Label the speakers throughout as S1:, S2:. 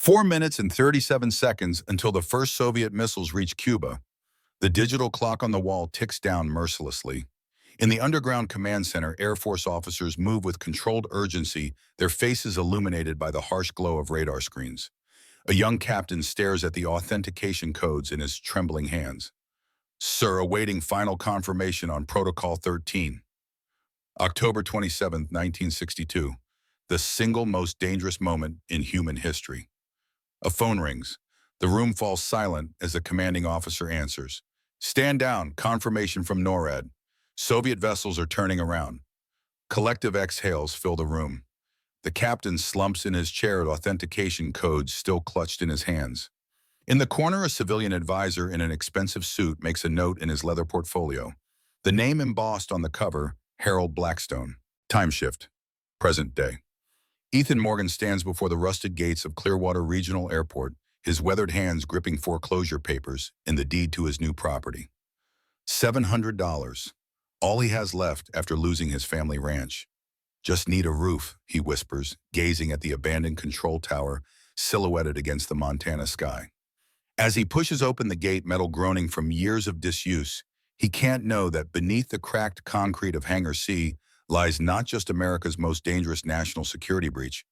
S1: 4 minutes and 37 seconds until the first Soviet missiles reach Cuba. The digital clock on the wall ticks down mercilessly. In the underground command center, Air Force officers move with controlled urgency, their faces illuminated by the harsh glow of radar screens. A young captain stares at the authentication codes in his trembling hands. Sir, awaiting final confirmation on Protocol 13. October 27, 1962. The single most dangerous moment in human history. A phone rings. The room falls silent as the commanding officer answers. Stand down, confirmation from NORAD. Soviet vessels are turning around. Collective exhales fill the room. The captain slumps in his chair with authentication codes still clutched in his hands. In the corner, a civilian advisor in an expensive suit makes a note in his leather portfolio. The name embossed on the cover, Harold Blackstone. Time shift. Present day. Ethan Morgan stands before the rusted gates of Clearwater Regional Airport, his weathered hands gripping foreclosure papers and the deed to his new property. $700. All he has left after losing his family ranch. Just need a roof, he whispers, gazing at the abandoned control tower silhouetted against the Montana sky. As he pushes open the gate, metal groaning from years of disuse, he can't know that beneath the cracked concrete of Hangar C lies not just America's most dangerous national security breach,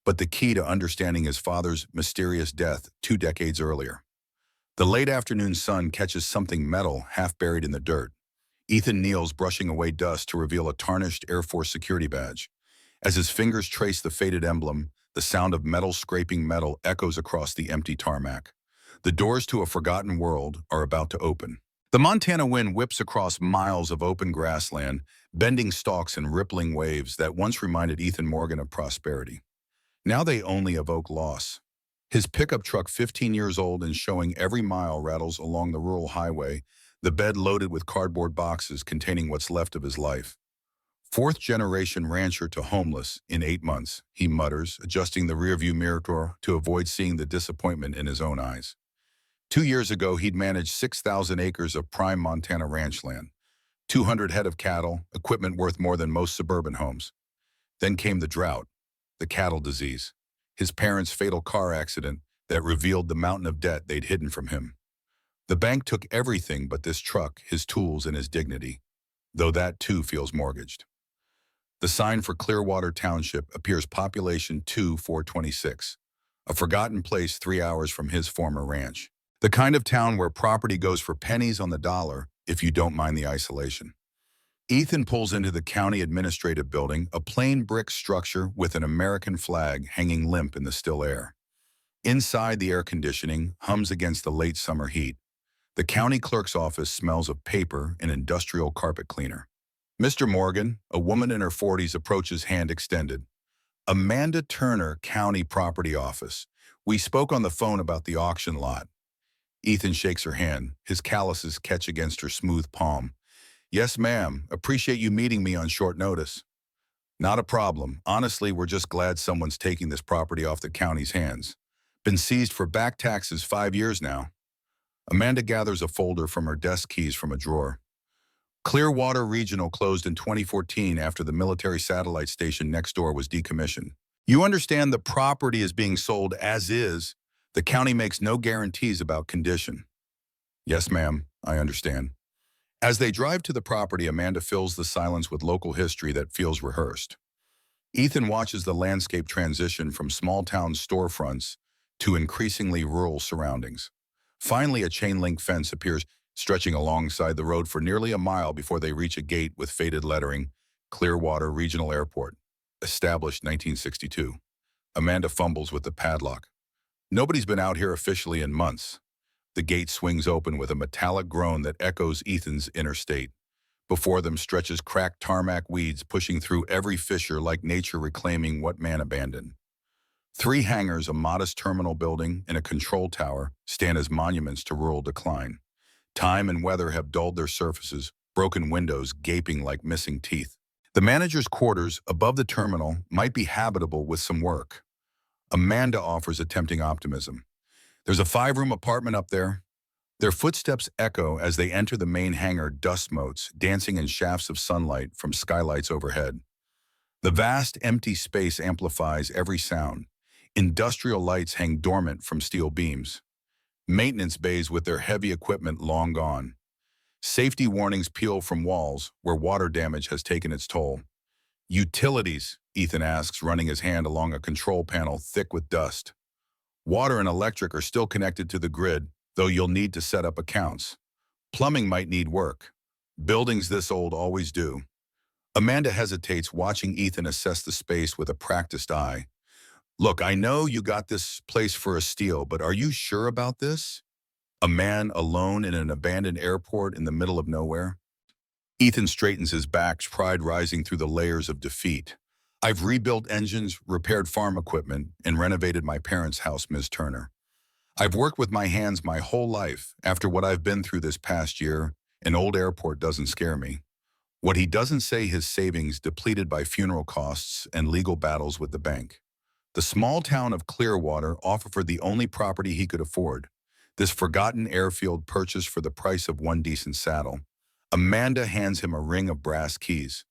S1: but the key to understanding his father's mysterious death 2 decades earlier. The late afternoon sun catches something metal half buried in the dirt. Ethan kneels, brushing away dust to reveal a tarnished Air Force security badge. As his fingers trace the faded emblem, the sound of metal scraping metal echoes across the empty tarmac. The doors to a forgotten world are about to open. The Montana wind whips across miles of open grassland, bending stalks and rippling waves that once reminded Ethan Morgan of prosperity. Now they only evoke loss. His pickup truck, 15 years old and showing every mile, rattles along the rural highway, the bed loaded with cardboard boxes containing what's left of his life. 4th-generation rancher to homeless in 8 months, he mutters, adjusting the rearview mirror to avoid seeing the disappointment in his own eyes. 2 years ago, he'd managed 6,000 acres of prime Montana ranch land, 200 head of cattle, equipment worth more than most suburban homes. Then came the drought, the cattle disease, his parents' fatal car accident that revealed the mountain of debt they'd hidden from him. The bank took everything but this truck, his tools, and his dignity, though that too feels mortgaged. The sign for Clearwater Township appears population 2426, a forgotten place 3 hours from his former ranch. The kind of town where property goes for pennies on the dollar if you don't mind the isolation. Ethan pulls into the county administrative building, a plain brick structure with an American flag hanging limp in the still air. Inside, the air conditioning hums against the late summer heat. The county clerk's office smells of paper and industrial carpet cleaner. Mr. Morgan, a woman in her 40s, approaches, hand extended. Amanda Turner, County Property Office. We spoke on the phone about the auction lot. Ethan shakes her hand, his calluses catch against her smooth palm. Yes, ma'am. Appreciate you meeting me on short notice. Not a problem. Honestly, we're just glad someone's taking this property off the county's hands. Been seized for back taxes 5 years now. Amanda gathers a folder from her desk keys from a drawer. Clearwater Regional closed in 2014 after the military satellite station next door was decommissioned. You understand the property is being sold as is. The county makes no guarantees about condition. Yes, ma'am, I understand. As they drive to the property, Amanda fills the silence with local history that feels rehearsed. Ethan watches the landscape transition from small-town storefronts to increasingly rural surroundings. Finally, a chain-link fence appears, stretching alongside the road for nearly a mile before they reach a gate with faded lettering, Clearwater Regional Airport, established 1962. Amanda fumbles with the padlock. Nobody's been out here officially in months. The gate swings open with a metallic groan that echoes Ethan's inner state. Before them stretches cracked tarmac weeds pushing through every fissure like nature reclaiming what man abandoned. 3 hangars, a modest terminal building, and a control tower stand as monuments to rural decline. Time and weather have dulled their surfaces, broken windows gaping like missing teeth. The manager's quarters above the terminal might be habitable with some work. Amanda offers a tempting optimism. There's a 5-room apartment up there. Their footsteps echo as they enter the main hangar, dust motes dancing in shafts of sunlight from skylights overhead. The vast, empty space amplifies every sound. Industrial lights hang dormant from steel beams. Maintenance bays with their heavy equipment long gone. Safety warnings peel from walls where water damage has taken its toll. Utilities, Ethan asks, running his hand along a control panel thick with dust. Water and electric are still connected to the grid, though you'll need to set up accounts. Plumbing might need work. Buildings this old always do. Amanda hesitates, watching Ethan assess the space with a practiced eye. Look, I know you got this place for a steal, but are you sure about this? A man alone in an abandoned airport in the middle of nowhere? Ethan straightens his back, pride rising through the layers of defeat. I've rebuilt engines, repaired farm equipment, and renovated my parents' house, Ms. Turner. I've worked with my hands my whole life. After what I've been through this past year, an old airport doesn't scare me. What he doesn't say, his savings depleted by funeral costs and legal battles with the bank. The small town of Clearwater offered the only property he could afford. This forgotten airfield purchased for the price of one decent saddle. Amanda hands him a ring of brass keys.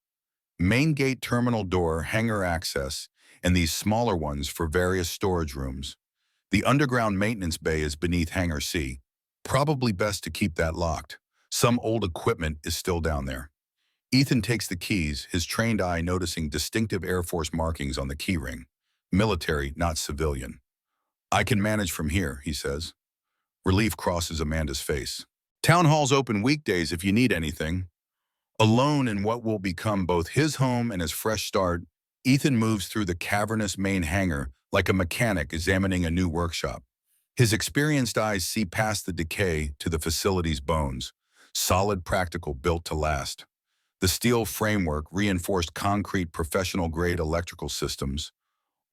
S1: Main gate, terminal door, hangar access, and these smaller ones for various storage rooms. The underground maintenance bay is beneath Hangar C. Probably best to keep that locked. Some old equipment is still down there. Ethan takes the keys, his trained eye noticing distinctive Air Force markings on the keyring. Military, not civilian. I can manage from here, he says. Relief crosses Amanda's face. Town hall's open weekdays if you need anything. Alone in what will become both his home and his fresh start, Ethan moves through the cavernous main hangar like a mechanic examining a new workshop. His experienced eyes see past the decay to the facility's bones, solid, practical, built to last. The steel framework, reinforced concrete, professional-grade electrical systems,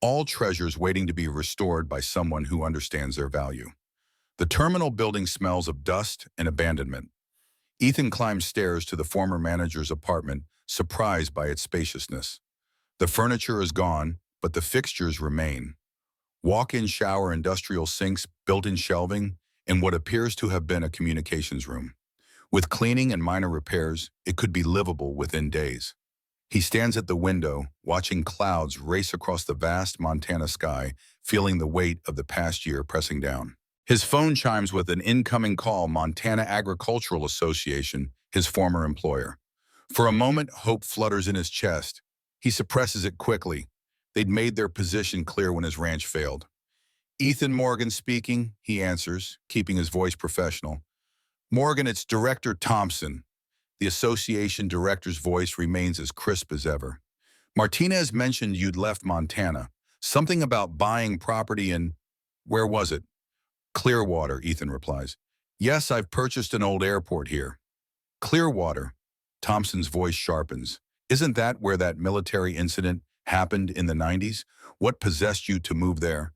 S1: all treasures waiting to be restored by someone who understands their value. The terminal building smells of dust and abandonment. Ethan climbs stairs to the former manager's apartment, surprised by its spaciousness. The furniture is gone, but the fixtures remain. Walk-in shower, industrial sinks, built-in shelving, and what appears to have been a communications room. With cleaning and minor repairs, it could be livable within days. He stands at the window, watching clouds race across the vast Montana sky, feeling the weight of the past year pressing down. His phone chimes with an incoming call, Montana Agricultural Association, his former employer. For a moment, hope flutters in his chest. He suppresses it quickly. They'd made their position clear when his ranch failed. Ethan Morgan speaking, he answers, keeping his voice professional. Morgan, it's Director Thompson. The association director's voice remains as crisp as ever. Martinez mentioned you'd left Montana. Something about buying property in, where was it? Clearwater, Ethan replies. Yes, I've purchased an old airport here. Clearwater. Thompson's voice sharpens. Isn't that where that military incident happened in the 90s? What possessed you to move there?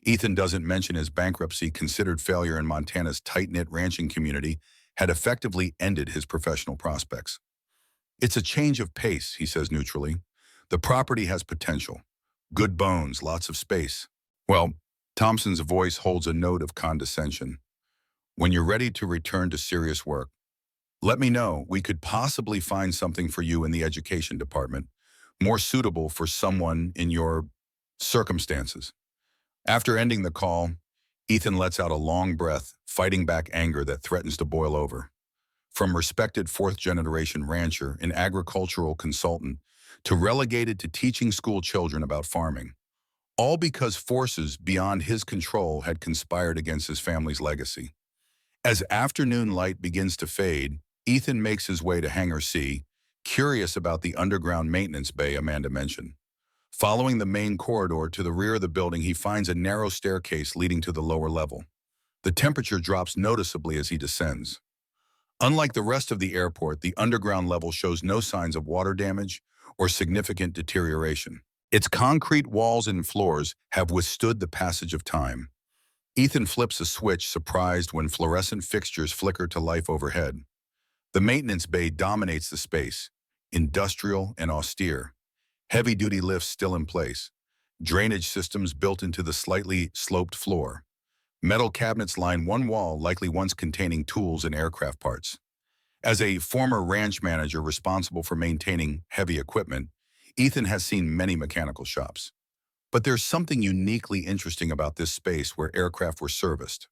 S1: Ethan doesn't mention his bankruptcy. Considered failure in Montana's tight-knit ranching community had effectively ended his professional prospects. It's a change of pace, he says neutrally. The property has potential. Good bones, lots of space. Well, Thompson's voice holds a note of condescension. When you're ready to return to serious work, let me know. We could possibly find something for you in the education department, more suitable for someone in your circumstances. After ending the call, Ethan lets out a long breath, fighting back anger that threatens to boil over. From respected fourth-generation rancher and agricultural consultant to relegated to teaching school children about farming, all because forces beyond his control had conspired against his family's legacy. As afternoon light begins to fade, Ethan makes his way to Hangar C, curious about the underground maintenance bay Amanda mentioned. Following the main corridor to the rear of the building, he finds a narrow staircase leading to the lower level. The temperature drops noticeably as he descends. Unlike the rest of the airport, the underground level shows no signs of water damage or significant deterioration. Its concrete walls and floors have withstood the passage of time. Ethan flips a switch, surprised when fluorescent fixtures flicker to life overhead. The maintenance bay dominates the space, industrial and austere. Heavy-duty lifts still in place. Drainage systems built into the slightly sloped floor. Metal cabinets line one wall, likely once containing tools and aircraft parts. As a former ranch manager responsible for maintaining heavy equipment, Ethan has seen many mechanical shops. But there's something uniquely interesting about this space where aircraft were serviced.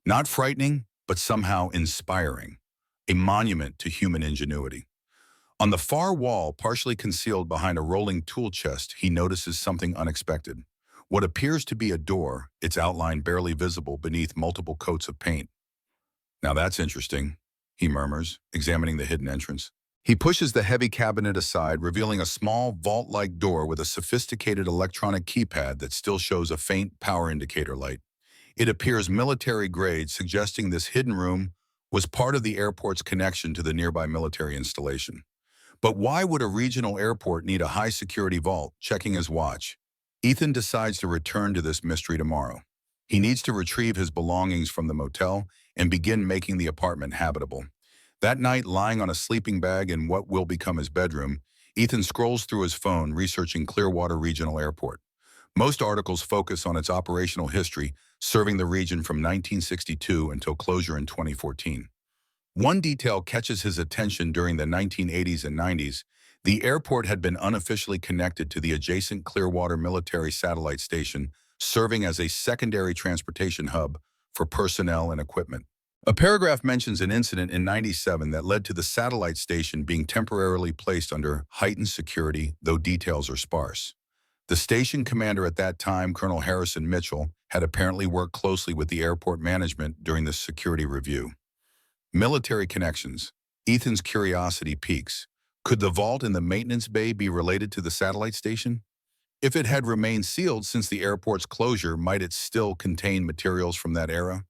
S1: Not frightening, but somehow inspiring. A monument to human ingenuity. On the far wall, partially concealed behind a rolling tool chest, he notices something unexpected. What appears to be a door, its outline barely visible beneath multiple coats of paint. Now that's interesting, he murmurs, examining the hidden entrance. He pushes the heavy cabinet aside, revealing a small, vault-like door with a sophisticated electronic keypad that still shows a faint power indicator light. It appears military-grade, suggesting this hidden room was part of the airport's connection to the nearby military installation. But why would a regional airport need a high-security vault? Checking his watch, Ethan decides to return to this mystery tomorrow. He needs to retrieve his belongings from the motel and begin making the apartment habitable. That night, lying on a sleeping bag in what will become his bedroom, Ethan scrolls through his phone researching Clearwater Regional Airport. Most articles focus on its operational history, serving the region from 1962 until closure in 2014. One detail catches his attention during the 1980s and 90s. The airport had been unofficially connected to the adjacent Clearwater Military Satellite Station, serving as a secondary transportation hub for personnel and equipment. A paragraph mentions an incident in '97 that led to the satellite station being temporarily placed under heightened security, though details are sparse. The station commander at that time, Colonel Harrison Mitchell, had apparently worked closely with the airport management during the security review. Military connections. Ethan's curiosity peaks. Could the vault in the maintenance bay be related to the satellite station? If it had remained sealed since the airport's closure, might it still contain materials from that era?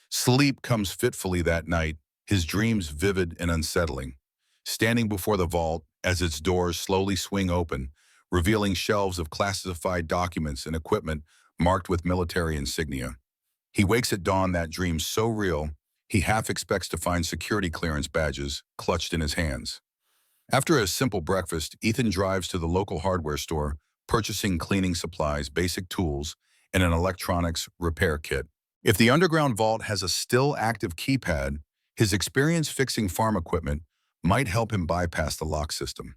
S1: Sleep comes fitfully that night, his dreams vivid and unsettling. Standing before the vault, as its doors slowly swing open, revealing shelves of classified documents and equipment marked with military insignia. He wakes at dawn, that dream so real, he half expects to find security clearance badges clutched in his hands. After a simple breakfast, Ethan drives to the local hardware store, purchasing cleaning supplies, basic tools, and an electronics repair kit. If the underground vault has a still active keypad, his experience fixing farm equipment might help him bypass the lock system.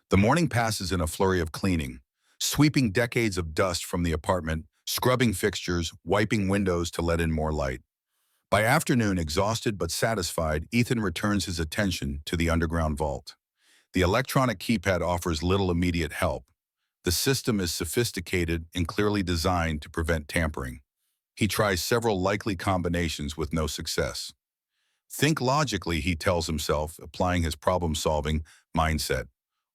S1: The morning passes in a flurry of cleaning, sweeping decades of dust from the apartment, scrubbing fixtures, wiping windows to let in more light. By afternoon, exhausted but satisfied, Ethan returns his attention to the underground vault. The electronic keypad offers little immediate help. The system is sophisticated and clearly designed to prevent tampering. He tries several likely combinations with no success. Think logically, he tells himself, applying his problem-solving mindset.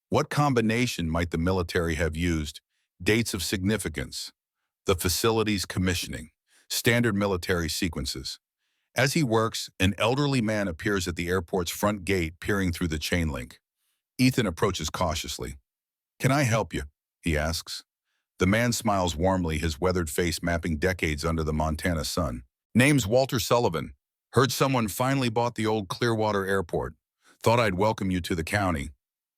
S1: What combination might the military have used? Dates of significance, the facility's commissioning, standard military sequences. As he works, an elderly man appears at the airport's front gate, peering through the chain link. Ethan approaches cautiously. "Can I help you?" he asks. The man smiles warmly, his weathered face mapping decades under the Montana sun. "Name's Walter Sullivan. Heard someone finally bought the old Clearwater Airport. Thought I'd welcome you to the county."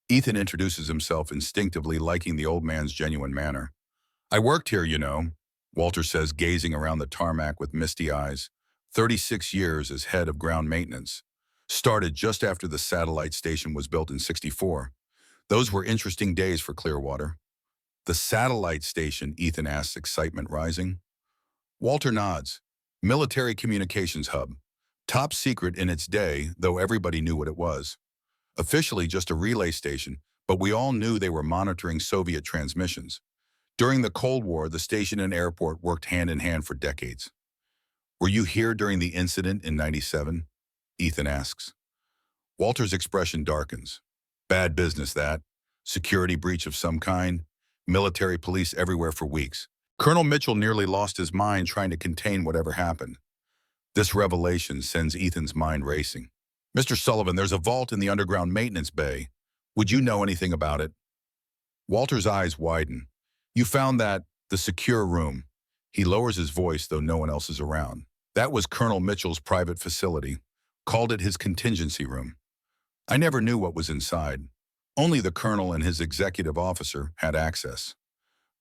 S1: Ethan introduces himself instinctively, liking the old man's genuine manner. "I worked here, you know," Walter says, gazing around the tarmac with misty eyes. 36 years as head of ground maintenance. Started just after the satellite station was built in '64. Those were interesting days for Clearwater. "The satellite station?" Ethan asks, excitement rising. Walter nods. "Military communications hub. Top secret in its day, though everybody knew what it was. Officially just a relay station, but we all knew they were monitoring Soviet transmissions. During the Cold War, the station and airport worked hand in hand for decades." "Were you here during the incident in '97? Ethan asks. Walter's expression darkens. "Bad business, that. Security breach of some kind. Military police everywhere for weeks. Colonel Mitchell nearly lost his mind trying to contain whatever happened." This revelation sends Ethan's mind racing. "Mr. Sullivan, there's a vault in the underground maintenance bay. Would you know anything about it?" Walter's eyes widen. "You found that, the secure room." He lowers his voice, though no one else is around. "That was Colonel Mitchell's private facility. Called it his contingency room. I never knew what was inside. Only the colonel and his executive officer had access.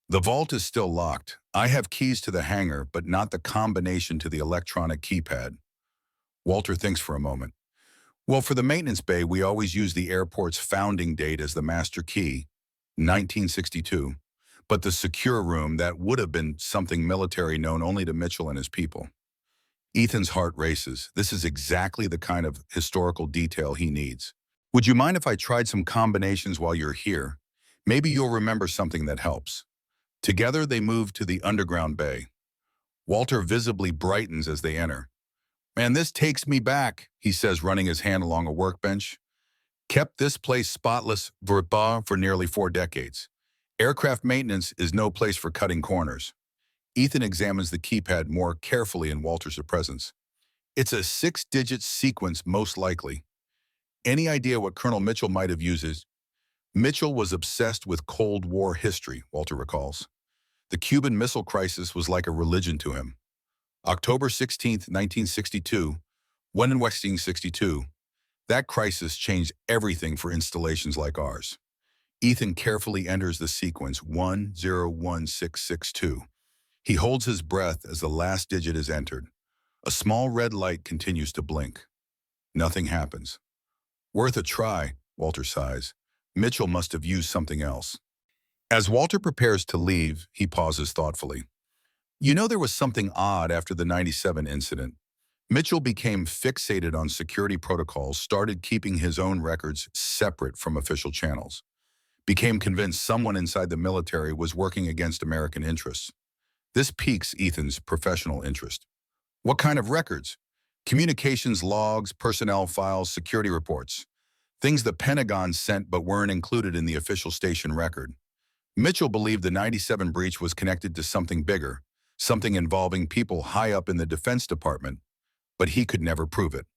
S1: The vault is still locked. I have keys to the hangar, but not the combination to the electronic keypad." Walter thinks for a moment. "Well, for the maintenance bay, we always use the airport's founding date as the master key, 1962. but the secure room that would have been something military known only to Mitchell and his people. Ethan's heart races. This is exactly the kind of historical detail he needs. Would you mind if I tried some combinations while you're here? Maybe you'll remember something that helps. Together, they move to the underground bay. Walter visibly brightens as they enter. "Man, this takes me back," he says, running his hand along a workbench. "Kept this place spotless for nearly 4 decades. Aircraft maintenance is no place for cutting corners." Ethan examines the keypad more carefully in Walter's presence. It's a 6-digit sequence, most likely. Any idea what Colonel Mitchell might have used? Mitchell was obsessed with Cold War history, Walter recalls. The Cuban Missile Crisis was like a religion to him. October 16, 1962, when in Westing 62, that crisis changed everything for installations like ours. Ethan carefully enters the sequence 101662. He holds his breath as the last digit is entered. A small red light continues to blink. Nothing happens. "Worth a try," Walter sighs. "Mitchell must have used something else." As Walter prepares to leave, he pauses thoughtfully. "You know, there was something odd after the '97 incident. Mitchell became fixated on security protocols, started keeping his own records separate from official channels, became convinced someone inside the military was working against American interests. This piques Ethan's professional interest. What kind of records? Communications logs, personnel files, security reports. Things the Pentagon sent but weren't included in the official station record. Mitchell believed the '97 breach was connected to something bigger, something involving people high up in the Defense Department, but he could never prove it."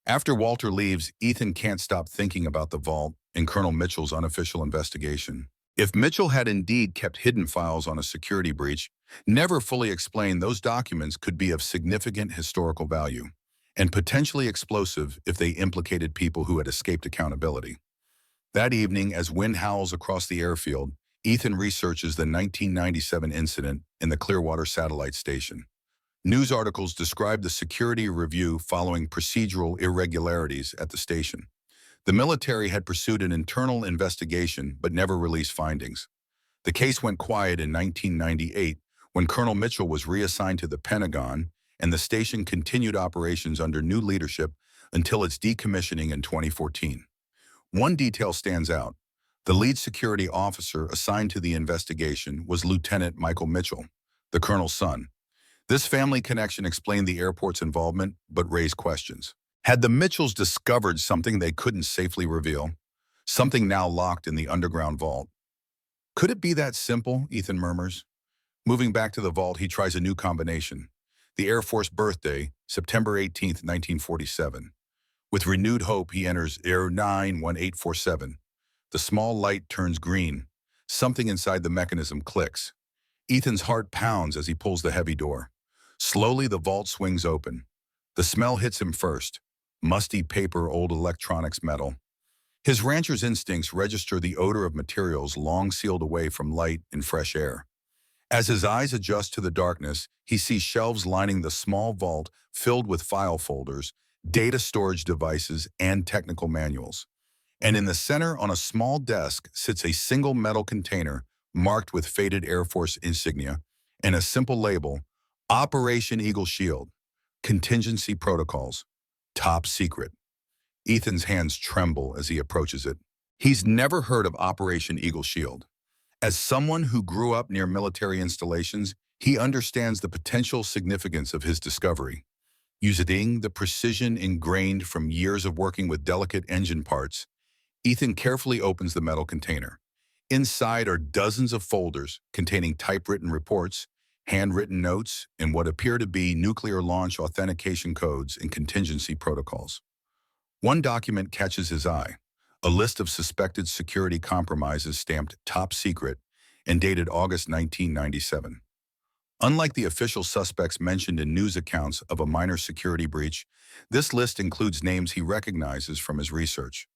S1: After Walter leaves, Ethan can't stop thinking about the vault and Colonel Mitchell's unofficial investigation. If Mitchell had indeed kept hidden files on a security breach, never fully explained, those documents could be of significant historical value and potentially explosive if they implicated people who had escaped accountability. That evening, as wind howls across the airfield, Ethan researches the 1997 incident in the Clearwater Satellite Station. News articles describe the security review following procedural irregularities at the station. The military had pursued an internal investigation but never released findings. The case went quiet in 1998 when Colonel Mitchell was reassigned to the Pentagon, and the station continued operations under new leadership until its decommissioning in 2014. One detail stands out. The lead security officer assigned to the investigation was Lieutenant Michael Mitchell, the colonel's son. This family connection explained the airport's involvement, but raised questions. Had the Mitchells discovered something they couldn't safely reveal? Something now locked in the underground vault? "Could it be that simple?" Ethan murmurs. Moving back to the vault, he tries a new combination. The Air Force birthday, September 18, 1947. With renewed hope, he enters Air 91847. The small light turns green. Something inside the mechanism clicks. Ethan's heart pounds as he pulls the heavy door. Slowly, the vault swings open. The smell hits him first. Musty paper, old electronics, metal. His rancher's instincts register the odor of materials long sealed away from light and fresh air. As his eyes adjust to the darkness, he sees shelves lining the small vault filled with file folders, data storage devices, and technical manuals. And in the center, on a small desk, sits a single metal container marked with faded Air Force insignia and a simple label, Operation Eagle Shield, Contingency Protocols, Top Secret. Ethan's hands tremble as he approaches it. He's never heard of Operation Eagle Shield. As someone who grew up near military installations, he understands the potential significance of his discovery. Using the precision ingrained from years of working with delicate engine parts, Ethan carefully opens the metal container. Inside are dozens of folders containing typewritten reports, handwritten notes, and what appear to be nuclear launch authentication codes and contingency protocols. One document catches his eye, a list of suspected security compromises stamped Top Secret and dated August 1997. Unlike the official suspects mentioned in news accounts of a minor security breach, this list includes names he recognizes from his research.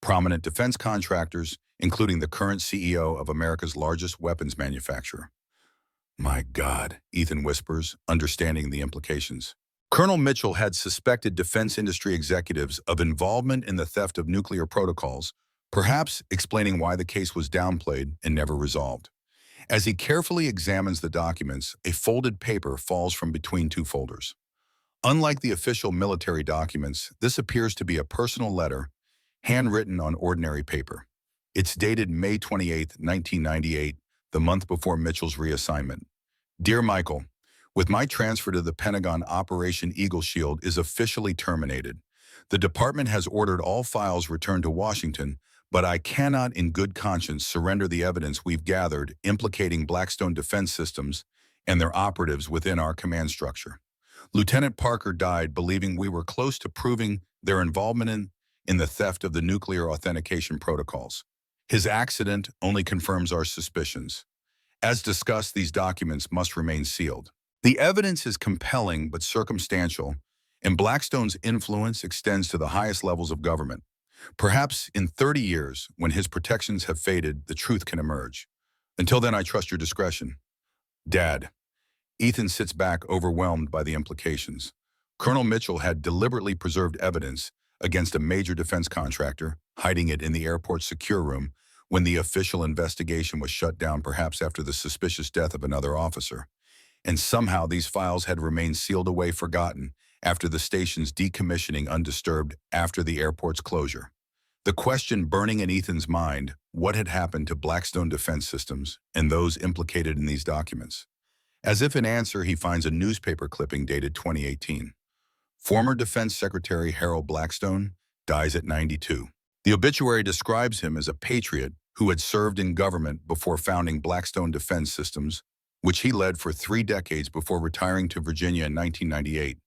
S1: Prominent defense contractors, including the current CEO of America's largest weapons manufacturer. "My God," Ethan whispers, understanding the implications. Colonel Mitchell had suspected defense industry executives of involvement in the theft of nuclear protocols, perhaps explaining why the case was downplayed and never resolved. As he carefully examines the documents, a folded paper falls from between two folders. Unlike the official military documents, this appears to be a personal letter, handwritten on ordinary paper. It's dated May 28, 1998, the month before Mitchell's reassignment. Dear Michael, with my transfer to the Pentagon, Operation Eagle Shield is officially terminated. The department has ordered all files returned to Washington, but I cannot in good conscience surrender the evidence we've gathered implicating Blackstone Defense Systems and their operatives within our command structure. Lieutenant Parker died believing we were close to proving their involvement in the theft of the nuclear authentication protocols. His accident only confirms our suspicions. As discussed, these documents must remain sealed. The evidence is compelling but circumstantial, and Blackstone's influence extends to the highest levels of government. Perhaps in 30 years, when his protections have faded, the truth can emerge. Until then, I trust your discretion. Dad. Ethan sits back, overwhelmed by the implications. Colonel Mitchell had deliberately preserved evidence against a major defense contractor, hiding it in the airport's secure room when the official investigation was shut down, perhaps after the suspicious death of another officer. And somehow these files had remained sealed away, forgotten, after the station's decommissioning, undisturbed after the airport's closure. The question burning in Ethan's mind, what had happened to Blackstone Defense Systems and those implicated in these documents? As if in answer, he finds a newspaper clipping dated 2018. Former Defense Secretary Harold Blackstone dies at 92. The obituary describes him as a patriot who had served in government before founding Blackstone Defense Systems, which he led for 3 decades before retiring to Virginia in 1998.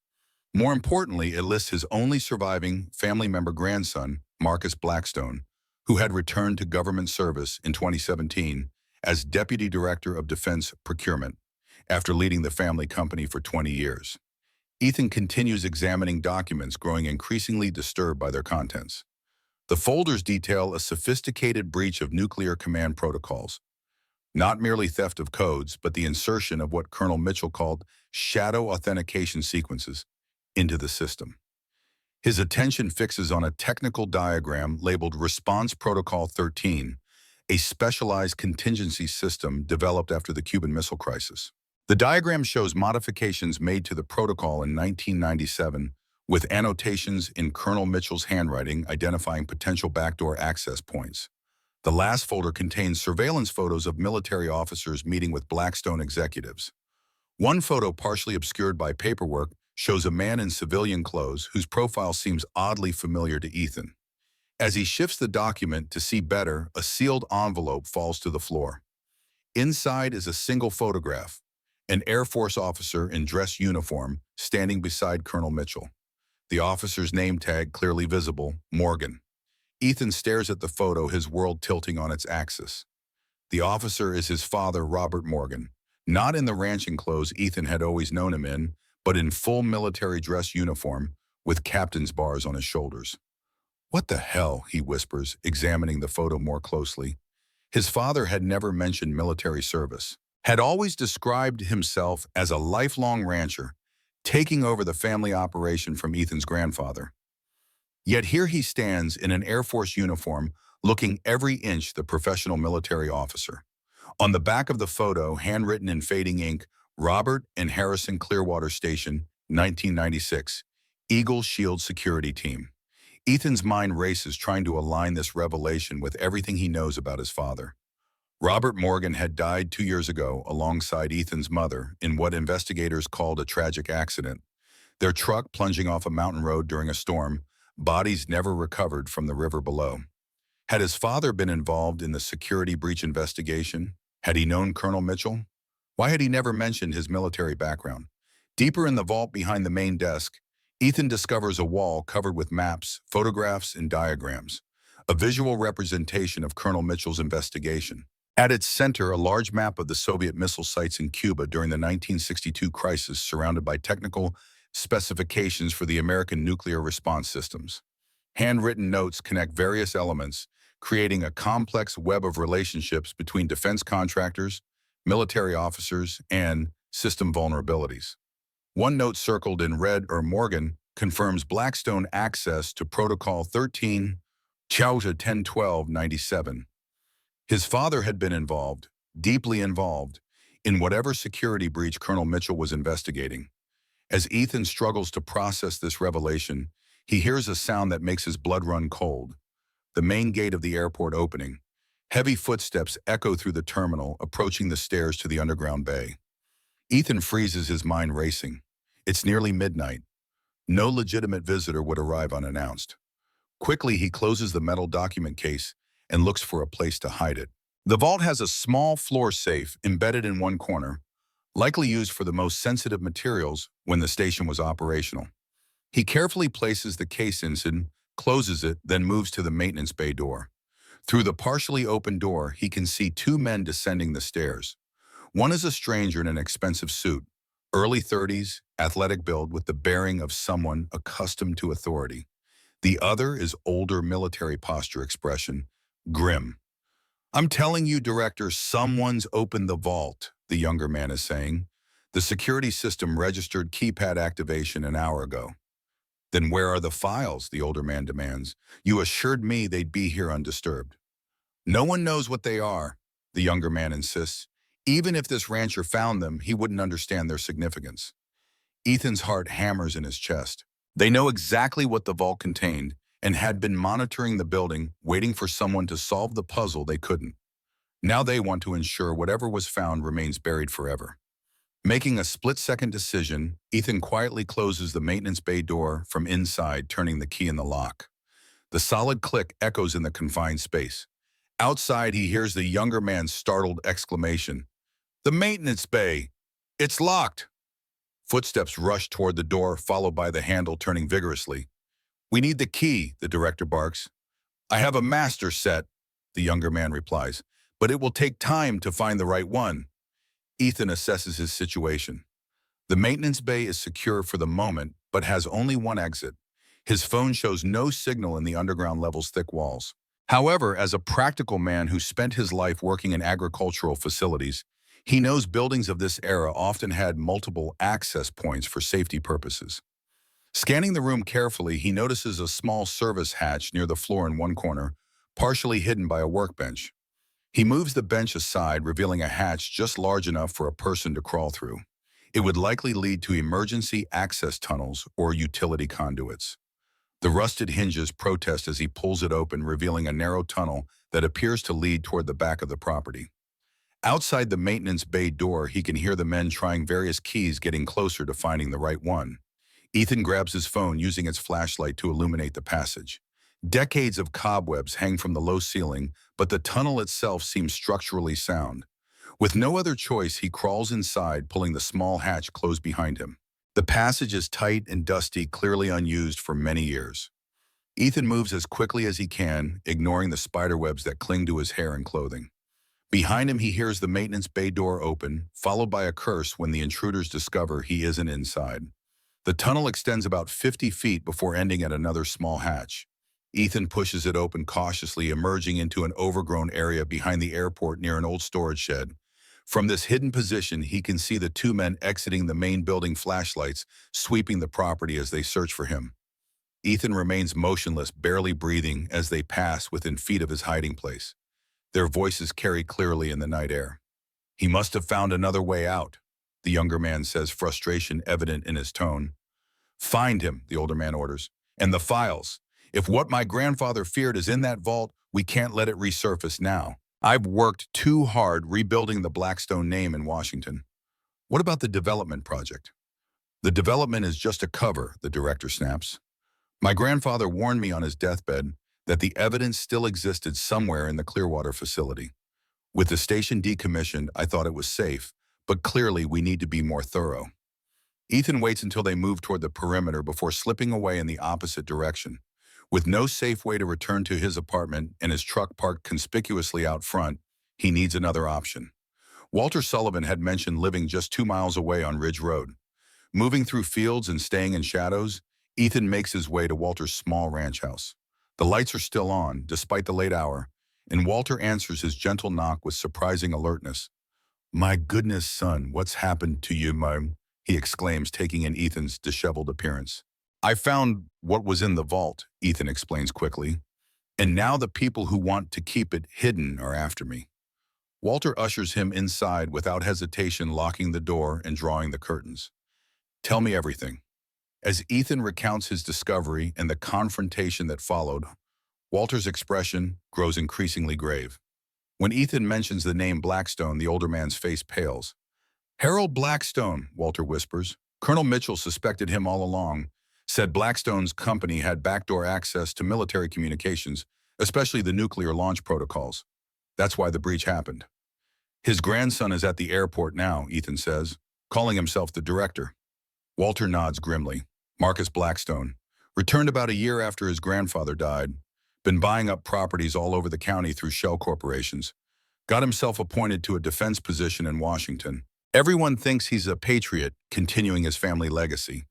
S1: More importantly, it lists his only surviving family member grandson, Marcus Blackstone, who had returned to government service in 2017 as Deputy Director of Defense Procurement, after leading the family company for 20 years. Ethan continues examining documents, growing increasingly disturbed by their contents. The folders detail a sophisticated breach of nuclear command protocols. Not merely theft of codes, but the insertion of what Colonel Mitchell called shadow authentication sequences into the system. His attention fixes on a technical diagram labeled Response Protocol 13, a specialized contingency system developed after the Cuban Missile Crisis. The diagram shows modifications made to the protocol in 1997, with annotations in Colonel Mitchell's handwriting identifying potential backdoor access points. The last folder contains surveillance photos of military officers meeting with Blackstone executives. One photo, partially obscured by paperwork, shows a man in civilian clothes whose profile seems oddly familiar to Ethan. As he shifts the document to see better, a sealed envelope falls to the floor. Inside is a single photograph, an Air Force officer in dress uniform standing beside Colonel Mitchell. The officer's name tag clearly visible, Morgan. Ethan stares at the photo, his world tilting on its axis. The officer is his father, Robert Morgan, not in the ranching clothes Ethan had always known him in, but in full military dress uniform with captain's bars on his shoulders. "What the hell?" he whispers, examining the photo more closely. His father had never mentioned military service, had always described himself as a lifelong rancher, taking over the family operation from Ethan's grandfather. Yet here he stands in an Air Force uniform, looking every inch the professional military officer. On the back of the photo, handwritten in fading ink, Robert and Harrison Clearwater Station, 1996, Eagle Shield Security Team. Ethan's mind races, trying to align this revelation with everything he knows about his father. Robert Morgan had died 2 years ago alongside Ethan's mother in what investigators called a tragic accident. Their truck plunging off a mountain road during a storm, bodies never recovered from the river below. Had his father been involved in the security breach investigation? Had he known Colonel Mitchell? Why had he never mentioned his military background? Deeper in the vault behind the main desk, Ethan discovers a wall covered with maps, photographs, and diagrams, a visual representation of Colonel Mitchell's investigation. At its center, a large map of the Soviet missile sites in Cuba during the 1962 crisis, surrounded by technical specifications for the American nuclear response systems. Handwritten notes connect various elements, creating a complex web of relationships between defense contractors, military officers, and system vulnerabilities. One note circled in red, or Morgan, confirms Blackstone access to Protocol 13, Chauja 1012-97. His father had been involved, deeply involved, in whatever security breach Colonel Mitchell was investigating. As Ethan struggles to process this revelation, he hears a sound that makes his blood run cold. The main gate of the airport opening. Heavy footsteps echo through the terminal, approaching the stairs to the underground bay. Ethan freezes, his mind racing. It's nearly midnight. No legitimate visitor would arrive unannounced. Quickly, he closes the metal document case and looks for a place to hide it. The vault has a small floor safe embedded in one corner, likely used for the most sensitive materials when the station was operational. He carefully places the case inside, closes it, then moves to the maintenance bay door. Through the partially open door, he can see two men descending the stairs. One is a stranger in an expensive suit, early 30s, athletic build with the bearing of someone accustomed to authority. The other is older, military posture expression, grim. "I'm telling you, Director, someone's opened the vault," the younger man is saying. "The security system registered keypad activation an hour ago." "Then where are the files?" the older man demands. "You assured me they'd be here undisturbed." "No one knows what they are," the younger man insists. "Even if this rancher found them, he wouldn't understand their significance." Ethan's heart hammers in his chest. They know exactly what the vault contained and had been monitoring the building, waiting for someone to solve the puzzle they couldn't. Now they want to ensure whatever was found remains buried forever. Making a split-second decision, Ethan quietly closes the maintenance bay door from inside, turning the key in the lock. The solid click echoes in the confined space. Outside, he hears the younger man's startled exclamation. "The maintenance bay! It's locked!" Footsteps rush toward the door, followed by the handle turning vigorously. "We need the key," the director barks. "I have a master set," the younger man replies, "but it will take time to find the right one." Ethan assesses his situation. The maintenance bay is secure for the moment, but has only one exit. His phone shows no signal in the underground level's thick walls. However, as a practical man who spent his life working in agricultural facilities, he knows buildings of this era often had multiple access points for safety purposes. Scanning the room carefully, he notices a small service hatch near the floor in one corner, partially hidden by a workbench. He moves the bench aside, revealing a hatch just large enough for a person to crawl through. It would likely lead to emergency access tunnels or utility conduits. The rusted hinges protest as he pulls it open, revealing a narrow tunnel that appears to lead toward the back of the property. Outside the maintenance bay door, he can hear the men trying various keys, getting closer to finding the right one. Ethan grabs his phone, using its flashlight to illuminate the passage. Decades of cobwebs hang from the low ceiling, but the tunnel itself seems structurally sound. With no other choice, he crawls inside, pulling the small hatch closed behind him. The passage is tight and dusty, clearly unused for many years. Ethan moves as quickly as he can, ignoring the spiderwebs that cling to his hair and clothing. Behind him, he hears the maintenance bay door open, followed by a curse when the intruders discover he isn't inside. The tunnel extends about 50 feet before ending at another small hatch. Ethan pushes it open cautiously, emerging into an overgrown area behind the airport near an old storage shed. From this hidden position, he can see the two men exiting the main building, flashlights sweeping the property as they search for him. Ethan remains motionless, barely breathing as they pass within feet of his hiding place. Their voices carry clearly in the night air. "He must have found another way out," the younger man says, frustration evident in his tone. "Find him," the older man orders, "and the files. If what my grandfather feared is in that vault, we can't let it resurface now. I've worked too hard rebuilding the Blackstone name in Washington." "What about the development project?" "The development is just a cover," the director snaps. "My grandfather warned me on his deathbed that the evidence still existed somewhere in the Clearwater facility. With the station decommissioned, I thought it was safe, but clearly we need to be more thorough." Ethan waits until they move toward the perimeter before slipping away in the opposite direction. With no safe way to return to his apartment and his truck parked conspicuously out front, he needs another option. Walter Sullivan had mentioned living just 2 miles away on Ridge Road. Moving through fields and staying in shadows, Ethan makes his way to Walter's small ranch house. The lights are still on, despite the late hour, and Walter answers his gentle knock with surprising alertness. "My goodness, son, what's happened to you, Mom?" he exclaims, taking in Ethan's disheveled appearance. "I found what was in the vault," Ethan explains quickly, "and now the people who want to keep it hidden are after me." Walter ushers him inside without hesitation, locking the door and drawing the curtains. Tell me everything. As Ethan recounts his discovery and the confrontation that followed, Walter's expression grows increasingly grave. When Ethan mentions the name Blackstone, the older man's face pales. Harold Blackstone, Walter whispers. Colonel Mitchell suspected him all along, said Blackstone's company had backdoor access to military communications, especially the nuclear launch protocols. That's why the breach happened. His grandson is at the airport now, Ethan says, calling himself the director. Walter nods grimly. Marcus Blackstone, returned about a year after his grandfather died, been buying up properties all over the county through shell corporations, got himself appointed to a defense position in Washington. Everyone thinks he's a patriot, continuing his family legacy.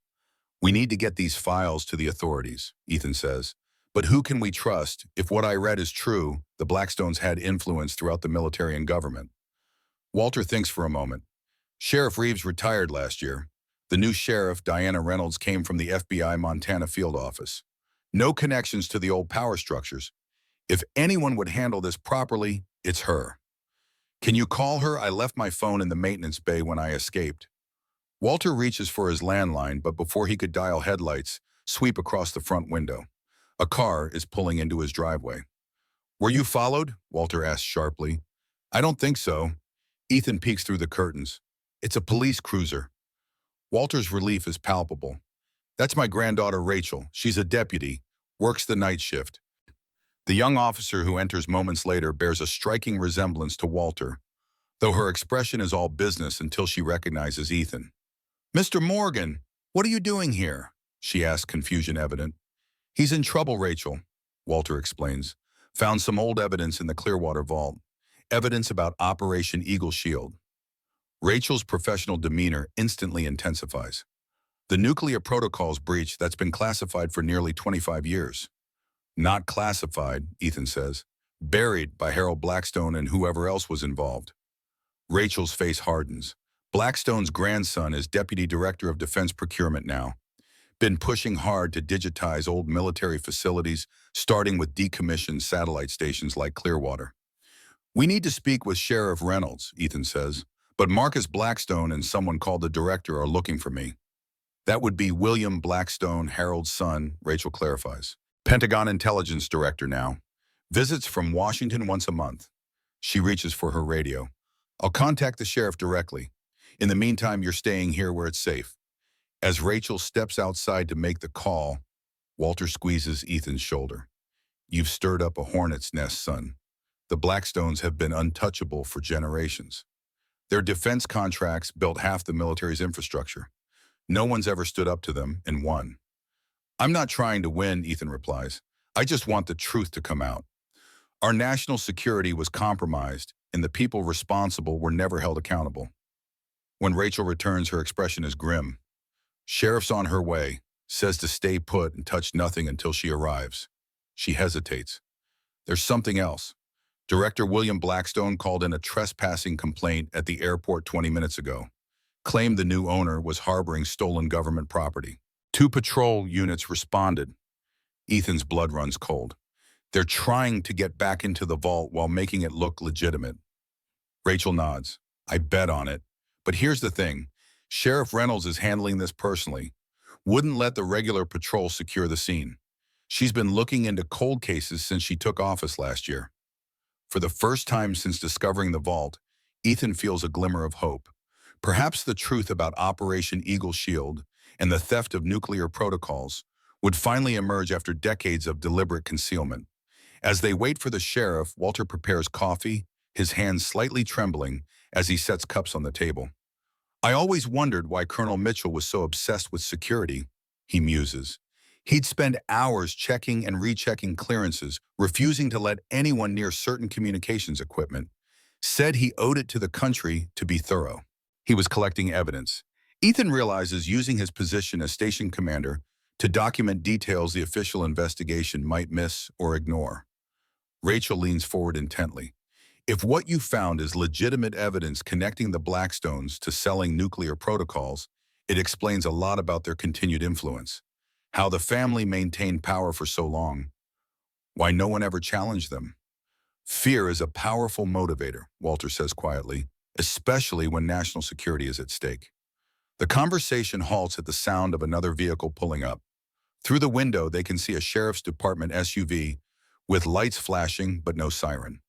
S1: We need to get these files to the authorities, Ethan says. But who can we trust if what I read is true? The Blackstones had influence throughout the military and government. Walter thinks for a moment. Sheriff Reeves retired last year. The new sheriff, Diana Reynolds, came from the FBI Montana field office. No connections to the old power structures. If anyone would handle this properly, it's her. Can you call her? I left my phone in the maintenance bay when I escaped. Walter reaches for his landline, but before he could dial, headlights sweep across the front window. A car is pulling into his driveway. Were you followed? Walter asks sharply. I don't think so. Ethan peeks through the curtains. It's a police cruiser. Walter's relief is palpable. That's my granddaughter Rachel. She's a deputy, works the night shift. The young officer who enters moments later bears a striking resemblance to Walter, though her expression is all business until she recognizes Ethan. Mr. Morgan, what are you doing here? She asks, confusion evident. He's in trouble, Rachel, Walter explains. Found some old evidence in the Clearwater vault. Evidence about Operation Eagle Shield. Rachel's professional demeanor instantly intensifies. The nuclear protocols breach that's been classified for nearly 25 years. Not classified, Ethan says. Buried by Harold Blackstone and whoever else was involved. Rachel's face hardens. Blackstone's grandson is Deputy Director of Defense Procurement now. Been pushing hard to digitize old military facilities, starting with decommissioned satellite stations like Clearwater. We need to speak with Sheriff Reynolds, Ethan says, but Marcus Blackstone and someone called the director are looking for me. That would be William Blackstone, Harold's son, Rachel clarifies. Pentagon Intelligence Director now. Visits from Washington once a month. She reaches for her radio. I'll contact the sheriff directly. In the meantime, you're staying here where it's safe. As Rachel steps outside to make the call, Walter squeezes Ethan's shoulder. You've stirred up a hornet's nest, son. The Blackstones have been untouchable for generations. Their defense contracts built half the military's infrastructure. No one's ever stood up to them and won. I'm not trying to win, Ethan replies. I just want the truth to come out. Our national security was compromised, and the people responsible were never held accountable. When Rachel returns, her expression is grim. Sheriff's on her way, says to stay put and touch nothing until she arrives. She hesitates. There's something else. Director William Blackstone called in a trespassing complaint at the airport 20 minutes ago. Claimed the new owner was harboring stolen government property. 2 patrol units responded. Ethan's blood runs cold. They're trying to get back into the vault while making it look legitimate. Rachel nods. I bet on it. But here's the thing. Sheriff Reynolds is handling this personally. Wouldn't let the regular patrol secure the scene. She's been looking into cold cases since she took office last year. For the first time since discovering the vault, Ethan feels a glimmer of hope. Perhaps the truth about Operation Eagle Shield and the theft of nuclear protocols would finally emerge after decades of deliberate concealment. As they wait for the sheriff, Walter prepares coffee, his hands slightly trembling as he sets cups on the table. I always wondered why Colonel Mitchell was so obsessed with security, he muses. He'd spend hours checking and rechecking clearances, refusing to let anyone near certain communications equipment. Said he owed it to the country to be thorough. He was collecting evidence. Ethan realizes using his position as station commander to document details the official investigation might miss or ignore. Rachel leans forward intently. If what you found is legitimate evidence connecting the Blackstones to selling nuclear protocols, it explains a lot about their continued influence, how the family maintained power for so long, why no one ever challenged them. Fear is a powerful motivator, Walter says quietly, especially when national security is at stake. The conversation halts at the sound of another vehicle pulling up. Through the window, they can see a sheriff's department SUV with lights flashing but no siren.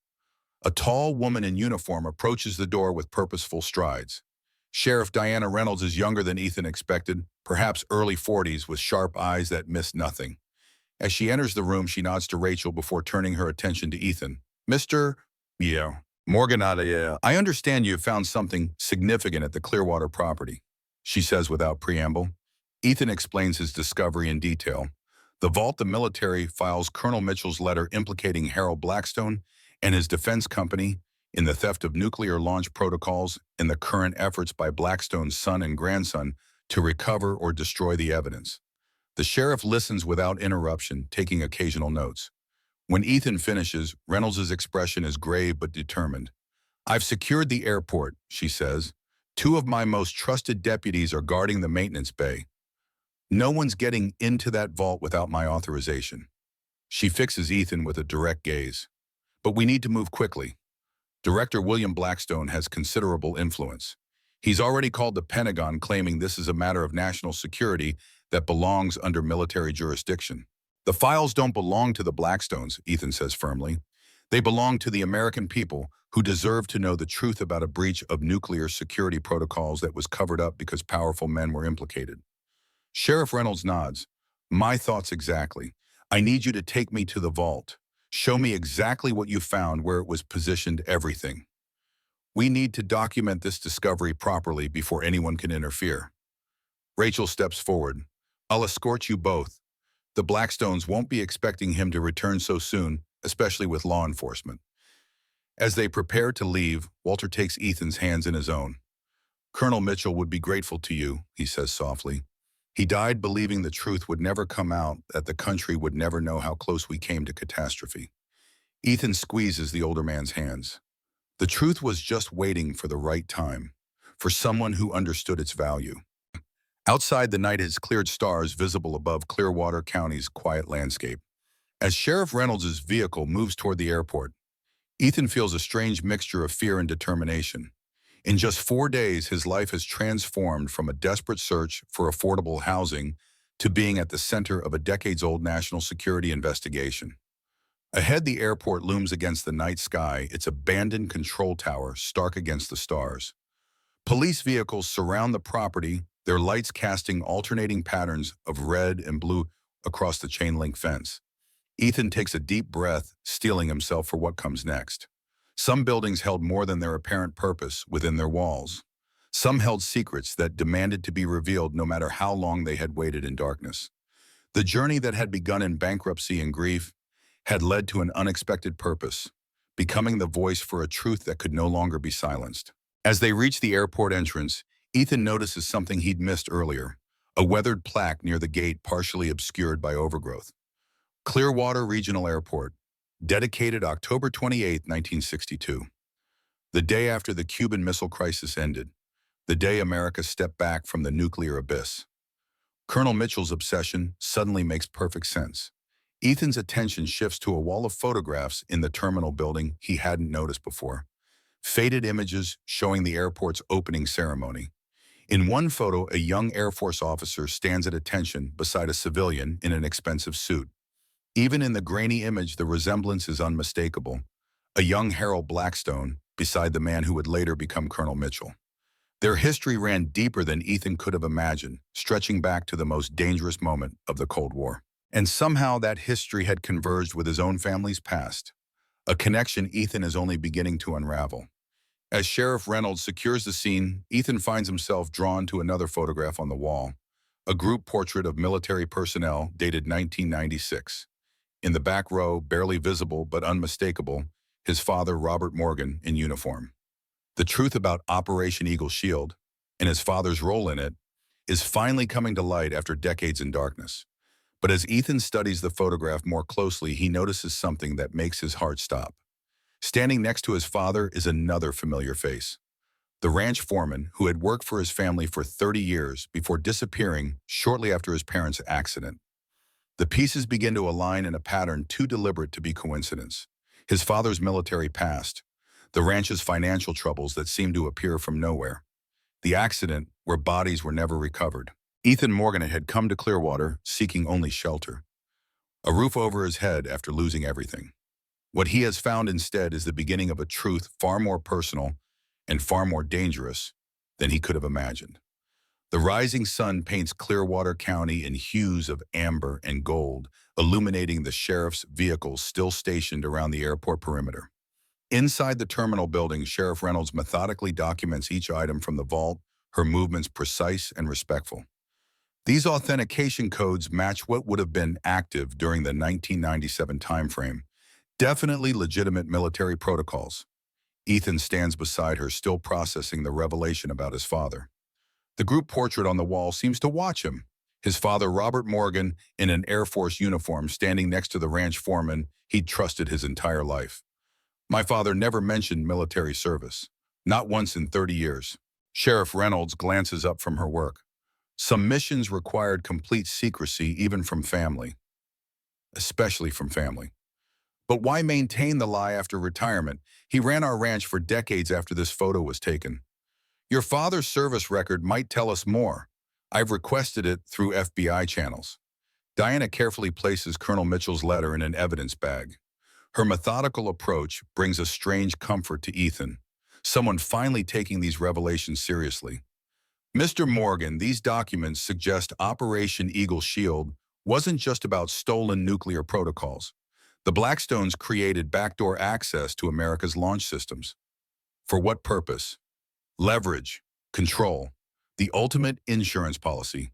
S1: A tall woman in uniform approaches the door with purposeful strides. Sheriff Diana Reynolds is younger than Ethan expected, perhaps early 40s with sharp eyes that miss nothing. As she enters the room, she nods to Rachel before turning her attention to Ethan. Mr. Yeah. Morganata, yeah. I understand you have found something significant at the Clearwater property, she says without preamble. Ethan explains his discovery in detail. The vault the military files Colonel Mitchell's letter implicating Harold Blackstone and his defense company in the theft of nuclear launch protocols and the current efforts by Blackstone's son and grandson to recover or destroy the evidence. The sheriff listens without interruption, taking occasional notes. When Ethan finishes, Reynolds' expression is grave but determined. I've secured the airport, she says. 2 of my most trusted deputies are guarding the maintenance bay. No one's getting into that vault without my authorization. She fixes Ethan with a direct gaze. But we need to move quickly. Director William Blackstone has considerable influence. He's already called the Pentagon, claiming this is a matter of national security that belongs under military jurisdiction. The files don't belong to the Blackstones, Ethan says firmly. They belong to the American people who deserve to know the truth about a breach of nuclear security protocols that was covered up because powerful men were implicated. Sheriff Reynolds nods. My thoughts exactly. I need you to take me to the vault. Show me exactly what you found, where it was positioned, everything. We need to document this discovery properly before anyone can interfere. Rachel steps forward. I'll escort you both. The Blackstones won't be expecting him to return so soon, especially with law enforcement. As they prepare to leave, Walter takes Ethan's hands in his own. Colonel Mitchell would be grateful to you, he says softly. He died believing the truth would never come out, that the country would never know how close we came to catastrophe. Ethan squeezes the older man's hands. The truth was just waiting for the right time, for someone who understood its value. Outside, the night has cleared, stars visible above Clearwater County's quiet landscape. As Sheriff Reynolds' vehicle moves toward the airport, Ethan feels a strange mixture of fear and determination. In just 4 days, his life has transformed from a desperate search for affordable housing to being at the center of a decades-old national security investigation. Ahead, the airport looms against the night sky, its abandoned control tower stark against the stars. Police vehicles surround the property, their lights casting alternating patterns of red and blue across the chain-link fence. Ethan takes a deep breath, steeling himself for what comes next. Some buildings held more than their apparent purpose within their walls. Some held secrets that demanded to be revealed no matter how long they had waited in darkness. The journey that had begun in bankruptcy and grief had led to an unexpected purpose, becoming the voice for a truth that could no longer be silenced. As they reach the airport entrance, Ethan notices something he'd missed earlier, a weathered plaque near the gate partially obscured by overgrowth. Clearwater Regional Airport, dedicated October 28, 1962. The day after the Cuban Missile Crisis ended, the day America stepped back from the nuclear abyss. Colonel Mitchell's obsession suddenly makes perfect sense. Ethan's attention shifts to a wall of photographs in the terminal building he hadn't noticed before. Faded images showing the airport's opening ceremony. In one photo, a young Air Force officer stands at attention beside a civilian in an expensive suit. Even in the grainy image, the resemblance is unmistakable. A young Harold Blackstone beside the man who would later become Colonel Mitchell. Their history ran deeper than Ethan could have imagined, stretching back to the most dangerous moment of the Cold War. And somehow that history had converged with his own family's past, a connection Ethan is only beginning to unravel. As Sheriff Reynolds secures the scene, Ethan finds himself drawn to another photograph on the wall, a group portrait of military personnel dated 1996. In the back row, barely visible but unmistakable, his father, Robert Morgan, in uniform. The truth about Operation Eagle Shield, and his father's role in it, is finally coming to light after decades in darkness. But as Ethan studies the photograph more closely, he notices something that makes his heart stop. Standing next to his father is another familiar face. The ranch foreman who had worked for his family for 30 years before disappearing shortly after his parents' accident. The pieces begin to align in a pattern too deliberate to be coincidence. His father's military past, the ranch's financial troubles that seemed to appear from nowhere, the accident where bodies were never recovered. Ethan Morgan had come to Clearwater seeking only shelter, a roof over his head after losing everything. What he has found instead is the beginning of a truth far more personal and far more dangerous than he could have imagined. The rising sun paints Clearwater County in hues of amber and gold, illuminating the sheriff's vehicles still stationed around the airport perimeter. Inside the terminal building, Sheriff Reynolds methodically documents each item from the vault, her movements precise and respectful. These authentication codes match what would have been active during the 1997 timeframe, definitely legitimate military protocols. Ethan stands beside her, still processing the revelation about his father. The group portrait on the wall seems to watch him. His father, Robert Morgan, in an Air Force uniform, standing next to the ranch foreman he'd trusted his entire life. My father never mentioned military service, not once in 30 years. Sheriff Reynolds glances up from her work. Some missions required complete secrecy even from family, especially from family. But why maintain the lie after retirement? He ran our ranch for decades after this photo was taken. Your father's service record might tell us more. I've requested it through FBI channels. Diana carefully places Colonel Mitchell's letter in an evidence bag. Her methodical approach brings a strange comfort to Ethan, someone finally taking these revelations seriously. Mr. Morgan, these documents suggest Operation Eagle Shield wasn't just about stolen nuclear protocols. The Blackstones created backdoor access to America's launch systems. For what purpose? Leverage, control, the ultimate insurance policy.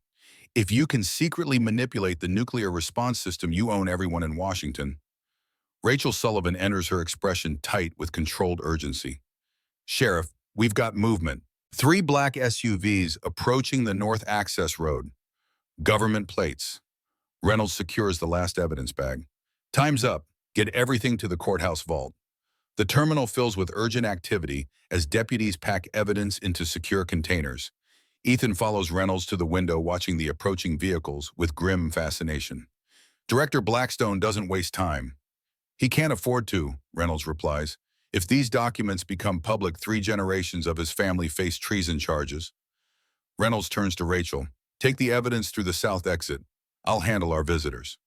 S1: If you can secretly manipulate the nuclear response system, you own everyone in Washington. Rachel Sullivan enters, her expression tight with controlled urgency. Sheriff, we've got movement. 3 black SUVs approaching the North Access Road. Government plates. Reynolds secures the last evidence bag. Time's up. Get everything to the courthouse vault. The terminal fills with urgent activity as deputies pack evidence into secure containers. Ethan follows Reynolds to the window, watching the approaching vehicles with grim fascination. Director Blackstone doesn't waste time. He can't afford to, Reynolds replies. If these documents become public, 3 generations of his family face treason charges. Reynolds turns to Rachel. Take the evidence through the south exit. I'll handle our visitors.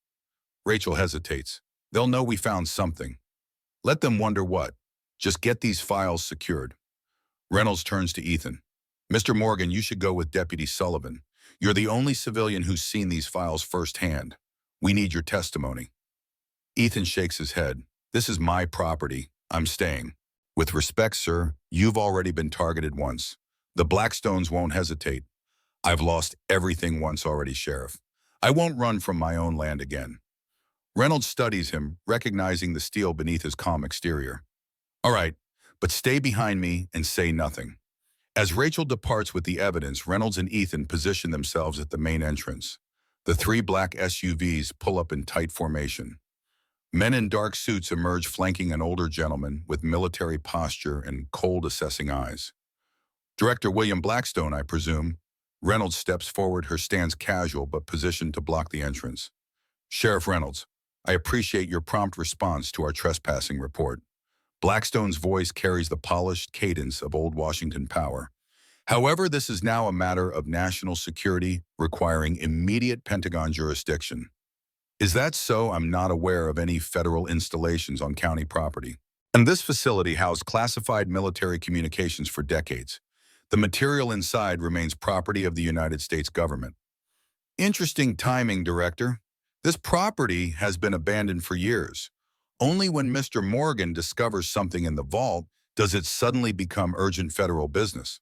S1: Rachel hesitates. They'll know we found something. Let them wonder what. Just get these files secured. Reynolds turns to Ethan. Mr. Morgan, you should go with Deputy Sullivan. You're the only civilian who's seen these files firsthand. We need your testimony. Ethan shakes his head. This is my property. I'm staying. With respect, sir, you've already been targeted once. The Blackstones won't hesitate. I've lost everything once already, Sheriff. I won't run from my own land again. Reynolds studies him, recognizing the steel beneath his calm exterior. All right, but stay behind me and say nothing. As Rachel departs with the evidence, Reynolds and Ethan position themselves at the main entrance. The 3 black SUVs pull up in tight formation. Men in dark suits emerge, flanking an older gentleman with military posture and cold, assessing eyes. Director William Blackstone, I presume. Reynolds steps forward, her stance casual but positioned to block the entrance. Sheriff Reynolds, I appreciate your prompt response to our trespassing report. Blackstone's voice carries the polished cadence of old Washington power. However, this is now a matter of national security requiring immediate Pentagon jurisdiction. Is that so? I'm not aware of any federal installations on county property. And this facility housed classified military communications for decades. The material inside remains property of the United States government. Interesting timing, Director. This property has been abandoned for years. Only when Mr. Morgan discovers something in the vault does it suddenly become urgent federal business.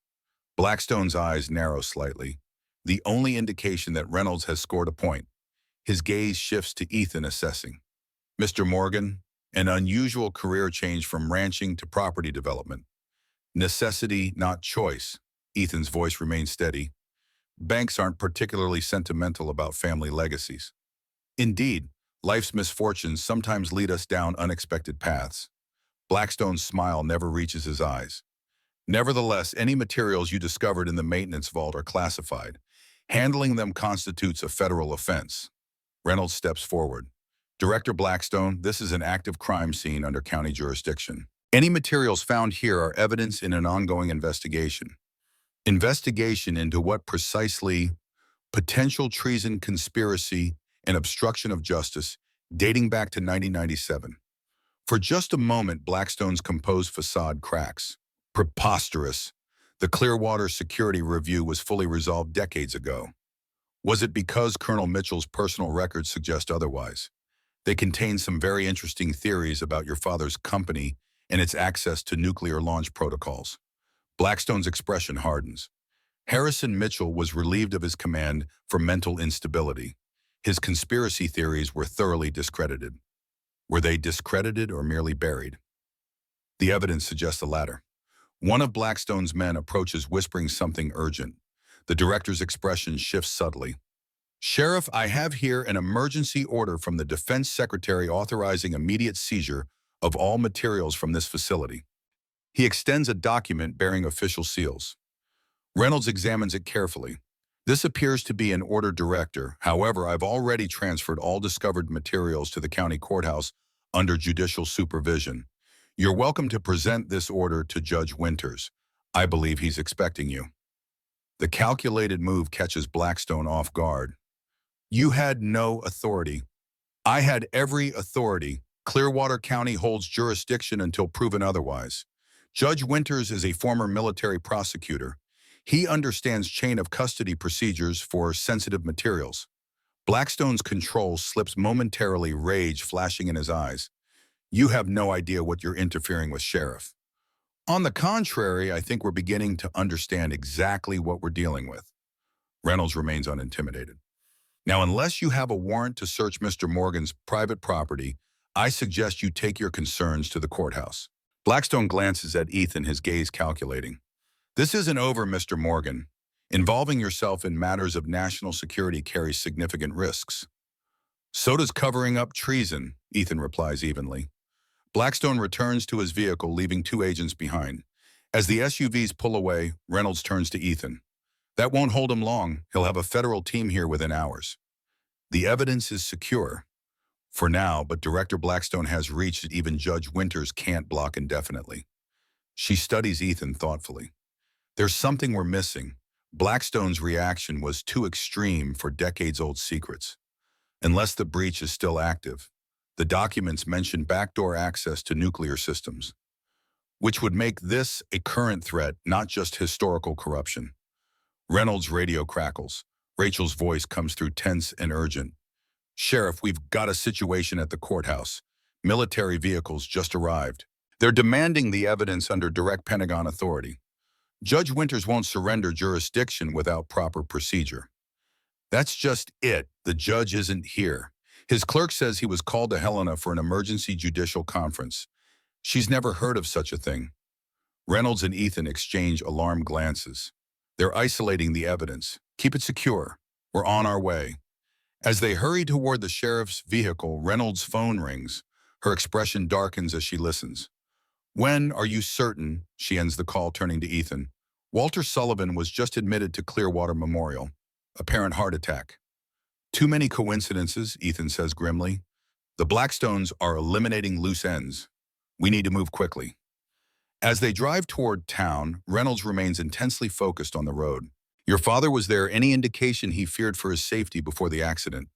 S1: Blackstone's eyes narrow slightly, the only indication that Reynolds has scored a point. His gaze shifts to Ethan, assessing. Mr. Morgan, an unusual career change from ranching to property development. Necessity, not choice. Ethan's voice remains steady. Banks aren't particularly sentimental about family legacies. Indeed, life's misfortunes sometimes lead us down unexpected paths. Blackstone's smile never reaches his eyes. Nevertheless, any materials you discovered in the maintenance vault are classified. Handling them constitutes a federal offense. Reynolds steps forward. Director Blackstone, this is an active crime scene under county jurisdiction. Any materials found here are evidence in an ongoing investigation. Investigation into what precisely? Potential treason, conspiracy, and obstruction of justice dating back to 1997. For just a moment, Blackstone's composed facade cracks. Preposterous. The Clearwater Security Review was fully resolved decades ago. Was it because Colonel Mitchell's personal records suggest otherwise? They contain some very interesting theories about your father's company and its access to nuclear launch protocols. Blackstone's expression hardens. Harrison Mitchell was relieved of his command for mental instability. His conspiracy theories were thoroughly discredited. Were they discredited or merely buried? The evidence suggests the latter. One of Blackstone's men approaches whispering something urgent. The director's expression shifts subtly. Sheriff, I have here an emergency order from the Defense Secretary authorizing immediate seizure of all materials from this facility. He extends a document bearing official seals. Reynolds examines it carefully. This appears to be an order director. However, I've already transferred all discovered materials to the county courthouse under judicial supervision. You're welcome to present this order to Judge Winters. I believe he's expecting you. The calculated move catches Blackstone off guard. You had no authority. I had every authority. Clearwater County holds jurisdiction until proven otherwise. Judge Winters is a former military prosecutor. He understands chain of custody procedures for sensitive materials. Blackstone's control slips momentarily, rage flashing in his eyes. You have no idea what you're interfering with, Sheriff. On the contrary, I think we're beginning to understand exactly what we're dealing with. Reynolds remains unintimidated. Now, unless you have a warrant to search Mr. Morgan's private property, I suggest you take your concerns to the courthouse. Blackstone glances at Ethan, his gaze calculating. This isn't over, Mr. Morgan. Involving yourself in matters of national security carries significant risks. So does covering up treason, Ethan replies evenly. Blackstone returns to his vehicle, leaving two agents behind. As the SUVs pull away, Reynolds turns to Ethan. That won't hold him long. He'll have a federal team here within hours. The evidence is secure. For now, but Director Blackstone has reached it. Even Judge Winters can't block indefinitely. She studies Ethan thoughtfully. There's something we're missing. Blackstone's reaction was too extreme for decades-old secrets. Unless the breach is still active, the documents mention backdoor access to nuclear systems, which would make this a current threat, not just historical corruption. Reynolds' radio crackles. Rachel's voice comes through tense and urgent. Sheriff, we've got a situation at the courthouse. Military vehicles just arrived. They're demanding the evidence under direct Pentagon authority. Judge Winters won't surrender jurisdiction without proper procedure. That's just it. The judge isn't here. His clerk says he was called to Helena for an emergency judicial conference. She's never heard of such a thing. Reynolds and Ethan exchange alarmed glances. They're isolating the evidence. Keep it secure. We're on our way. As they hurry toward the sheriff's vehicle, Reynolds' phone rings. Her expression darkens as she listens. When are you certain? She ends the call, turning to Ethan. Walter Sullivan was just admitted to Clearwater Memorial. Apparent heart attack. Too many coincidences, Ethan says grimly. The Blackstones are eliminating loose ends. We need to move quickly. As they drive toward town, Reynolds remains intensely focused on the road. Your father was there. Any indication he feared for his safety before the accident?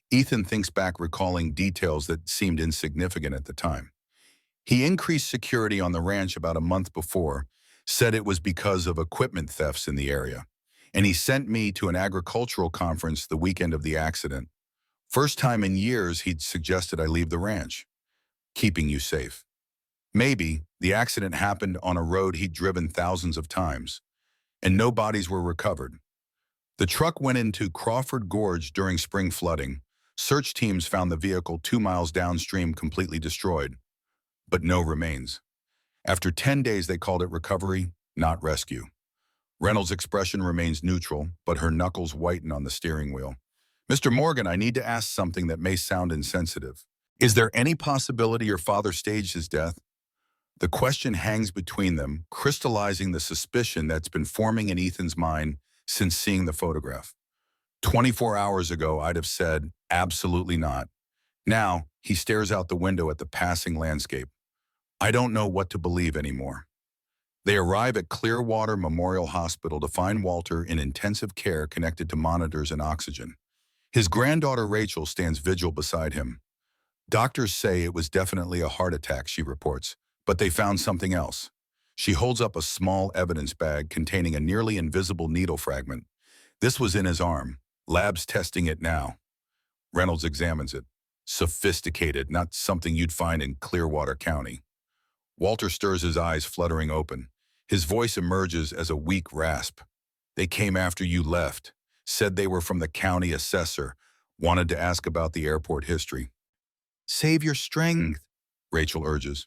S1: Ethan thinks back, recalling details that seemed insignificant at the time. He increased security on the ranch about a month before, said it was because of equipment thefts in the area. And he sent me to an agricultural conference the weekend of the accident. First time in years he'd suggested I leave the ranch, keeping you safe. Maybe the accident happened on a road he'd driven thousands of times, and no bodies were recovered. The truck went into Crawford Gorge during spring flooding. Search teams found the vehicle 2 miles downstream, completely destroyed, but no remains. After 10 days, they called it recovery, not rescue. Reynolds' expression remains neutral, but her knuckles whiten on the steering wheel. Mr. Morgan, I need to ask something that may sound insensitive. Is there any possibility your father staged his death? The question hangs between them, crystallizing the suspicion that's been forming in Ethan's mind since seeing the photograph. 24 hours ago, I'd have said, absolutely not. Now, he stares out the window at the passing landscape. I don't know what to believe anymore. They arrive at Clearwater Memorial Hospital to find Walter in intensive care connected to monitors and oxygen. His granddaughter Rachel stands vigil beside him. Doctors say it was definitely a heart attack, she reports, but they found something else. She holds up a small evidence bag containing a nearly invisible needle fragment. This was in his arm. Labs testing it now. Reynolds examines it. Sophisticated, not something you'd find in Clearwater County. Walter stirs his eyes, fluttering open. His voice emerges as a weak rasp. They came after you left. Said they were from the county assessor. Wanted to ask about the airport history. Save your strength, Rachel urges.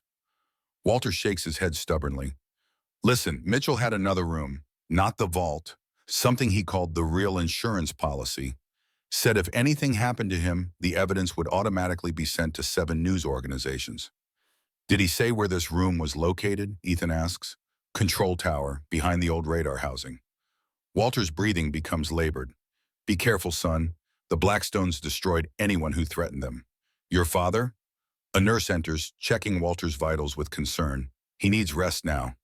S1: Walter shakes his head stubbornly. Listen, Mitchell had another room, not the vault, something he called the real insurance policy. Said if anything happened to him, the evidence would automatically be sent to 7 news organizations. Did he say where this room was located? Ethan asks. Control tower, behind the old radar housing. Walter's breathing becomes labored. Be careful, son. The Blackstones destroyed anyone who threatened them. Your father? A nurse enters, checking Walter's vitals with concern. He needs rest now.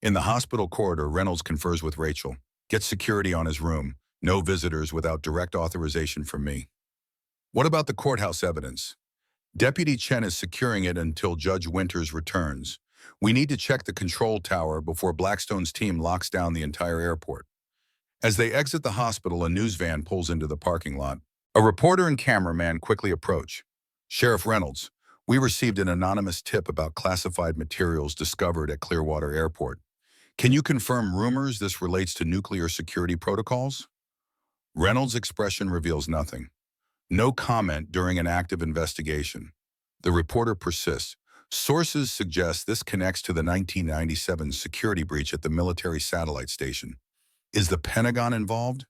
S1: In the hospital corridor, Reynolds confers with Rachel. Get security on his room. No visitors without direct authorization from me. What about the courthouse evidence? Deputy Chen is securing it until Judge Winters returns. We need to check the control tower before Blackstone's team locks down the entire airport. As they exit the hospital, a news van pulls into the parking lot. A reporter and cameraman quickly approach. Sheriff Reynolds, we received an anonymous tip about classified materials discovered at Clearwater Airport. Can you confirm rumors this relates to nuclear security protocols? Reynolds' expression reveals nothing. No comment during an active investigation. The reporter persists. Sources suggest this connects to the 1997 security breach at the military satellite station. Is the Pentagon involved?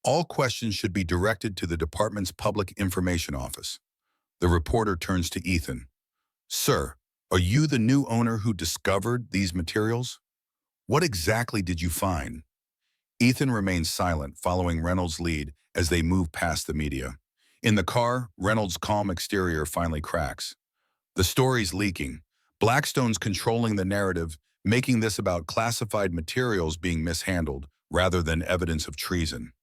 S1: All questions should be directed to the department's Public Information Office. The reporter turns to Ethan. Sir, are you the new owner who discovered these materials? What exactly did you find? Ethan remains silent, following Reynolds' lead as they move past the media. In the car, Reynolds' calm exterior finally cracks. The story's leaking. Blackstone's controlling the narrative, making this about classified materials being mishandled rather than evidence of treason.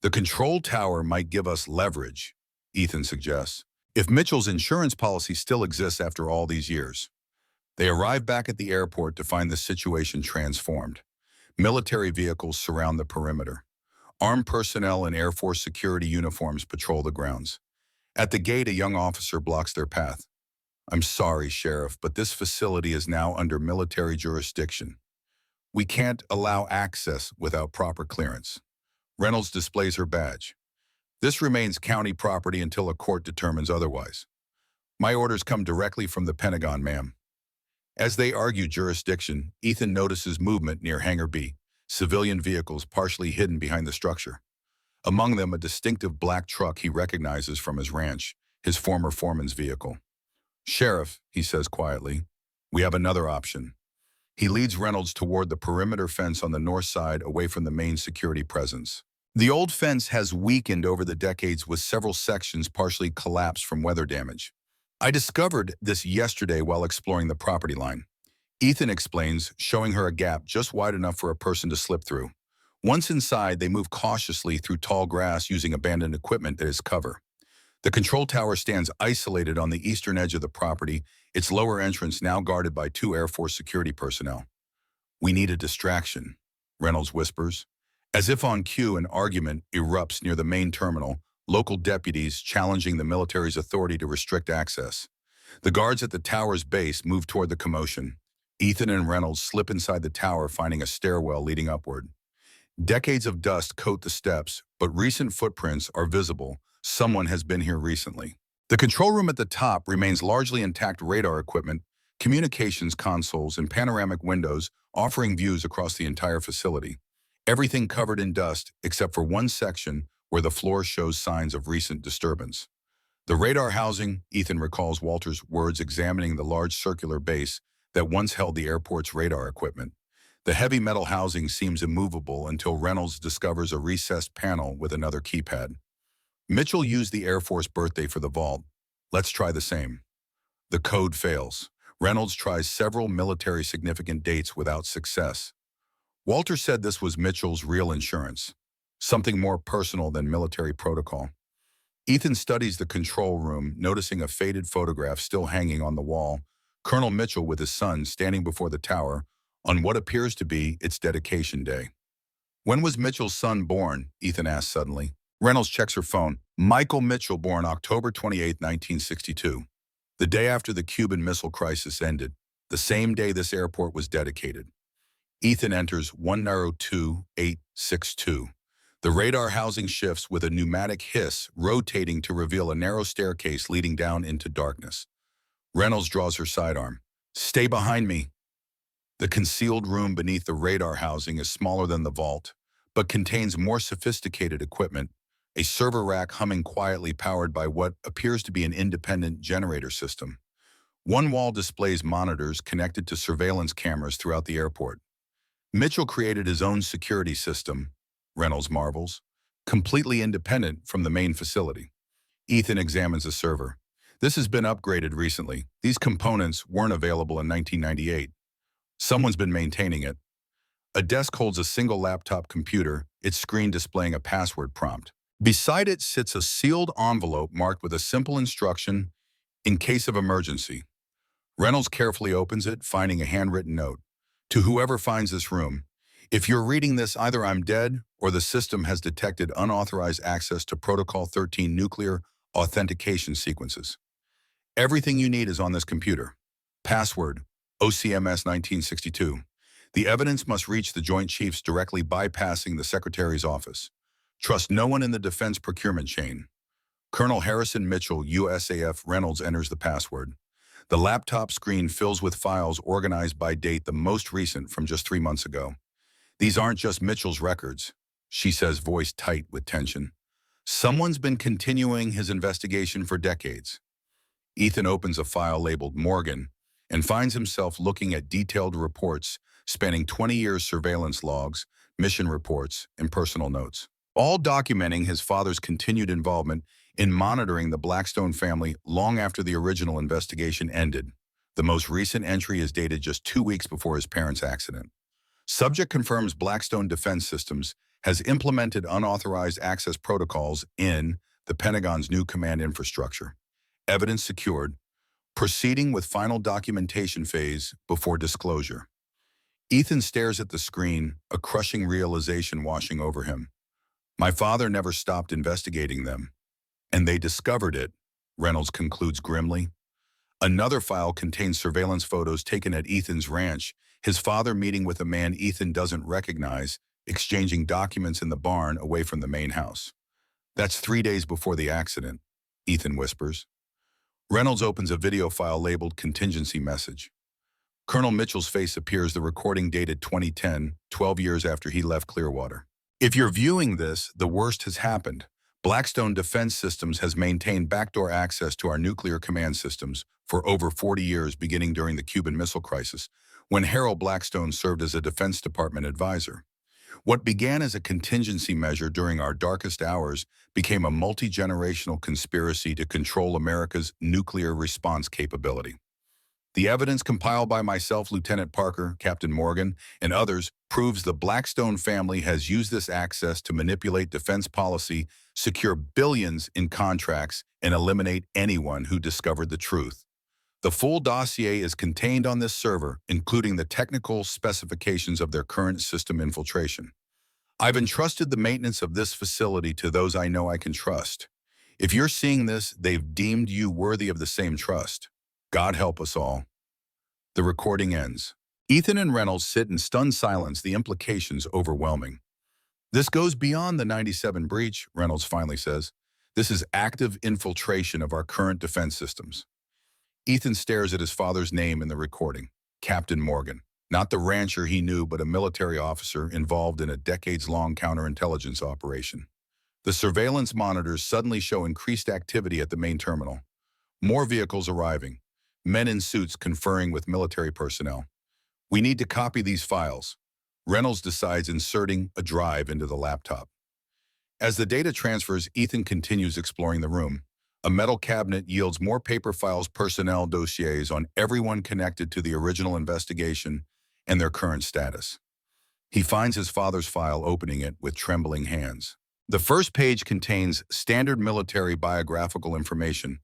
S1: The control tower might give us leverage, Ethan suggests, if Mitchell's insurance policy still exists after all these years. They arrive back at the airport to find the situation transformed. Military vehicles surround the perimeter. Armed personnel in Air Force security uniforms patrol the grounds. At the gate, a young officer blocks their path. I'm sorry, Sheriff, but this facility is now under military jurisdiction. We can't allow access without proper clearance. Reynolds displays her badge. This remains county property until a court determines otherwise. My orders come directly from the Pentagon, ma'am. As they argue jurisdiction, Ethan notices movement near Hangar B, civilian vehicles partially hidden behind the structure. Among them, a distinctive black truck he recognizes from his ranch, his former foreman's vehicle. Sheriff, he says quietly, we have another option. He leads Reynolds toward the perimeter fence on the north side away from the main security presence. The old fence has weakened over the decades with several sections partially collapsed from weather damage. I discovered this yesterday while exploring the property line. Ethan explains, showing her a gap just wide enough for a person to slip through. Once inside, they move cautiously through tall grass using abandoned equipment that is cover. The control tower stands isolated on the eastern edge of the property, its lower entrance now guarded by 2 Air Force security personnel. We need a distraction, Reynolds whispers. As if on cue, an argument erupts near the main terminal, local deputies challenging the military's authority to restrict access. The guards at the tower's base move toward the commotion. Ethan and Reynolds slip inside the tower, finding a stairwell leading upward. Decades of dust coat the steps, but recent footprints are visible. Someone has been here recently. The control room at the top remains largely intact radar equipment, communications consoles, and panoramic windows offering views across the entire facility. Everything covered in dust except for one section where the floor shows signs of recent disturbance. The radar housing, Ethan recalls Walter's words examining the large circular base that once held the airport's radar equipment. The heavy metal housing seems immovable until Reynolds discovers a recessed panel with another keypad. Mitchell used the Air Force birthday for the vault. Let's try the same. The code fails. Reynolds tries several military significant dates without success. Walter said this was Mitchell's real insurance, something more personal than military protocol. Ethan studies the control room, noticing a faded photograph still hanging on the wall, Colonel Mitchell with his son standing before the tower on what appears to be its dedication day. When was Mitchell's son born? Ethan asks suddenly. Reynolds checks her phone. Michael Mitchell, born October 28, 1962. The day after the Cuban Missile Crisis ended, the same day this airport was dedicated. Ethan enters 102862. The radar housing shifts with a pneumatic hiss, rotating to reveal a narrow staircase leading down into darkness. Reynolds draws her sidearm. Stay behind me. The concealed room beneath the radar housing is smaller than the vault, but contains more sophisticated equipment, a server rack humming quietly powered by what appears to be an independent generator system. One wall displays monitors connected to surveillance cameras throughout the airport. Mitchell created his own security system, Reynolds marvels, completely independent from the main facility. Ethan examines the server. This has been upgraded recently. These components weren't available in 1998. Someone's been maintaining it. A desk holds a single laptop computer, its screen displaying a password prompt. Beside it sits a sealed envelope marked with a simple instruction, in case of emergency. Reynolds carefully opens it, finding a handwritten note. To whoever finds this room, if you're reading this, either I'm dead or the system has detected unauthorized access to Protocol 13 nuclear authentication sequences. Everything you need is on this computer. Password, OCMS 1962. The evidence must reach the Joint Chiefs directly bypassing the Secretary's office. Trust no one in the defense procurement chain. Colonel Harrison Mitchell, USAF. Reynolds enters the password. The laptop screen fills with files organized by date, the most recent from just 3 months ago. These aren't just Mitchell's records, she says, voice tight with tension. Someone's been continuing his investigation for decades. Ethan opens a file labeled Morgan and finds himself looking at detailed reports spanning 20 years, surveillance logs, mission reports, and personal notes, all documenting his father's continued involvement in monitoring the Blackstone family long after the original investigation ended. The most recent entry is dated just 2 weeks before his parents' accident. Subject confirms Blackstone Defense Systems has implemented unauthorized access protocols in the Pentagon's new command infrastructure. Evidence secured. Proceeding with final documentation phase before disclosure. Ethan stares at the screen, a crushing realization washing over him. My father never stopped investigating them. And they discovered it, Reynolds concludes grimly. Another file contains surveillance photos taken at Ethan's ranch, his father meeting with a man Ethan doesn't recognize, exchanging documents in the barn away from the main house. That's 3 days before the accident, Ethan whispers. Reynolds opens a video file labeled Contingency Message. Colonel Mitchell's face appears, the recording dated 2010, 12 years after he left Clearwater. If you're viewing this, the worst has happened. Blackstone Defense Systems has maintained backdoor access to our nuclear command systems for over 40 years, beginning during the Cuban Missile Crisis, when Harold Blackstone served as a Defense Department advisor. What began as a contingency measure during our darkest hours became a multi-generational conspiracy to control America's nuclear response capability. The evidence compiled by myself, Lieutenant Parker, Captain Morgan, and others proves the Blackstone family has used this access to manipulate defense policy, secure billions in contracts, and eliminate anyone who discovered the truth. The full dossier is contained on this server, including the technical specifications of their current system infiltration. I've entrusted the maintenance of this facility to those I know I can trust. If you're seeing this, they've deemed you worthy of the same trust. God help us all. The recording ends. Ethan and Reynolds sit in stunned silence, the implications overwhelming. This goes beyond the 97 breach, Reynolds finally says. This is active infiltration of our current defense systems. Ethan stares at his father's name in the recording, Captain Morgan. Not the rancher he knew, but a military officer involved in a decades-long counterintelligence operation. The surveillance monitors suddenly show increased activity at the main terminal. More vehicles arriving. Men in suits conferring with military personnel. We need to copy these files. Reynolds decides, inserting a drive into the laptop. As the data transfers, Ethan continues exploring the room. A metal cabinet yields more paper files, personnel dossiers on everyone connected to the original investigation and their current status. He finds his father's file, opening it with trembling hands. The first page contains standard military biographical information.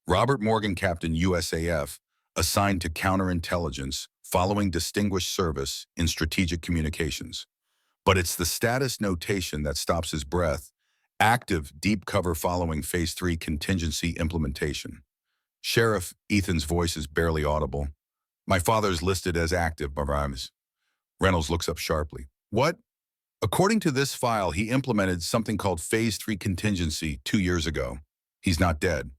S1: Robert Morgan, Captain USAF, assigned to counterintelligence following distinguished service in strategic communications. But it's the status notation that stops his breath. Active, deep cover following Phase 3 contingency implementation. Sheriff, Ethan's voice is barely audible. My father's listed as active, Baramis. Reynolds looks up sharply. What? According to this file, he implemented something called Phase 3 contingency 2 years ago. He's not dead.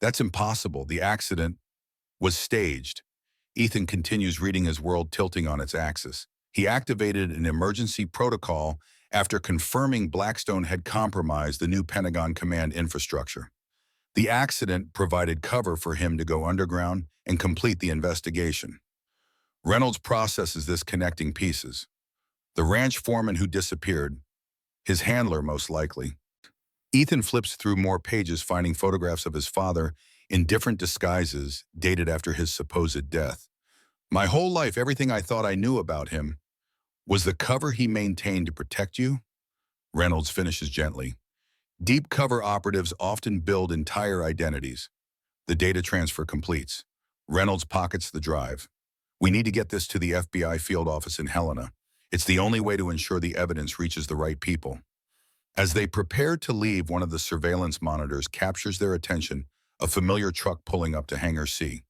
S1: That's impossible. The accident was staged. Ethan continues reading, his world tilting on its axis. He activated an emergency protocol after confirming Blackstone had compromised the new Pentagon command infrastructure. The accident provided cover for him to go underground and complete the investigation. Reynolds processes this, connecting pieces. The ranch foreman who disappeared, his handler most likely. Ethan flips through more pages, finding photographs of his father in different disguises dated after his supposed death. My whole life, everything I thought I knew about him was the cover he maintained to protect you? Reynolds finishes gently. Deep cover operatives often build entire identities. The data transfer completes. Reynolds pockets the drive. We need to get this to the FBI field office in Helena. It's the only way to ensure the evidence reaches the right people. As they prepare to leave, one of the surveillance monitors captures their attention, a familiar truck pulling up to Hangar C.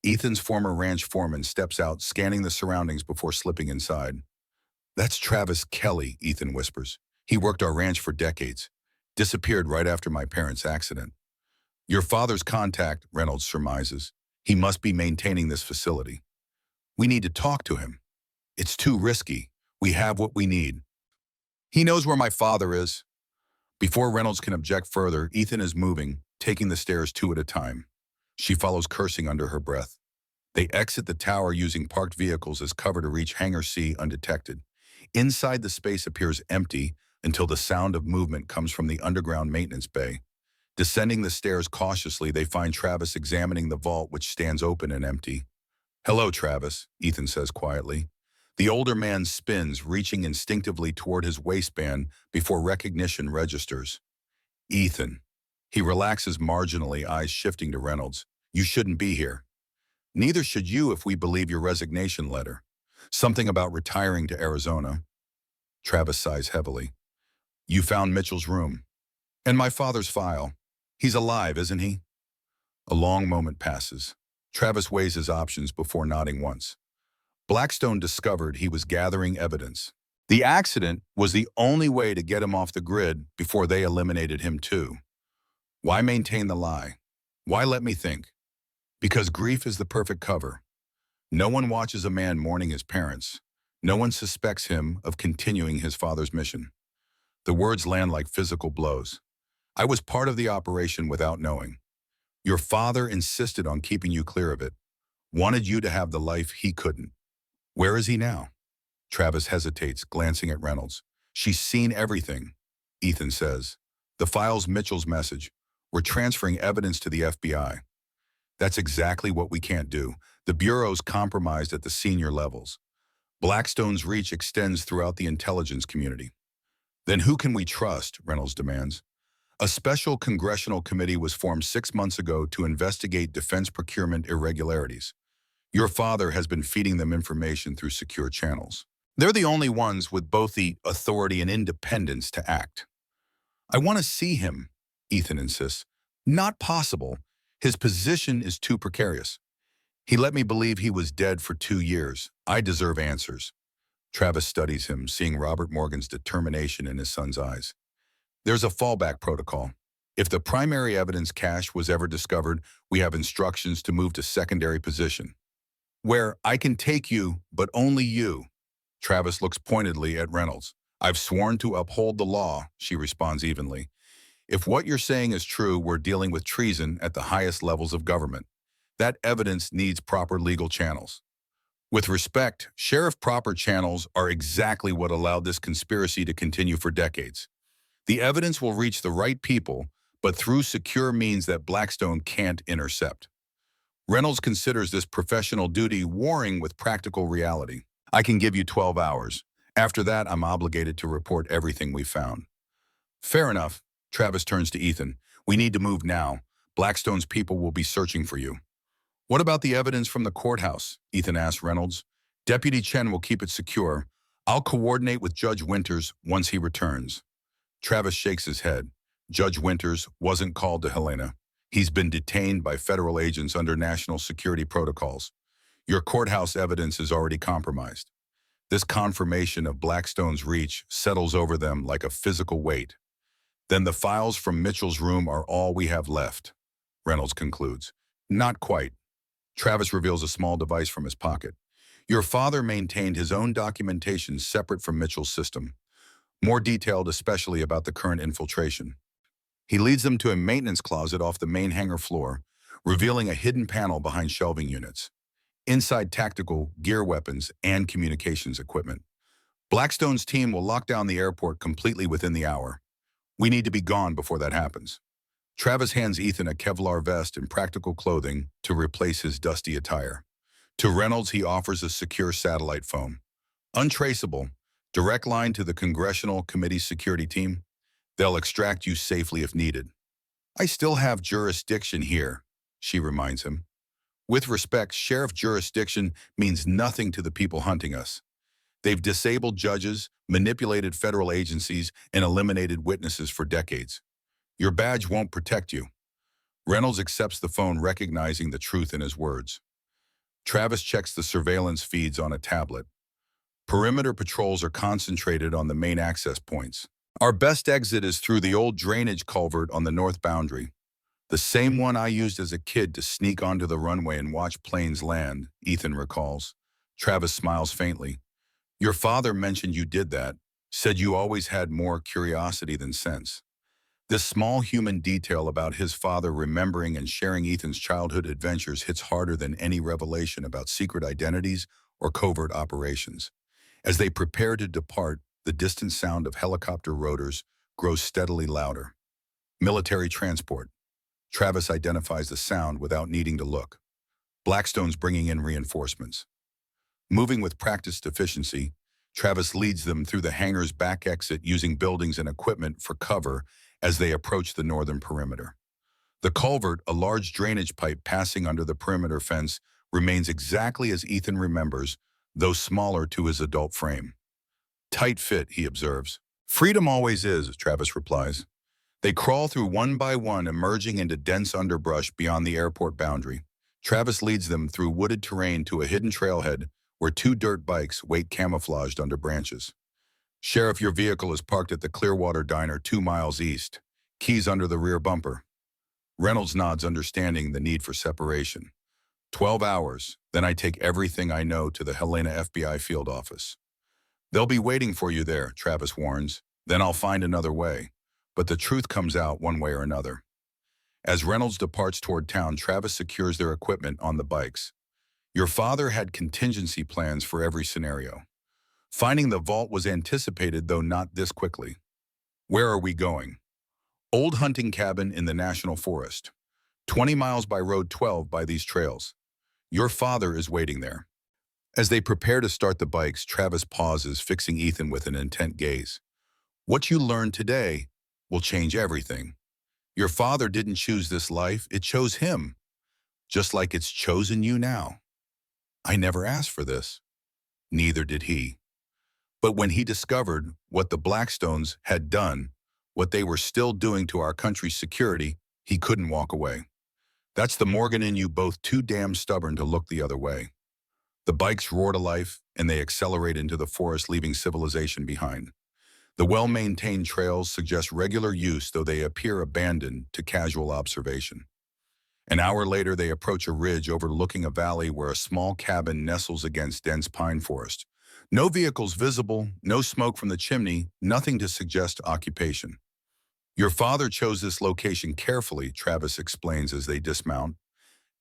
S1: Ethan's former ranch foreman steps out, scanning the surroundings before slipping inside. That's Travis Kelly, Ethan whispers. He worked our ranch for decades. Disappeared right after my parents' accident. Your father's contact, Reynolds surmises. He must be maintaining this facility. We need to talk to him. It's too risky. We have what we need. He knows where my father is. Before Reynolds can object further, Ethan is moving, taking the stairs 2 at a time. She follows, cursing under her breath. They exit the tower using parked vehicles as cover to reach Hangar C undetected. Inside, the space appears empty until the sound of movement comes from the underground maintenance bay. Descending the stairs cautiously, they find Travis examining the vault, which stands open and empty. Hello, Travis, Ethan says quietly. The older man spins, reaching instinctively toward his waistband before recognition registers. Ethan. He relaxes marginally, eyes shifting to Reynolds. You shouldn't be here. Neither should you if we believe your resignation letter. Something about retiring to Arizona. Travis sighs heavily. You found Mitchell's room. And my father's file. He's alive, isn't he? A long moment passes. Travis weighs his options before nodding once. Blackstone discovered he was gathering evidence. The accident was the only way to get him off the grid before they eliminated him too. Why maintain the lie? Why let me think? Because grief is the perfect cover. No one watches a man mourning his parents. No one suspects him of continuing his father's mission. The words land like physical blows. I was part of the operation without knowing. Your father insisted on keeping you clear of it. Wanted you to have the life he couldn't. Where is he now? Travis hesitates, glancing at Reynolds. She's seen everything, Ethan says. The file's Mitchell's message. We're transferring evidence to the FBI. That's exactly what we can't do. The Bureau's compromised at the senior levels. Blackstone's reach extends throughout the intelligence community. Then who can we trust? Reynolds demands. A special congressional committee was formed 6 months ago to investigate defense procurement irregularities. Your father has been feeding them information through secure channels. They're the only ones with both the authority and independence to act. I want to see him, Ethan insists. Not possible. His position is too precarious. He let me believe he was dead for 2 years. I deserve answers. Travis studies him, seeing Robert Morgan's determination in his son's eyes. There's a fallback protocol. If the primary evidence cache was ever discovered, we have instructions to move to secondary position. Where I can take you, but only you. Travis looks pointedly at Reynolds. I've sworn to uphold the law, she responds evenly. If what you're saying is true, we're dealing with treason at the highest levels of government. That evidence needs proper legal channels. With respect, sheriff proper channels are exactly what allowed this conspiracy to continue for decades. The evidence will reach the right people, but through secure means that Blackstone can't intercept. Reynolds considers this professional duty warring with practical reality. I can give you 12 hours. After that, I'm obligated to report everything we found. Fair enough. Travis turns to Ethan. We need to move now. Blackstone's people will be searching for you. What about the evidence from the courthouse? Ethan asked Reynolds. Deputy Chen will keep it secure. I'll coordinate with Judge Winters once he returns. Travis shakes his head. Judge Winters wasn't called to Helena. He's been detained by federal agents under national security protocols. Your courthouse evidence is already compromised. This confirmation of Blackstone's reach settles over them like a physical weight. Then the files from Mitchell's room are all we have left, Reynolds concludes. Not quite. Travis reveals a small device from his pocket. Your father maintained his own documentation separate from Mitchell's system, more detailed especially about the current infiltration. He leads them to a maintenance closet off the main hangar floor, revealing a hidden panel behind shelving units. Inside tactical, gear weapons, and communications equipment. Blackstone's team will lock down the airport completely within the hour. We need to be gone before that happens. Travis hands Ethan a Kevlar vest and practical clothing to replace his dusty attire. To Reynolds, he offers a secure satellite phone. Untraceable, direct line to the Congressional Committee's security team. They'll extract you safely if needed. I still have jurisdiction here, she reminds him. With respect, sheriff jurisdiction means nothing to the people hunting us. They've disabled judges, manipulated federal agencies, and eliminated witnesses for decades. Your badge won't protect you. Reynolds accepts the phone, recognizing the truth in his words. Travis checks the surveillance feeds on a tablet. Perimeter patrols are concentrated on the main access points. Our best exit is through the old drainage culvert on the north boundary. The same one I used as a kid to sneak onto the runway and watch planes land, Ethan recalls. Travis smiles faintly. Your father mentioned you did that, said you always had more curiosity than sense. This small human detail about his father remembering and sharing Ethan's childhood adventures hits harder than any revelation about secret identities or covert operations. As they prepare to depart, the distant sound of helicopter rotors grows steadily louder. Military transport. Travis identifies the sound without needing to look. Blackstone's bringing in reinforcements. Moving with practiced efficiency, Travis leads them through the hangar's back exit using buildings and equipment for cover as they approach the northern perimeter. The culvert, a large drainage pipe passing under the perimeter fence, remains exactly as Ethan remembers, though smaller to his adult frame. Tight fit, he observes. Freedom always is, Travis replies. They crawl through one by one, emerging into dense underbrush beyond the airport boundary. Travis leads them through wooded terrain to a hidden trailhead where two dirt bikes wait camouflaged under branches. Sheriff, your vehicle is parked at the Clearwater Diner 2 miles east. Keys under the rear bumper. Reynolds nods, understanding the need for separation. 12 hours, then I take everything I know to the Helena FBI field office. They'll be waiting for you there, Travis warns. Then I'll find another way. But the truth comes out one way or another. As Reynolds departs toward town, Travis secures their equipment on the bikes. Your father had contingency plans for every scenario. Finding the vault was anticipated, though not this quickly. Where are we going? Old hunting cabin in the National Forest. 20 miles by Road 12 by these trails. Your father is waiting there. As they prepare to start the bikes, Travis pauses, fixing Ethan with an intent gaze. What you learned today will change everything. Your father didn't choose this life, it chose him. Just like it's chosen you now. I never asked for this. Neither did he. But when he discovered what the Blackstones had done, what they were still doing to our country's security, he couldn't walk away. That's the Morgan in you, both too damn stubborn to look the other way. The bikes roar to life, and they accelerate into the forest, leaving civilization behind. The well-maintained trails suggest regular use, though they appear abandoned to casual observation. An hour later, they approach a ridge overlooking a valley where a small cabin nestles against dense pine forest. No vehicles visible, no smoke from the chimney, nothing to suggest occupation. Your father chose this location carefully, Travis explains as they dismount.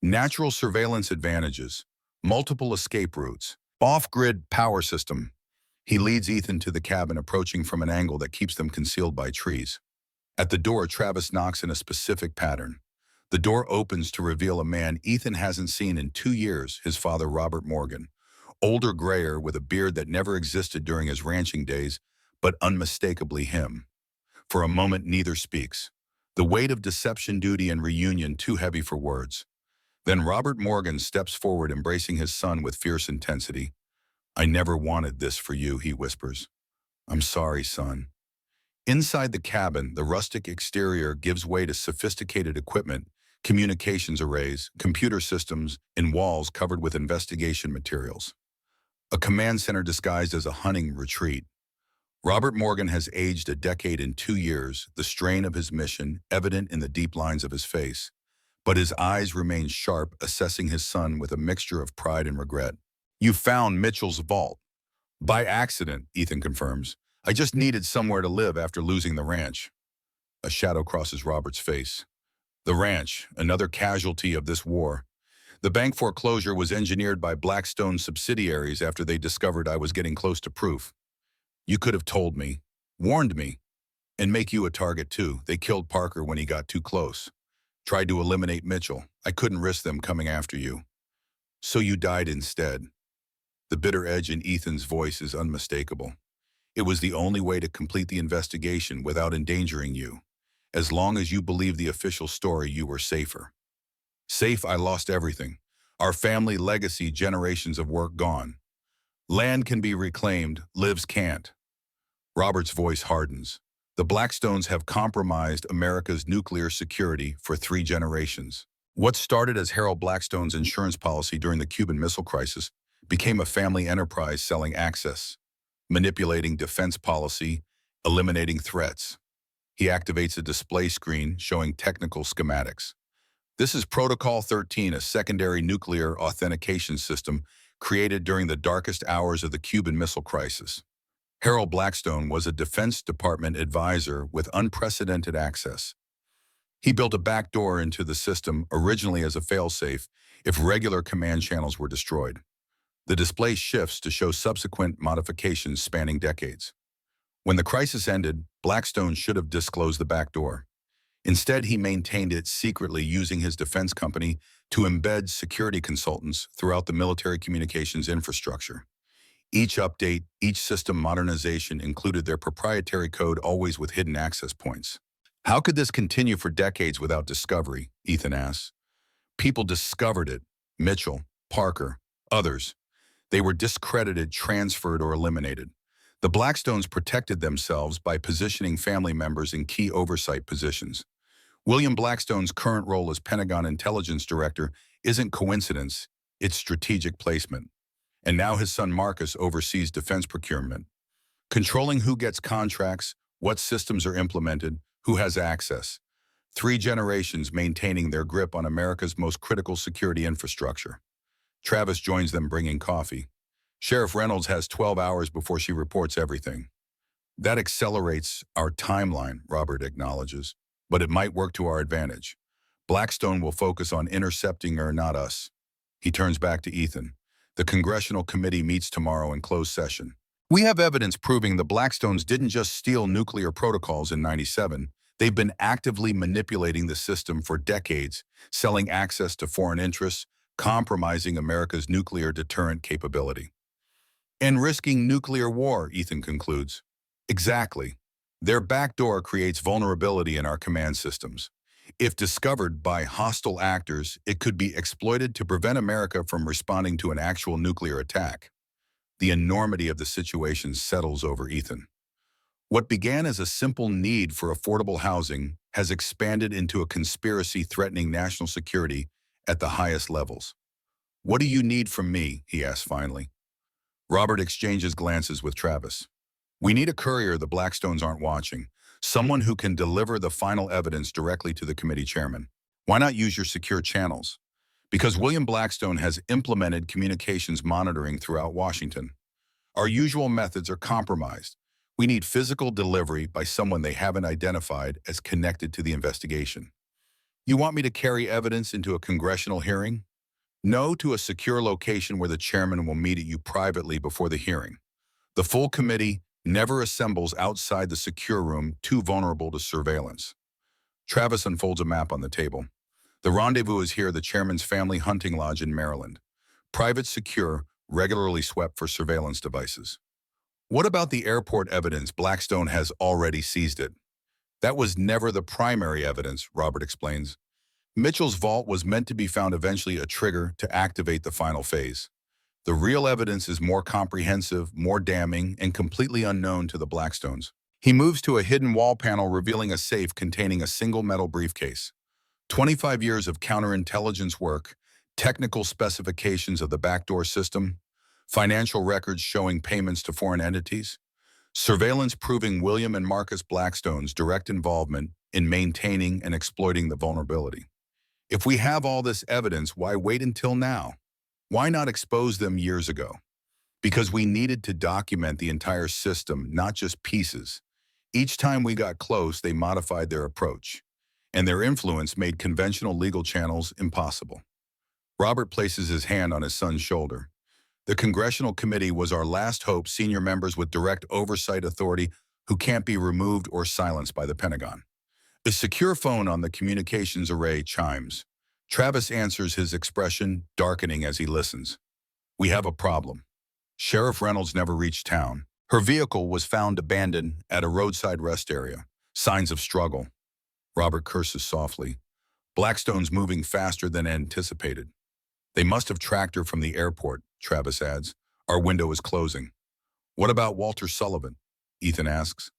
S1: Natural surveillance advantages, multiple escape routes, off-grid power system. He leads Ethan to the cabin, approaching from an angle that keeps them concealed by trees. At the door, Travis knocks in a specific pattern. The door opens to reveal a man Ethan hasn't seen in 2 years, his father Robert Morgan. Older, grayer, with a beard that never existed during his ranching days, but unmistakably him. For a moment, neither speaks. The weight of deception, duty, and reunion too heavy for words. Then Robert Morgan steps forward, embracing his son with fierce intensity. "I never wanted this for you," he whispers. "I'm sorry, son." Inside the cabin, the rustic exterior gives way to sophisticated equipment, communications arrays, computer systems, and walls covered with investigation materials. A command center disguised as a hunting retreat. Robert Morgan has aged a decade in 2 years, the strain of his mission evident in the deep lines of his face. But his eyes remain sharp, assessing his son with a mixture of pride and regret. "You found Mitchell's vault." "By accident," Ethan confirms. "I just needed somewhere to live after losing the ranch." A shadow crosses Robert's face. The ranch, another casualty of this war. The bank foreclosure was engineered by Blackstone's subsidiaries after they discovered I was getting close to proof. "You could have told me, warned me, and make you a target too. They killed Parker when he got too close. Tried to eliminate Mitchell. I couldn't risk them coming after you. So you died instead." The bitter edge in Ethan's voice is unmistakable. "It was the only way to complete the investigation without endangering you. As long as you believed the official story, you were safer." "Safe, I lost everything. Our family legacy, generations of work gone. Land can be reclaimed, lives can't." Robert's voice hardens. "The Blackstones have compromised America's nuclear security for 3 generations. What started as Harold Blackstone's insurance policy during the Cuban Missile Crisis became a family enterprise selling access, manipulating defense policy, eliminating threats." He activates a display screen showing technical schematics. "This is Protocol 13, a secondary nuclear authentication system created during the darkest hours of the Cuban Missile Crisis. Harold Blackstone was a Defense Department advisor with unprecedented access. He built a backdoor into the system, originally as a failsafe, if regular command channels were destroyed. The display shifts to show subsequent modifications spanning decades. When the crisis ended, Blackstone should have disclosed the backdoor. Instead, he maintained it secretly, using his defense company to embed security consultants throughout the military communications infrastructure. Each update, each system modernization included their proprietary code, always with hidden access points. "How could this continue for decades without discovery?" Ethan asks. "People discovered it. Mitchell, Parker, others. They were discredited, transferred, or eliminated. The Blackstones protected themselves by positioning family members in key oversight positions. William Blackstone's current role as Pentagon Intelligence Director isn't coincidence, it's strategic placement. And now his son Marcus oversees defense procurement, controlling who gets contracts, what systems are implemented, who has access. 3 generations maintaining their grip on America's most critical security infrastructure." Travis joins them, bringing coffee. "Sheriff Reynolds has 12 hours before she reports everything." "That accelerates our timeline," Robert acknowledges, "but it might work to our advantage. Blackstone will focus on intercepting her, not us." He turns back to Ethan. "The Congressional Committee meets tomorrow in closed session. We have evidence proving the Blackstones didn't just steal nuclear protocols in '97. They've been actively manipulating the system for decades, selling access to foreign interests, compromising America's nuclear deterrent capability. And risking nuclear war," Ethan concludes. "Exactly. Their backdoor creates vulnerability in our command systems. If discovered by hostile actors, it could be exploited to prevent America from responding to an actual nuclear attack." The enormity of the situation settles over Ethan. What began as a simple need for affordable housing has expanded into a conspiracy threatening national security at the highest levels. "What do you need from me?" he asks finally. Robert exchanges glances with Travis. "We need a courier the Blackstones aren't watching, someone who can deliver the final evidence directly to the committee chairman. Why not use your secure channels? Because William Blackstone has implemented communications monitoring throughout Washington. Our usual methods are compromised. We need physical delivery by someone they haven't identified as connected to the investigation." "You want me to carry evidence into a congressional hearing?" "No, to a secure location where the chairman will meet you privately before the hearing. The full committee, never assembles outside the secure room too vulnerable to surveillance. Travis unfolds a map on the table. The rendezvous is here, the chairman's family hunting lodge in Maryland. Private, secure, regularly swept for surveillance devices. What about the airport evidence? Blackstone has already seized it. That was never the primary evidence, Robert explains. Mitchell's vault was meant to be found, eventually a trigger to activate the final phase. The real evidence is more comprehensive, more damning, and completely unknown to the Blackstones. He moves to a hidden wall panel revealing a safe containing a single metal briefcase. 25 years of counterintelligence work, technical specifications of the backdoor system, financial records showing payments to foreign entities, surveillance proving William and Marcus Blackstone's direct involvement in maintaining and exploiting the vulnerability. If we have all this evidence, why wait until now? Why not expose them years ago? Because we needed to document the entire system, not just pieces. Each time we got close, they modified their approach, and their influence made conventional legal channels impossible. Robert places his hand on his son's shoulder. The Congressional Committee was our last hope, senior members with direct oversight authority who can't be removed or silenced by the Pentagon. A secure phone on the communications array chimes. Travis answers, his expression darkening as he listens. We have a problem. Sheriff Reynolds never reached town. Her vehicle was found abandoned at a roadside rest area. Signs of struggle. Robert curses softly. Blackstone's moving faster than anticipated. They must have tracked her from the airport, Travis adds. Our window is closing. What about Walter Sullivan? Ethan asks.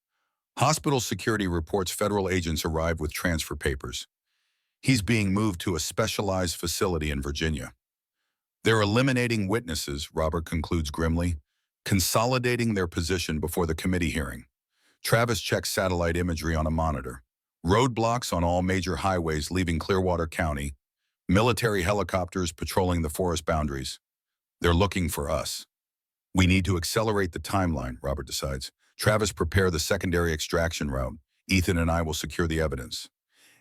S1: Hospital security reports federal agents arrived with transfer papers. He's being moved to a specialized facility in Virginia. They're eliminating witnesses, Robert concludes grimly, consolidating their position before the committee hearing. Travis checks satellite imagery on a monitor. Roadblocks on all major highways leaving Clearwater County. Military helicopters patrolling the forest boundaries. They're looking for us. We need to accelerate the timeline, Robert decides. Travis, prepare the secondary extraction route. Ethan and I will secure the evidence.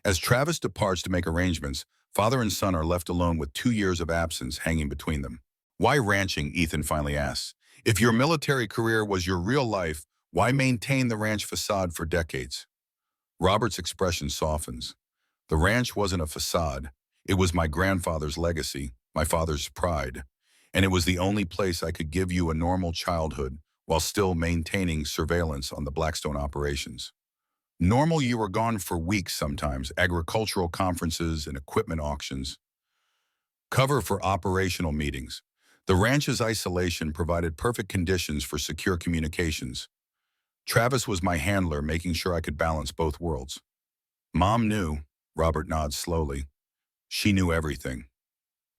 S1: As Travis departs to make arrangements, father and son are left alone with 2 years of absence hanging between them. Why ranching? Ethan finally asks. If your military career was your real life, why maintain the ranch facade for decades? Robert's expression softens. The ranch wasn't a facade. It was my grandfather's legacy, my father's pride, and it was the only place I could give you a normal childhood while still maintaining surveillance on the Blackstone operations. Normal, you were gone for weeks sometimes, agricultural conferences and equipment auctions. Cover for operational meetings. The ranch's isolation provided perfect conditions for secure communications. Travis was my handler, making sure I could balance both worlds. Mom knew, Robert nods slowly. She knew everything.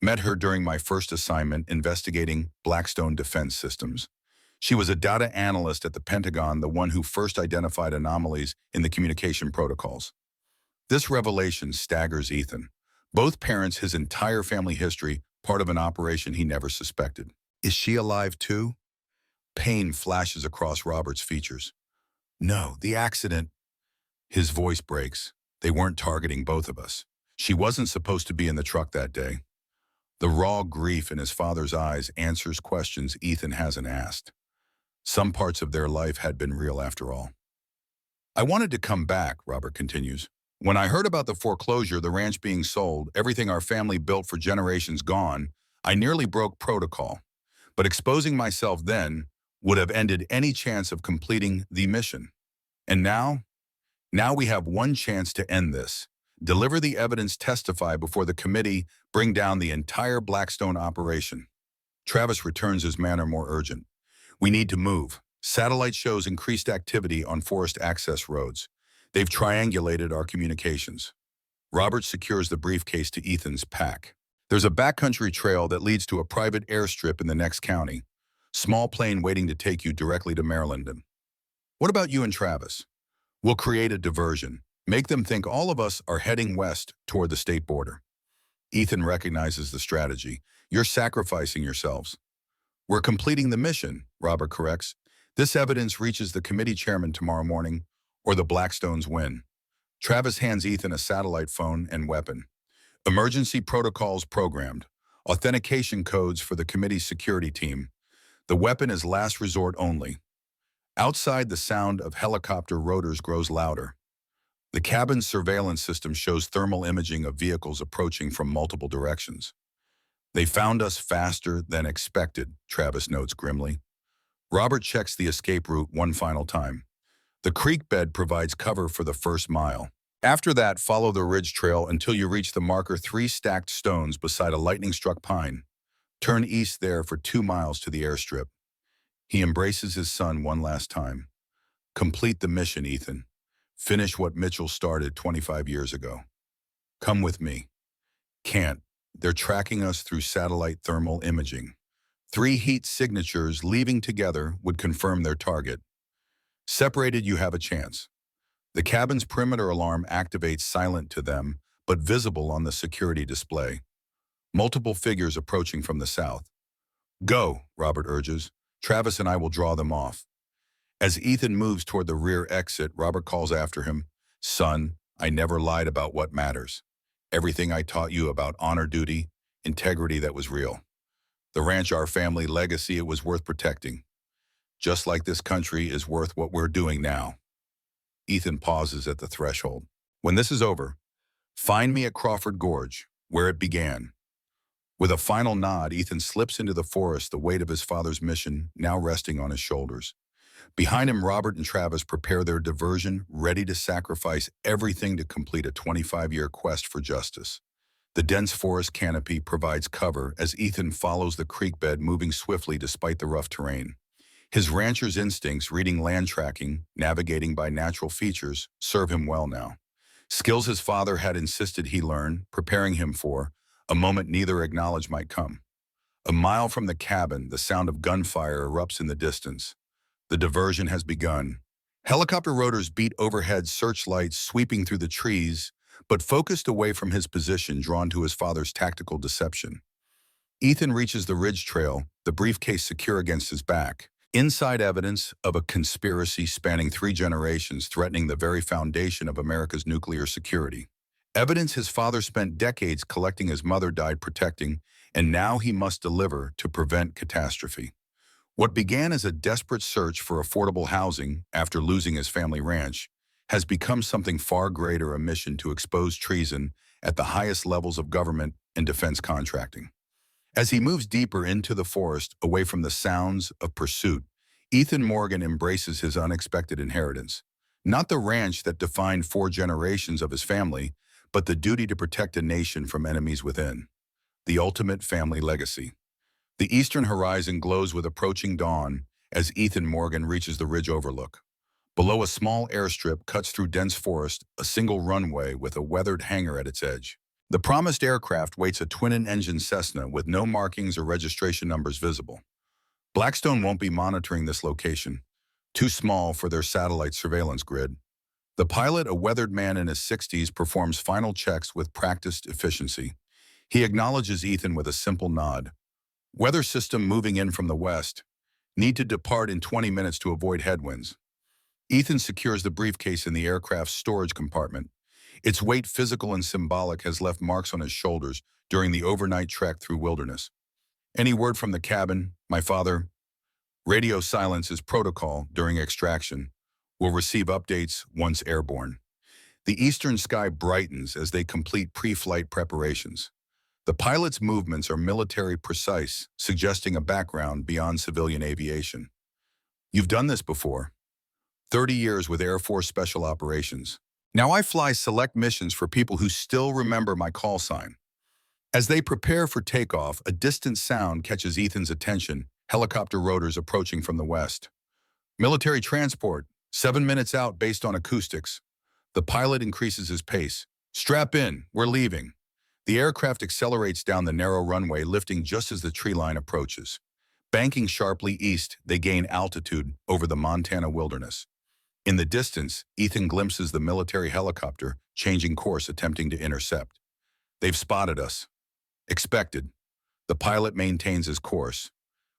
S1: Met her during my first assignment investigating Blackstone defense systems. She was a data analyst at the Pentagon, the one who first identified anomalies in the communication protocols. This revelation staggers Ethan. Both parents, his entire family history, part of an operation he never suspected. Is she alive too? Pain flashes across Robert's features. No, the accident. His voice breaks. They weren't targeting both of us. She wasn't supposed to be in the truck that day. The raw grief in his father's eyes answers questions Ethan hasn't asked. Some parts of their life had been real after all. I wanted to come back, Robert continues. When I heard about the foreclosure, the ranch being sold, everything our family built for generations gone, I nearly broke protocol. But exposing myself then would have ended any chance of completing the mission. And now we have one chance to end this. Deliver the evidence, testify before the committee, bring down the entire Blackstone operation. Travis returns, his manner more urgent. We need to move. Satellite shows increased activity on forest access roads. They've triangulated our communications. Robert secures the briefcase to Ethan's pack. There's a backcountry trail that leads to a private airstrip in the next county. Small plane waiting to take you directly to Maryland. What about you and Travis? We'll create a diversion. Make them think all of us are heading west toward the state border. Ethan recognizes the strategy. You're sacrificing yourselves. We're completing the mission, Robert corrects. This evidence reaches the committee chairman tomorrow morning, or the Blackstones win. Travis hands Ethan a satellite phone and weapon. Emergency protocols programmed. Authentication codes for the committee's security team. The weapon is last resort only. Outside, the sound of helicopter rotors grows louder. The cabin's surveillance system shows thermal imaging of vehicles approaching from multiple directions. They found us faster than expected, Travis notes grimly. Robert checks the escape route one final time. The creek bed provides cover for the first mile. After that, follow the ridge trail until you reach the marker 3 stacked stones beside a lightning-struck pine. Turn east there for 2 miles to the airstrip. He embraces his son one last time. Complete the mission, Ethan. Finish what Mitchell started 25 years ago. Come with me. Can't. They're tracking us through satellite thermal imaging. 3 heat signatures leaving together would confirm their target. Separated, you have a chance. The cabin's perimeter alarm activates silent to them, but visible on the security display. Multiple figures approaching from the south. Go, Robert urges. Travis and I will draw them off. As Ethan moves toward the rear exit, Robert calls after him, Son, I never lied about what matters. Everything I taught you about honor duty, integrity that was real. The ranch, our family legacy, it was worth protecting. Just like this country is worth what we're doing now. Ethan pauses at the threshold. When this is over, find me at Crawford Gorge, where it began. With a final nod, Ethan slips into the forest, the weight of his father's mission now resting on his shoulders. Behind him, Robert and Travis prepare their diversion, ready to sacrifice everything to complete a 25-year quest for justice. The dense forest canopy provides cover as Ethan follows the creek bed, moving swiftly despite the rough terrain. His rancher's instincts, reading land tracking, navigating by natural features, serve him well now. Skills his father had insisted he learn, preparing him for a moment neither acknowledged might come. A mile from the cabin, the sound of gunfire erupts in the distance. The diversion has begun. Helicopter rotors beat overhead, searchlights sweeping through the trees, but focused away from his position, drawn to his father's tactical deception. Ethan reaches the ridge trail, the briefcase secure against his back. Inside, evidence of a conspiracy spanning 3 generations, threatening the very foundation of America's nuclear security. Evidence his father spent decades collecting, his mother died protecting, and now he must deliver to prevent catastrophe. What began as a desperate search for affordable housing after losing his family ranch has become something far greater, a mission to expose treason at the highest levels of government and defense contracting. As he moves deeper into the forest, away from the sounds of pursuit, Ethan Morgan embraces his unexpected inheritance. Not the ranch that defined 4 generations of his family, but the duty to protect a nation from enemies within. The ultimate family legacy. The eastern horizon glows with approaching dawn as Ethan Morgan reaches the ridge overlook. Below, a small airstrip cuts through dense forest, a single runway with a weathered hangar at its edge. The promised aircraft waits, a twin-engine Cessna with no markings or registration numbers visible. Blackstone won't be monitoring this location, too small for their satellite surveillance grid. The pilot, a weathered man in his 60s, performs final checks with practiced efficiency. He acknowledges Ethan with a simple nod. Weather system moving in from the west. Need to depart in 20 minutes to avoid headwinds. Ethan secures the briefcase in the aircraft's storage compartment. Its weight, physical and symbolic, has left marks on his shoulders during the overnight trek through wilderness. Any word from the cabin, my father? Radio silence is protocol during extraction. Will receive updates once airborne. The eastern sky brightens as they complete pre-flight preparations. The pilot's movements are military precise, suggesting a background beyond civilian aviation. You've done this before. 30 years with Air Force Special Operations. Now I fly select missions for people who still remember my call sign. As they prepare for takeoff, a distant sound catches Ethan's attention, helicopter rotors approaching from the west. Military transport, 7 minutes out based on acoustics. The pilot increases his pace. Strap in, we're leaving. The aircraft accelerates down the narrow runway, lifting just as the tree line approaches. Banking sharply east, they gain altitude over the Montana wilderness. In the distance, Ethan glimpses the military helicopter, changing course, attempting to intercept. They've spotted us. Expected. The pilot maintains his course.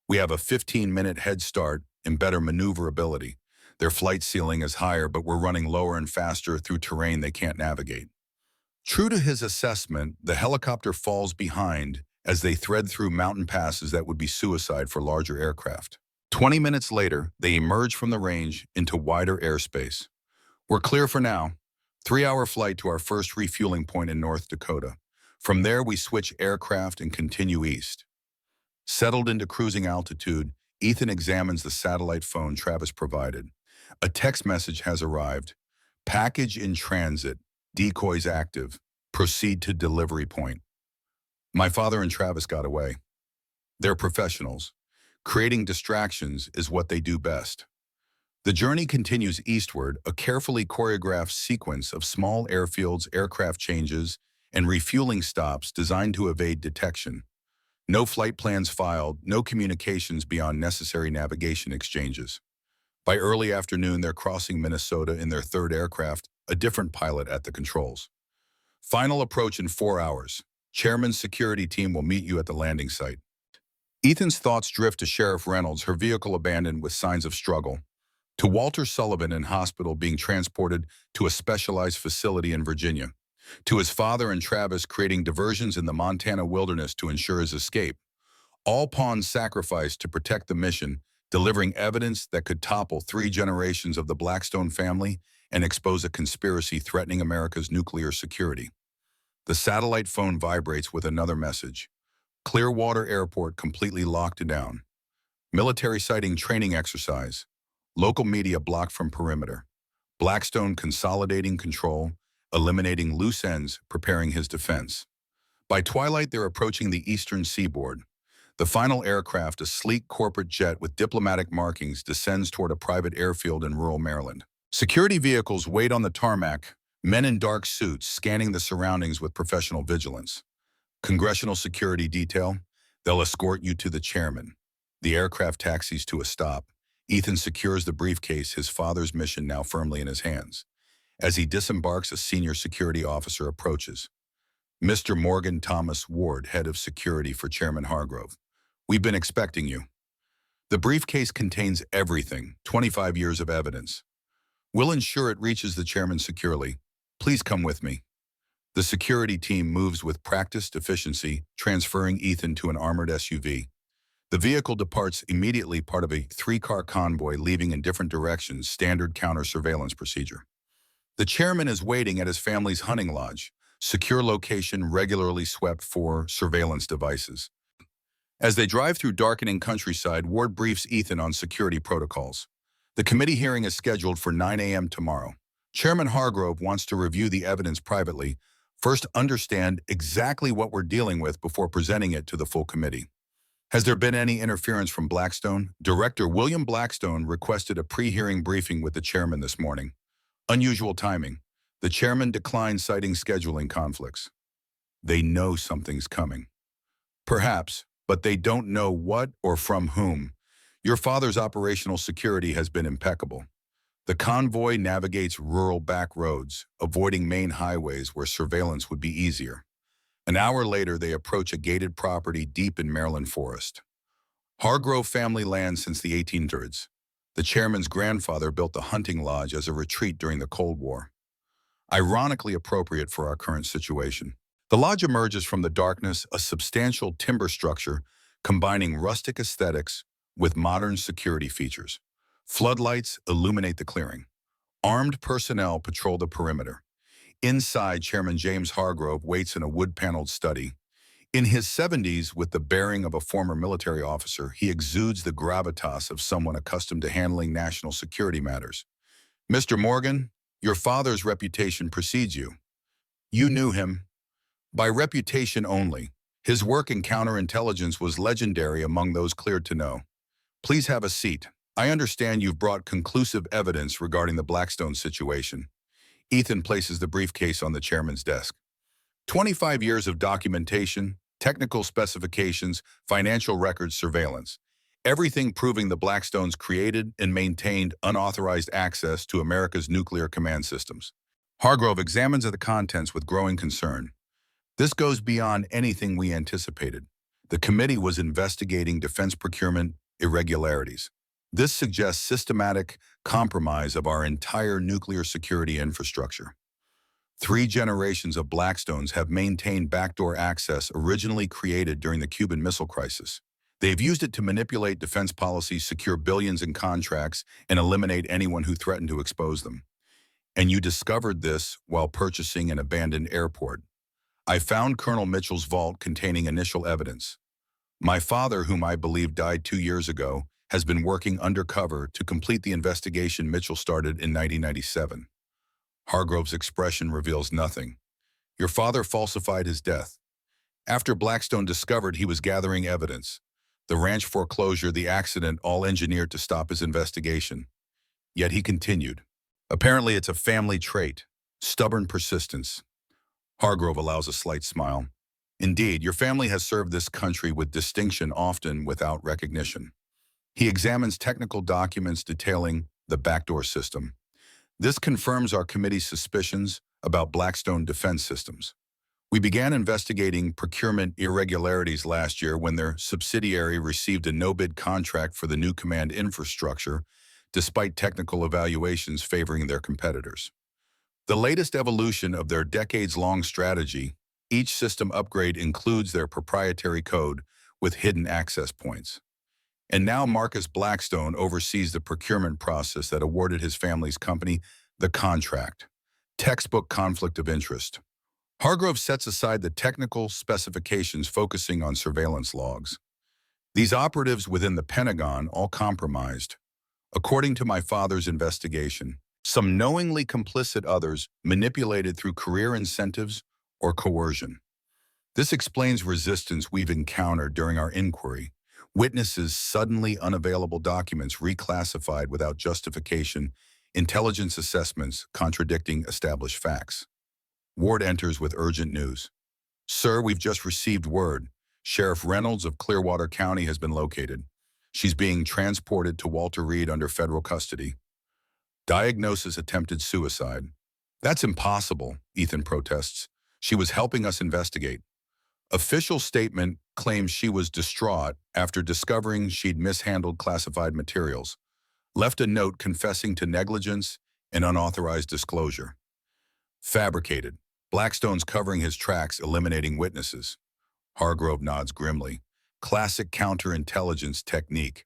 S1: We have a 15-minute head start and better maneuverability. Their flight ceiling is higher, but we're running lower and faster through terrain they can't navigate. True to his assessment, the helicopter falls behind as they thread through mountain passes that would be suicide for larger aircraft. 20 minutes later, they emerge from the range into wider airspace. We're clear for now. 3-hour flight to our first refueling point in North Dakota. From there, we switch aircraft and continue east. Settled into cruising altitude, Ethan examines the satellite phone Travis provided. A text message has arrived. Package in transit. Decoys active. Proceed to delivery point. My father and Travis got away. They're professionals. Creating distractions is what they do best. The journey continues eastward, a carefully choreographed sequence of small airfields, aircraft changes, and refueling stops designed to evade detection. No flight plans filed, no communications beyond necessary navigation exchanges. By early afternoon, they're crossing Minnesota in their third aircraft, a different pilot at the controls. Final approach in 4 hours. Chairman's security team will meet you at the landing site. Ethan's thoughts drift to Sheriff Reynolds, her vehicle abandoned with signs of struggle. To Walter Sullivan in hospital being transported to a specialized facility in Virginia. To his father and Travis creating diversions in the Montana wilderness to ensure his escape. All pawns sacrificed to protect the mission, delivering evidence that could topple 3 generations of the Blackstone family and expose a conspiracy threatening America's nuclear security. The satellite phone vibrates with another message. Clearwater Airport completely locked down. Military sighting training exercise. Local media blocked from perimeter. Blackstone consolidating control, eliminating loose ends, preparing his defense. By twilight, they're approaching the eastern seaboard. The final aircraft, a sleek corporate jet with diplomatic markings, descends toward a private airfield in rural Maryland. Security vehicles wait on the tarmac, men in dark suits scanning the surroundings with professional vigilance. Congressional security detail, they'll escort you to the chairman. The aircraft taxis to a stop. Ethan secures the briefcase, his father's mission now firmly in his hands. As he disembarks, a senior security officer approaches. Mr. Morgan Thomas Ward, head of security for Chairman Hargrove. We've been expecting you. The briefcase contains everything, 25 years of evidence. We'll ensure it reaches the chairman securely. Please come with me. The security team moves with practiced efficiency, transferring Ethan to an armored SUV. The vehicle departs immediately, part of a 3-car convoy leaving in different directions, standard counter-surveillance procedure. The chairman is waiting at his family's hunting lodge, secure location regularly swept for surveillance devices. As they drive through darkening countryside, Ward briefs Ethan on security protocols. The committee hearing is scheduled for 9 a.m. tomorrow. Chairman Hargrove wants to review the evidence privately, first understand exactly what we're dealing with before presenting it to the full committee. Has there been any interference from Blackstone? Director William Blackstone requested a pre-hearing briefing with the chairman this morning. Unusual timing. The chairman declined, citing scheduling conflicts. They know something's coming. Perhaps, but they don't know what or from whom. Your father's operational security has been impeccable. The convoy navigates rural back roads, avoiding main highways where surveillance would be easier. An hour later, they approach a gated property deep in Maryland forest. Hargrove family land since the 1800s. The chairman's grandfather built the hunting lodge as a retreat during the Cold War. Ironically appropriate for our current situation. The lodge emerges from the darkness, a substantial timber structure combining rustic aesthetics with modern security features. Floodlights illuminate the clearing. Armed personnel patrol the perimeter. Inside, Chairman James Hargrove waits in a wood-paneled study. In his 70s, with the bearing of a former military officer, he exudes the gravitas of someone accustomed to handling national security matters. Mr. Morgan, your father's reputation precedes you. You knew him. By reputation only. His work in counterintelligence was legendary among those cleared to know. Please have a seat. I understand you've brought conclusive evidence regarding the Blackstone situation. Ethan places the briefcase on the chairman's desk. 25 years of documentation, technical specifications, financial records, surveillance. Everything proving the Blackstones created and maintained unauthorized access to America's nuclear command systems. Hargrove examines the contents with growing concern. This goes beyond anything we anticipated. The committee was investigating defense procurement irregularities. This suggests systematic compromise of our entire nuclear security infrastructure. 3 generations of Blackstones have maintained backdoor access originally created during the Cuban Missile Crisis. They've used it to manipulate defense policies, secure billions in contracts, and eliminate anyone who threatened to expose them. And you discovered this while purchasing an abandoned airport. I found Colonel Mitchell's vault containing initial evidence. My father, whom I believe died 2 years ago, has been working undercover to complete the investigation Mitchell started in 1997. Hargrove's expression reveals nothing. Your father falsified his death. After Blackstone discovered he was gathering evidence, the ranch foreclosure, the accident, all engineered to stop his investigation. Yet he continued. Apparently it's a family trait, stubborn persistence. Hargrove allows a slight smile. Indeed, your family has served this country with distinction, often without recognition. He examines technical documents detailing the backdoor system. This confirms our committee's suspicions about Blackstone defense systems. We began investigating procurement irregularities last year when their subsidiary received a no-bid contract for the new command infrastructure, despite technical evaluations favoring their competitors. The latest evolution of their decades-long strategy, each system upgrade includes their proprietary code with hidden access points. And now Marcus Blackstone oversees the procurement process that awarded his family's company the contract. Textbook conflict of interest. Hargrove sets aside the technical specifications, focusing on surveillance logs. These operatives within the Pentagon all compromised. According to my father's investigation, some knowingly complicit, others manipulated through career incentives or coercion. This explains resistance we've encountered during our inquiry. Witnesses, suddenly unavailable documents reclassified without justification, intelligence assessments contradicting established facts. Ward enters with urgent news. Sir, we've just received word. Sheriff Reynolds of Clearwater County has been located. She's being transported to Walter Reed under federal custody. Diagnosis: attempted suicide. That's impossible, Ethan protests. She was helping us investigate. Official statement claims she was distraught after discovering she'd mishandled classified materials, left a note confessing to negligence and unauthorized disclosure. Fabricated. Blackstone's covering his tracks, eliminating witnesses. Hargrove nods grimly. Classic counterintelligence technique.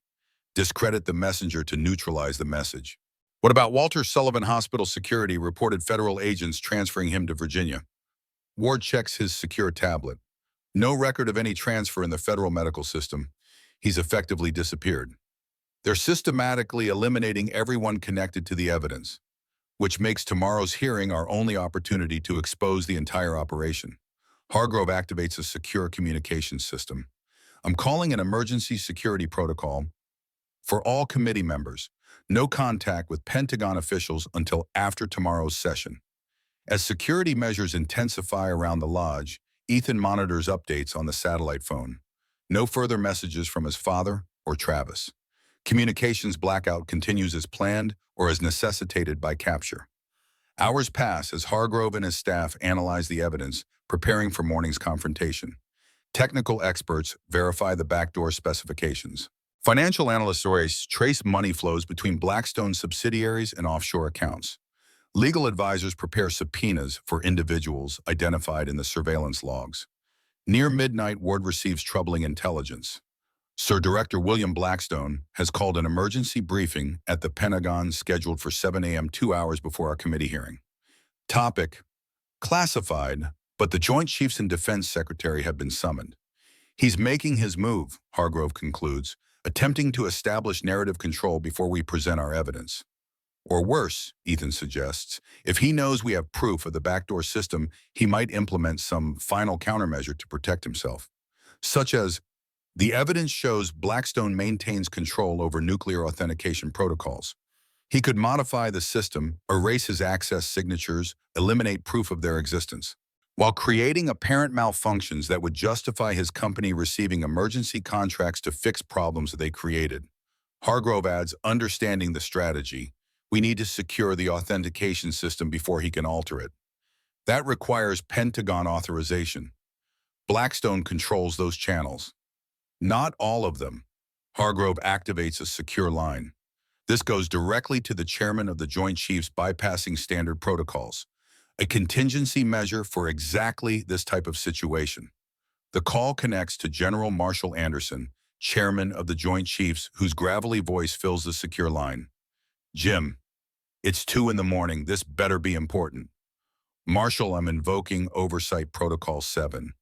S1: Discredit the messenger to neutralize the message. What about Walter Sullivan? Hospital security reported federal agents transferring him to Virginia. Ward checks his secure tablet. No record of any transfer in the federal medical system. He's effectively disappeared. They're systematically eliminating everyone connected to the evidence, which makes tomorrow's hearing our only opportunity to expose the entire operation. Hargrove activates a secure communications system. I'm calling an emergency security protocol for all committee members. No contact with Pentagon officials until after tomorrow's session. As security measures intensify around the lodge, Ethan monitors updates on the satellite phone. No further messages from his father or Travis. Communications blackout continues as planned or as necessitated by capture. Hours pass as Hargrove and his staff analyze the evidence, preparing for morning's confrontation. Technical experts verify the backdoor specifications. Financial analysts trace money flows between Blackstone's subsidiaries and offshore accounts. Legal advisors prepare subpoenas for individuals identified in the surveillance logs. Near midnight, Ward receives troubling intelligence. Sir Director William Blackstone has called an emergency briefing at the Pentagon scheduled for 7 a.m. 2 hours before our committee hearing. Topic: classified, but the Joint Chiefs and Defense Secretary have been summoned. He's making his move, Hargrove concludes, attempting to establish narrative control before we present our evidence. Or worse, Ethan suggests, if he knows we have proof of the backdoor system, he might implement some final countermeasure to protect himself, such as, the evidence shows Blackstone maintains control over nuclear authentication protocols. He could modify the system, erase his access signatures, eliminate proof of their existence, while creating apparent malfunctions that would justify his company receiving emergency contracts to fix problems they created. Hargrove adds, understanding the strategy, we need to secure the authentication system before he can alter it. That requires Pentagon authorization. Blackstone controls those channels. Not all of them. Hargrove activates a secure line. This goes directly to the chairman of the Joint Chiefs, bypassing standard protocols. A contingency measure for exactly this type of situation. The call connects to General Marshall Anderson, chairman of the Joint Chiefs, whose gravelly voice fills the secure line. Jim, it's 2 in the morning. This better be important. Marshal, I'm invoking Oversight Protocol 7.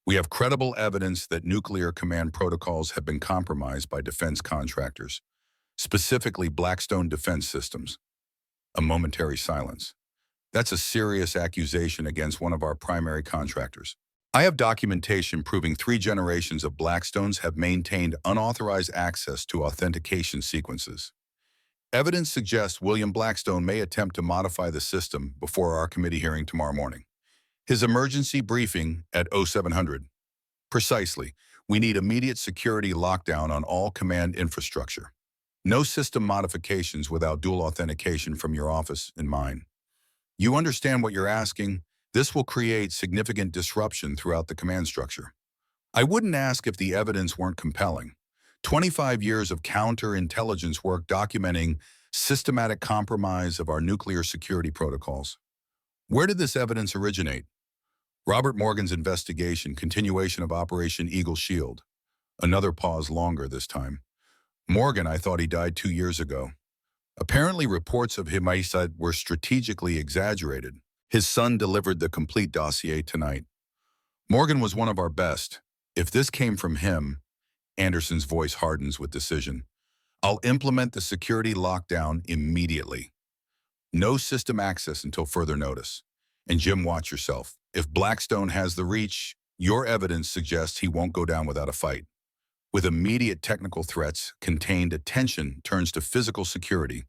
S1: We have credible evidence that nuclear command protocols have been compromised by defense contractors, specifically Blackstone Defense Systems. A momentary silence. That's a serious accusation against one of our primary contractors. I have documentation proving 3 generations of Blackstones have maintained unauthorized access to authentication sequences. Evidence suggests William Blackstone may attempt to modify the system before our committee hearing tomorrow morning. His emergency briefing at 0700. Precisely, we need immediate security lockdown on all command infrastructure. No system modifications without dual authentication from your office and mine. You understand what you're asking? This will create significant disruption throughout the command structure. I wouldn't ask if the evidence weren't compelling. 25 years of counterintelligence work documenting systematic compromise of our nuclear security protocols. Where did this evidence originate? Robert Morgan's investigation, continuation of Operation Eagle Shield. Another pause longer this time. Morgan, I thought he died 2 years ago. Apparently reports of him were strategically exaggerated. His son delivered the complete dossier tonight. Morgan was one of our best. If this came from him, Anderson's voice hardens with decision. I'll implement the security lockdown immediately. No system access until further notice. And Jim, watch yourself. If Blackstone has the reach, your evidence suggests he won't go down without a fight. With immediate technical threats, contained attention turns to physical security.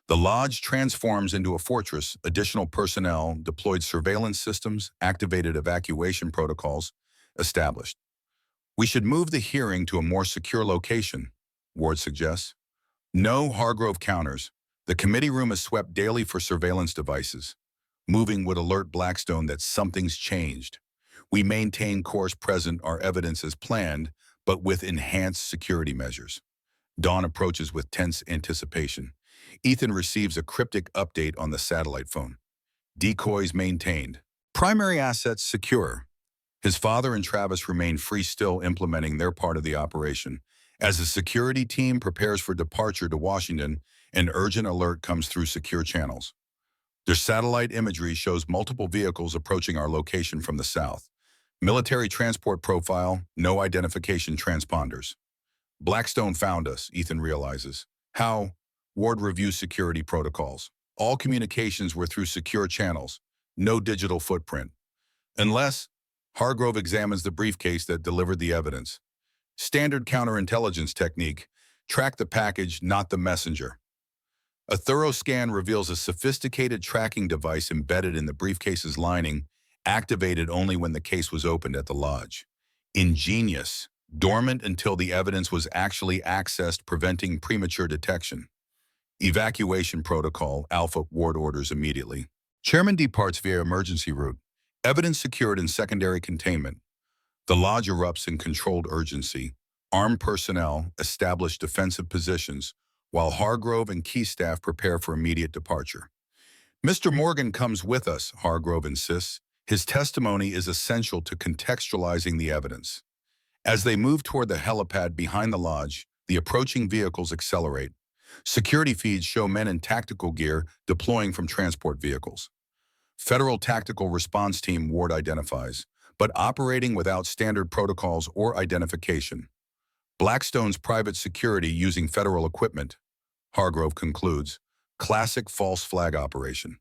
S1: The lodge transforms into a fortress, additional personnel, deployed surveillance systems, activated evacuation protocols, established. We should move the hearing to a more secure location, Ward suggests. No Hargrove counters. The committee room is swept daily for surveillance devices. Moving would alert Blackstone that something's changed. We maintain course present our evidence as planned, but with enhanced security measures. Dawn approaches with tense anticipation. Ethan receives a cryptic update on the satellite phone. Decoys maintained. Primary assets secure. His father and Travis remain free, still implementing their part of the operation. As the security team prepares for departure to Washington, an urgent alert comes through secure channels. Their satellite imagery shows multiple vehicles approaching our location from the south. Military transport profile, no identification transponders. Blackstone found us, Ethan realizes. How? Ward reviews security protocols. All communications were through secure channels. No digital footprint. Unless Hargrove examines the briefcase that delivered the evidence. Standard counterintelligence technique. Track the package, not the messenger. A thorough scan reveals a sophisticated tracking device embedded in the briefcase's lining, activated only when the case was opened at the lodge. Ingenious. Dormant until the evidence was actually accessed, preventing premature detection. Evacuation protocol. Alpha. Ward orders immediately. Chairman departs via emergency route. Evidence secured in secondary containment. The lodge erupts in controlled urgency. Armed personnel establish defensive positions, while Hargrove and key staff prepare for immediate departure. Mr. Morgan comes with us, Hargrove insists. His testimony is essential to contextualizing the evidence. As they move toward the helipad behind the lodge, the approaching vehicles accelerate. Security feeds show men in tactical gear deploying from transport vehicles. Federal Tactical Response Team, Ward identifies, but operating without standard protocols or identification. Blackstone's private security using federal equipment, Hargrove concludes. Classic false flag operation.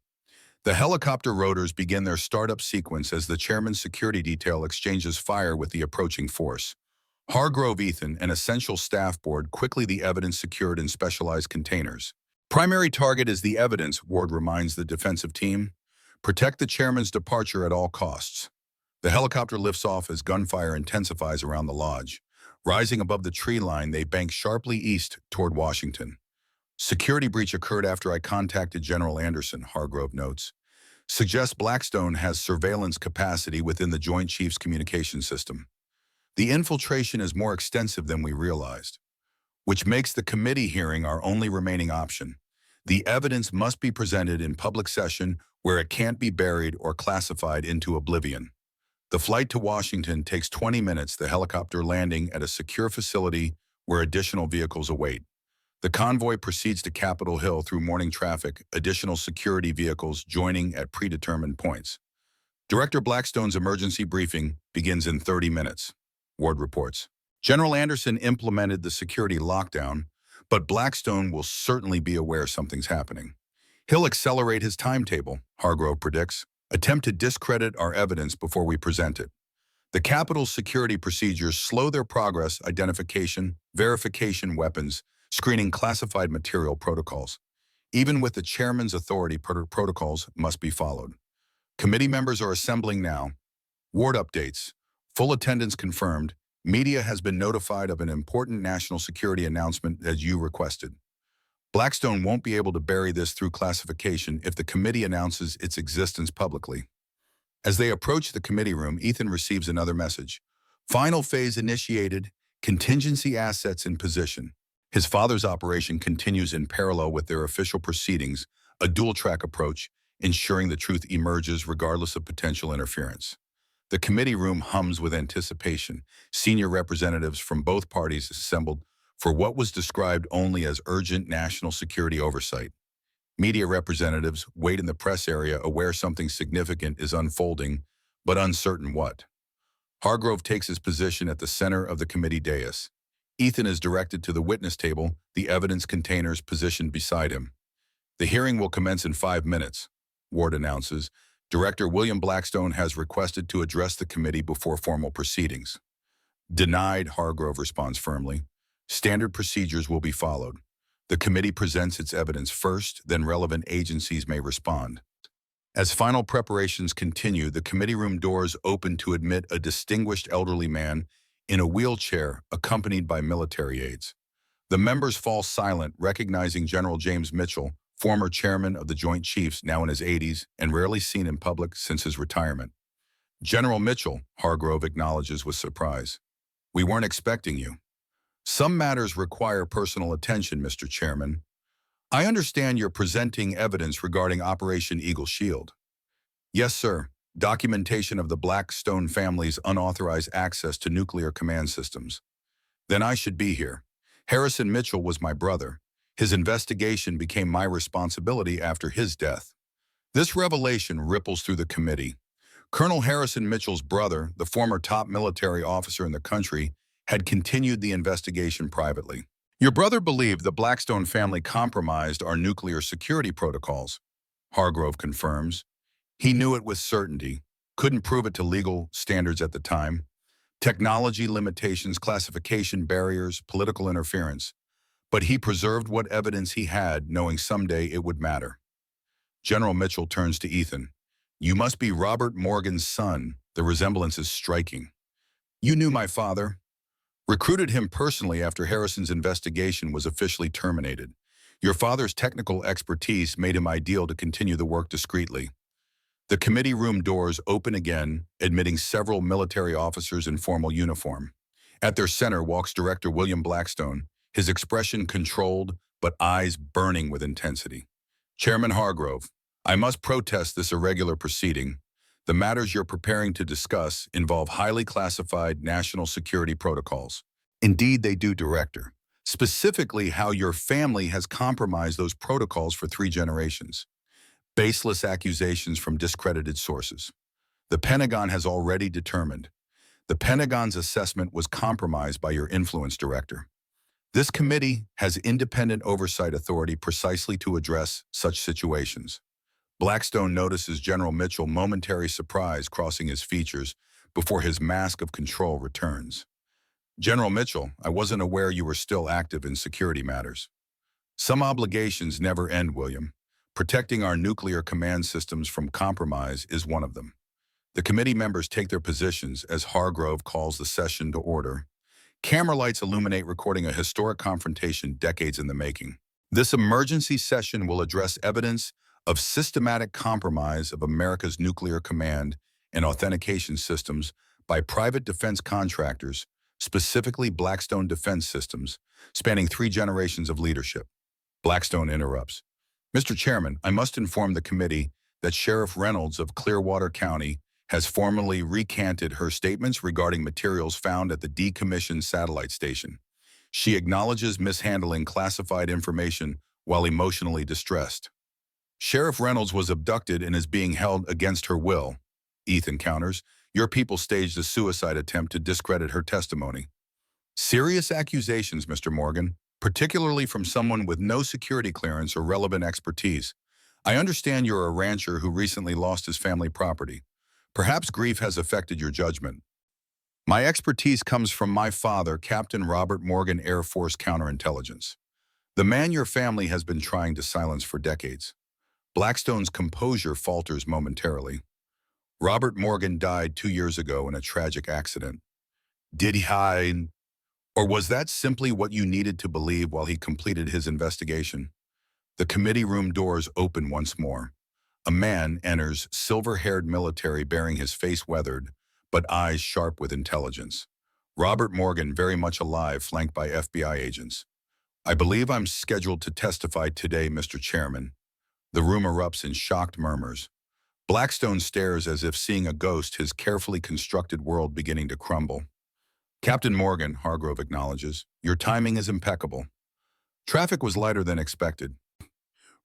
S1: The helicopter rotors begin their startup sequence as the chairman's security detail exchanges fire with the approaching force. Hargrove, Ethan, an essential staff board, quickly the evidence secured in specialized containers. Primary target is the evidence, Ward reminds the defensive team. Protect the chairman's departure at all costs. The helicopter lifts off as gunfire intensifies around the lodge. Rising above the tree line, they bank sharply east toward Washington. Security breach occurred after I contacted General Anderson, Hargrove notes. Suggests Blackstone has surveillance capacity within the Joint Chiefs communication system. The infiltration is more extensive than we realized, which makes the committee hearing our only remaining option. The evidence must be presented in public session where it can't be buried or classified into oblivion. The flight to Washington takes 20 minutes, the helicopter landing at a secure facility where additional vehicles await. The convoy proceeds to Capitol Hill through morning traffic, additional security vehicles joining at predetermined points. Director Blackstone's emergency briefing begins in 30 minutes, Ward reports. General Anderson implemented the security lockdown, but Blackstone will certainly be aware something's happening. He'll accelerate his timetable, Hargrove predicts, attempt to discredit our evidence before we present it. The Capitol's security procedures slow their progress, identification, verification weapons, screening classified material protocols. Even with the chairman's authority, protocols must be followed. Committee members are assembling now. Ward updates. Full attendance confirmed. Media has been notified of an important national security announcement as you requested. Blackstone won't be able to bury this through classification if the committee announces its existence publicly. As they approach the committee room, Ethan receives another message. Final phase initiated. Contingency assets in position. His father's operation continues in parallel with their official proceedings, a dual-track approach, ensuring the truth emerges regardless of potential interference. The committee room hums with anticipation. Senior representatives from both parties assembled for what was described only as urgent national security oversight. Media representatives wait in the press area aware something significant is unfolding, but uncertain what. Hargrove takes his position at the center of the committee dais. Ethan is directed to the witness table, the evidence containers positioned beside him. The hearing will commence in 5 minutes, Ward announces. Director William Blackstone has requested to address the committee before formal proceedings. Denied, Hargrove responds firmly. Standard procedures will be followed. The committee presents its evidence first, then relevant agencies may respond. As final preparations continue, the committee room doors open to admit a distinguished elderly man in a wheelchair accompanied by military aides. The members fall silent, recognizing General James Mitchell, former chairman of the Joint Chiefs, now in his 80s and rarely seen in public since his retirement. General Mitchell, Hargrove acknowledges with surprise. We weren't expecting you. Some matters require personal attention, Mr. Chairman. I understand you're presenting evidence regarding Operation Eagle Shield. Yes, sir. Documentation of the Blackstone family's unauthorized access to nuclear command systems. Then I should be here. Harrison Mitchell was my brother. His investigation became my responsibility after his death. This revelation ripples through the committee. Colonel Harrison Mitchell's brother, the former top military officer in the country, had continued the investigation privately. Your brother believed the Blackstone family compromised our nuclear security protocols, Hargrove confirms. He knew it with certainty, couldn't prove it to legal standards at the time. Technology limitations, classification barriers, political interference. But he preserved what evidence he had, knowing someday it would matter. General Mitchell turns to Ethan. You must be Robert Morgan's son. The resemblance is striking. You knew my father. Recruited him personally after Harrison's investigation was officially terminated. Your father's technical expertise made him ideal to continue the work discreetly. The committee room doors open again, admitting several military officers in formal uniform. At their center walks Director William Blackstone, his expression controlled but eyes burning with intensity. Chairman Hargrove, I must protest this irregular proceeding. The matters you're preparing to discuss involve highly classified national security protocols. Indeed, they do, Director. Specifically, how your family has compromised those protocols for 3 generations. Baseless accusations from discredited sources. The Pentagon has already determined. The Pentagon's assessment was compromised by your influence, Director. This committee has independent oversight authority precisely to address such situations. Blackstone notices General Mitchell momentary surprise crossing his features before his mask of control returns. General Mitchell, I wasn't aware you were still active in security matters. Some obligations never end, William. Protecting our nuclear command systems from compromise is one of them. The committee members take their positions as Hargrove calls the session to order. Camera lights illuminate, recording a historic confrontation decades in the making. This emergency session will address evidence of systematic compromise of America's nuclear command and authentication systems by private defense contractors, specifically Blackstone Defense Systems, spanning 3 generations of leadership. Blackstone interrupts. Mr. Chairman, I must inform the committee that Sheriff Reynolds of Clearwater County has formally recanted her statements regarding materials found at the decommissioned satellite station. She acknowledges mishandling classified information while emotionally distressed. Sheriff Reynolds was abducted and is being held against her will. Ethan counters, your people staged a suicide attempt to discredit her testimony. Serious accusations, Mr. Morgan, particularly from someone with no security clearance or relevant expertise. I understand you're a rancher who recently lost his family property. Perhaps grief has affected your judgment. My expertise comes from my father, Captain Robert Morgan, Air Force Counterintelligence, the man your family has been trying to silence for decades. Blackstone's composure falters momentarily. Robert Morgan died 2 years ago in a tragic accident. Did he hide? Or was that simply what you needed to believe while he completed his investigation? The committee room doors open once more. A man enters, silver-haired military bearing his face weathered, but eyes sharp with intelligence. Robert Morgan, very much alive, flanked by FBI agents. I believe I'm scheduled to testify today, Mr. Chairman. The room erupts in shocked murmurs. Blackstone stares as if seeing a ghost, his carefully constructed world beginning to crumble. Captain Morgan, Hargrove acknowledges, your timing is impeccable. Traffic was lighter than expected.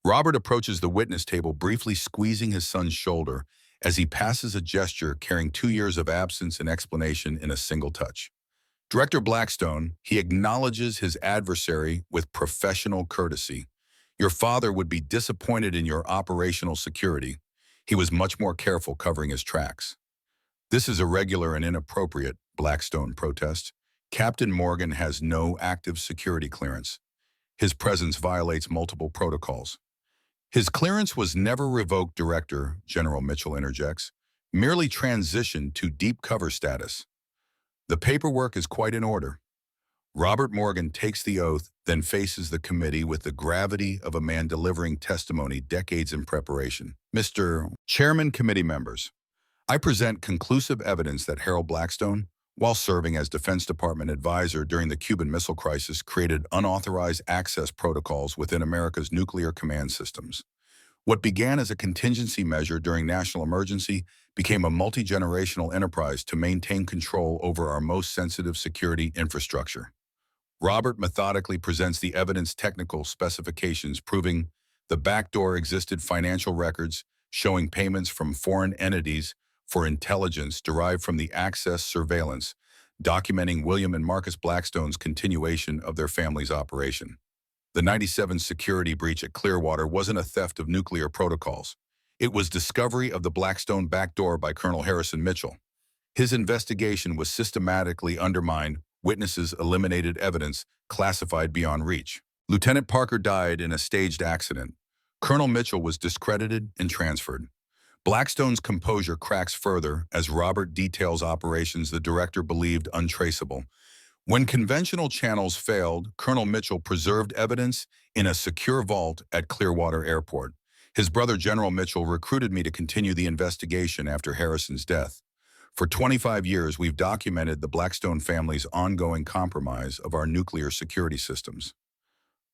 S1: Robert approaches the witness table, briefly squeezing his son's shoulder as he passes a gesture carrying 2 years of absence and explanation in a single touch. Director Blackstone, he acknowledges his adversary with professional courtesy. Your father would be disappointed in your operational security. He was much more careful covering his tracks. This is irregular and inappropriate, Blackstone protests. Captain Morgan has no active security clearance. His presence violates multiple protocols. His clearance was never revoked, Director, General Mitchell interjects, merely transitioned to deep cover status. The paperwork is quite in order. Robert Morgan takes the oath, then faces the committee with the gravity of a man delivering testimony decades in preparation. Mr. Chairman, committee members, I present conclusive evidence that Harold Blackstone, while serving as Defense Department advisor during the Cuban Missile Crisis, created unauthorized access protocols within America's nuclear command systems. What began as a contingency measure during national emergency became a multi-generational enterprise to maintain control over our most sensitive security infrastructure. Robert methodically presents the evidence, technical specifications proving the backdoor existed, financial records showing payments from foreign entities for intelligence derived from the access surveillance, documenting William and Marcus Blackstone's continuation of their family's operation. The '97 security breach at Clearwater wasn't a theft of nuclear protocols. It was discovery of the Blackstone backdoor by Colonel Harrison Mitchell. His investigation was systematically undermined, witnesses eliminated, evidence classified beyond reach. Lieutenant Parker died in a staged accident. Colonel Mitchell was discredited and transferred. Blackstone's composure cracks further as Robert details operations the director believed untraceable. When conventional channels failed, Colonel Mitchell preserved evidence in a secure vault at Clearwater Airport. His brother General Mitchell recruited me to continue the investigation after Harrison's death. For 25 years, we've documented the Blackstone family's ongoing compromise of our nuclear security systems.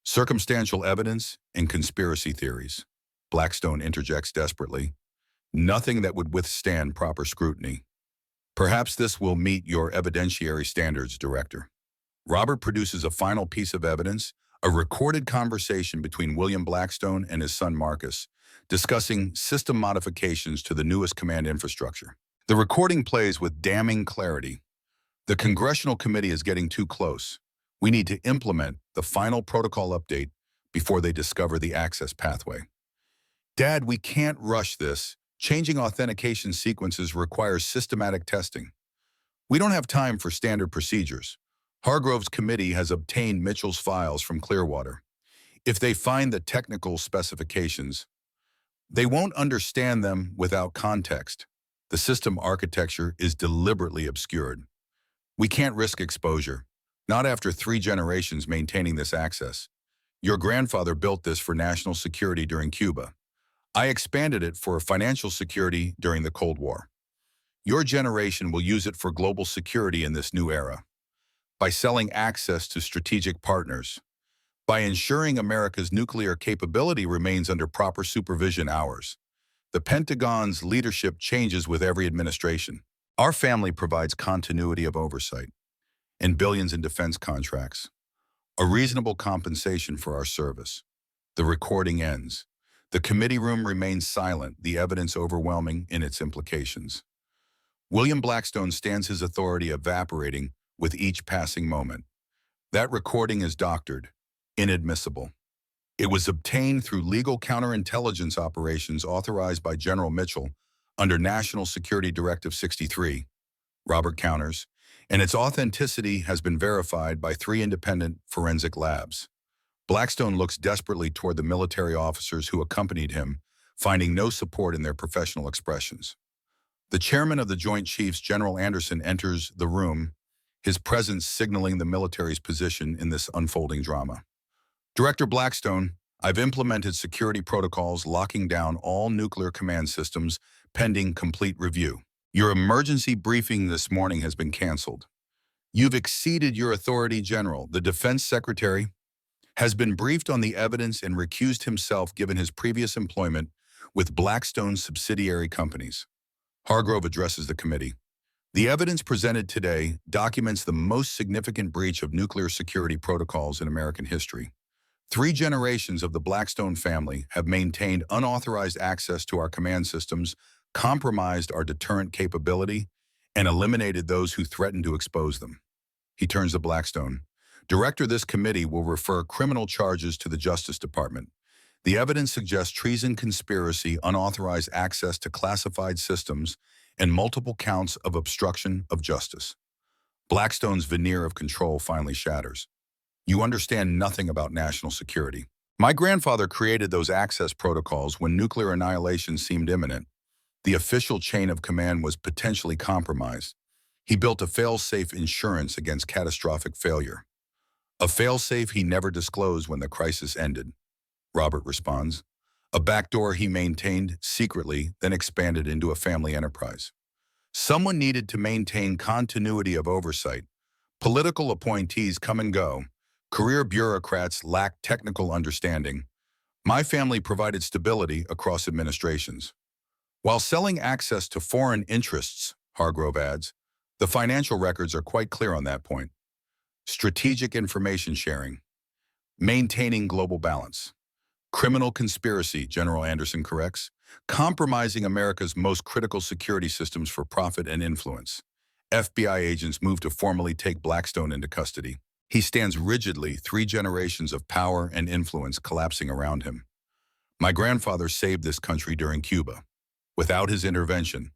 S1: Circumstantial evidence and conspiracy theories. Blackstone interjects desperately. Nothing that would withstand proper scrutiny. Perhaps this will meet your evidentiary standards, Director. Robert produces a final piece of evidence, a recorded conversation between William Blackstone and his son Marcus, discussing system modifications to the newest command infrastructure. The recording plays with damning clarity. The Congressional Committee is getting too close. We need to implement the final protocol update before they discover the access pathway. Dad, we can't rush this. Changing authentication sequences requires systematic testing. We don't have time for standard procedures. Hargrove's committee has obtained Mitchell's files from Clearwater. If they find the technical specifications, they won't understand them without context. The system architecture is deliberately obscured. We can't risk exposure, not after 3 generations maintaining this access. Your grandfather built this for national security during Cuba. I expanded it for financial security during the Cold War. Your generation will use it for global security in this new era. By selling access to strategic partners. By ensuring America's nuclear capability remains under proper supervision ours. The Pentagon's leadership changes with every administration. Our family provides continuity of oversight and billions in defense contracts. A reasonable compensation for our service. The recording ends. The committee room remains silent, the evidence overwhelming in its implications. William Blackstone stands his authority evaporating with each passing moment. That recording is doctored, inadmissible. It was obtained through legal counterintelligence operations authorized by General Mitchell under National Security Directive 63, Robert counters, and its authenticity has been verified by 3 independent forensic labs. Blackstone looks desperately toward the military officers who accompanied him, finding no support in their professional expressions. The chairman of the Joint Chiefs, General Anderson, enters the room, his presence signaling the military's position in this unfolding drama. Director Blackstone, I've implemented security protocols locking down all nuclear command systems pending complete review. Your emergency briefing this morning has been canceled. You've exceeded your authority, General. The Defense Secretary has been briefed on the evidence and recused himself given his previous employment with Blackstone's subsidiary companies. Hargrove addresses the committee. The evidence presented today documents the most significant breach of nuclear security protocols in American history. 3 generations of the Blackstone family have maintained unauthorized access to our command systems, compromised our deterrent capability, and eliminated those who threatened to expose them. He turns to Blackstone. Director, this committee will refer criminal charges to the Justice Department. The evidence suggests treason, conspiracy, unauthorized access to classified systems, and multiple counts of obstruction of justice. Blackstone's veneer of control finally shatters. You understand nothing about national security. My grandfather created those access protocols when nuclear annihilation seemed imminent. The official chain of command was potentially compromised. He built a fail-safe insurance against catastrophic failure. A fail-safe he never disclosed when the crisis ended. Robert responds. A backdoor he maintained secretly, then expanded into a family enterprise. Someone needed to maintain continuity of oversight. Political appointees come and go. Career bureaucrats lack technical understanding. My family provided stability across administrations. While selling access to foreign interests, Hargrove adds, the financial records are quite clear on that point. Strategic information sharing. Maintaining global balance. Criminal conspiracy, General Anderson corrects. Compromising America's most critical security systems for profit and influence. FBI agents move to formally take Blackstone into custody. He stands rigidly, 3 generations of power and influence collapsing around him. My grandfather saved this country during Cuba. Without his intervention,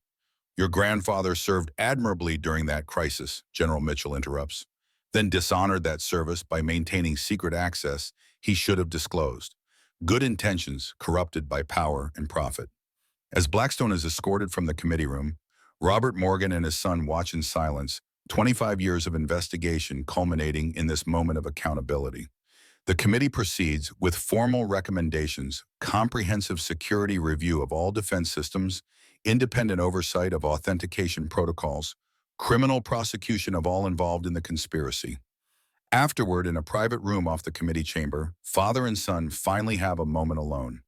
S1: your grandfather served admirably during that crisis, General Mitchell interrupts, then dishonored that service by maintaining secret access he should have disclosed. Good intentions corrupted by power and profit. As Blackstone is escorted from the committee room, Robert Morgan and his son watch in silence, 25 years of investigation culminating in this moment of accountability. The committee proceeds with formal recommendations, comprehensive security review of all defense systems, independent oversight of authentication protocols, criminal prosecution of all involved in the conspiracy. Afterward, in a private room off the committee chamber, father and son finally have a moment alone.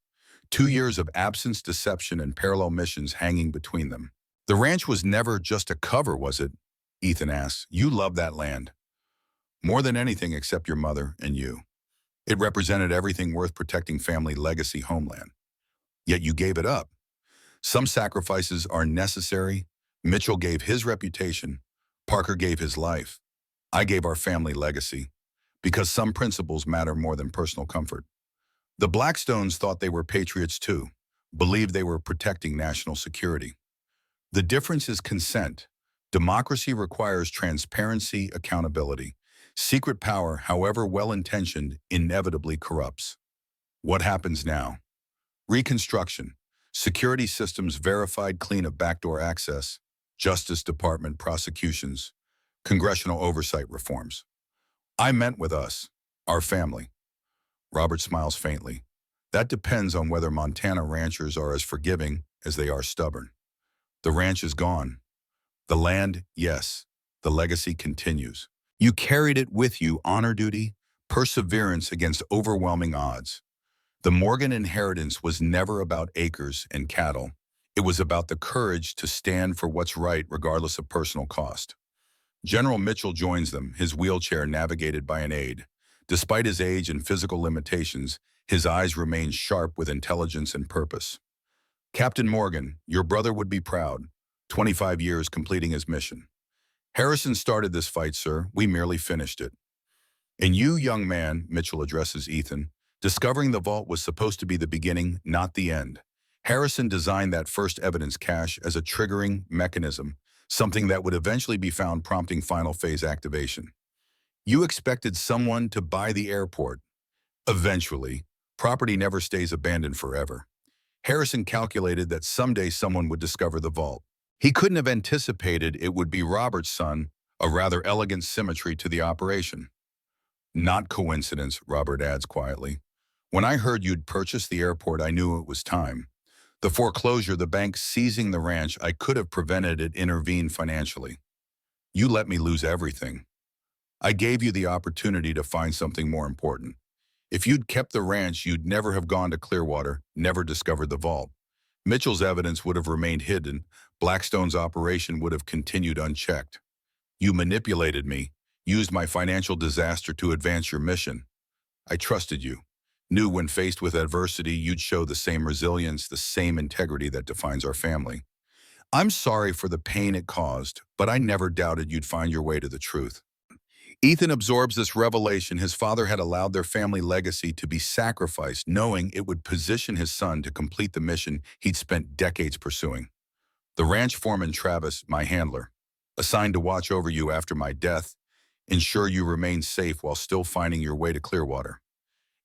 S1: 2 years of absence, deception, and parallel missions hanging between them. The ranch was never just a cover, was it? Ethan asks. You love that land. More than anything except your mother and you. It represented everything worth protecting, family legacy, homeland. Yet you gave it up. Some sacrifices are necessary. Mitchell gave his reputation. Parker gave his life. I gave our family legacy. Because some principles matter more than personal comfort. The Blackstones thought they were patriots too, believed they were protecting national security. The difference is consent. Democracy requires transparency, accountability. Secret power, however well-intentioned, inevitably corrupts. What happens now? Reconstruction. Security systems verified clean of backdoor access. Justice Department prosecutions. Congressional oversight reforms. I meant with us, our family. Robert smiles faintly. That depends on whether Montana ranchers are as forgiving as they are stubborn. The ranch is gone. The land, yes. The legacy continues. You carried it with you, honor duty, perseverance against overwhelming odds. The Morgan inheritance was never about acres and cattle. It was about the courage to stand for what's right regardless of personal cost. General Mitchell joins them, his wheelchair navigated by an aide. Despite his age and physical limitations, his eyes remained sharp with intelligence and purpose. Captain Morgan, your brother would be proud. 25 years completing his mission. Harrison started this fight, sir. We merely finished it. And you, young man, Mitchell addresses Ethan, discovering the vault was supposed to be the beginning, not the end. Harrison designed that first evidence cache as a triggering mechanism, something that would eventually be found prompting final phase activation. You expected someone to buy the airport. Eventually, property never stays abandoned forever. Harrison calculated that someday someone would discover the vault. He couldn't have anticipated it would be Robert's son, a rather elegant symmetry to the operation. Not coincidence, Robert adds quietly. When I heard you'd purchased the airport, I knew it was time. The foreclosure, the bank seizing the ranch, I could have prevented it, intervened financially. You let me lose everything. I gave you the opportunity to find something more important. If you'd kept the ranch, you'd never have gone to Clearwater, never discovered the vault. Mitchell's evidence would have remained hidden. Blackstone's operation would have continued unchecked. You manipulated me, used my financial disaster to advance your mission. I trusted you. Knew when faced with adversity, you'd show the same resilience, the same integrity that defines our family. I'm sorry for the pain it caused, but I never doubted you'd find your way to the truth. Ethan absorbs this revelation. His father had allowed their family legacy to be sacrificed, knowing it would position his son to complete the mission he'd spent decades pursuing. The ranch foreman Travis, my handler, assigned to watch over you after my death, ensure you remain safe while still finding your way to Clearwater.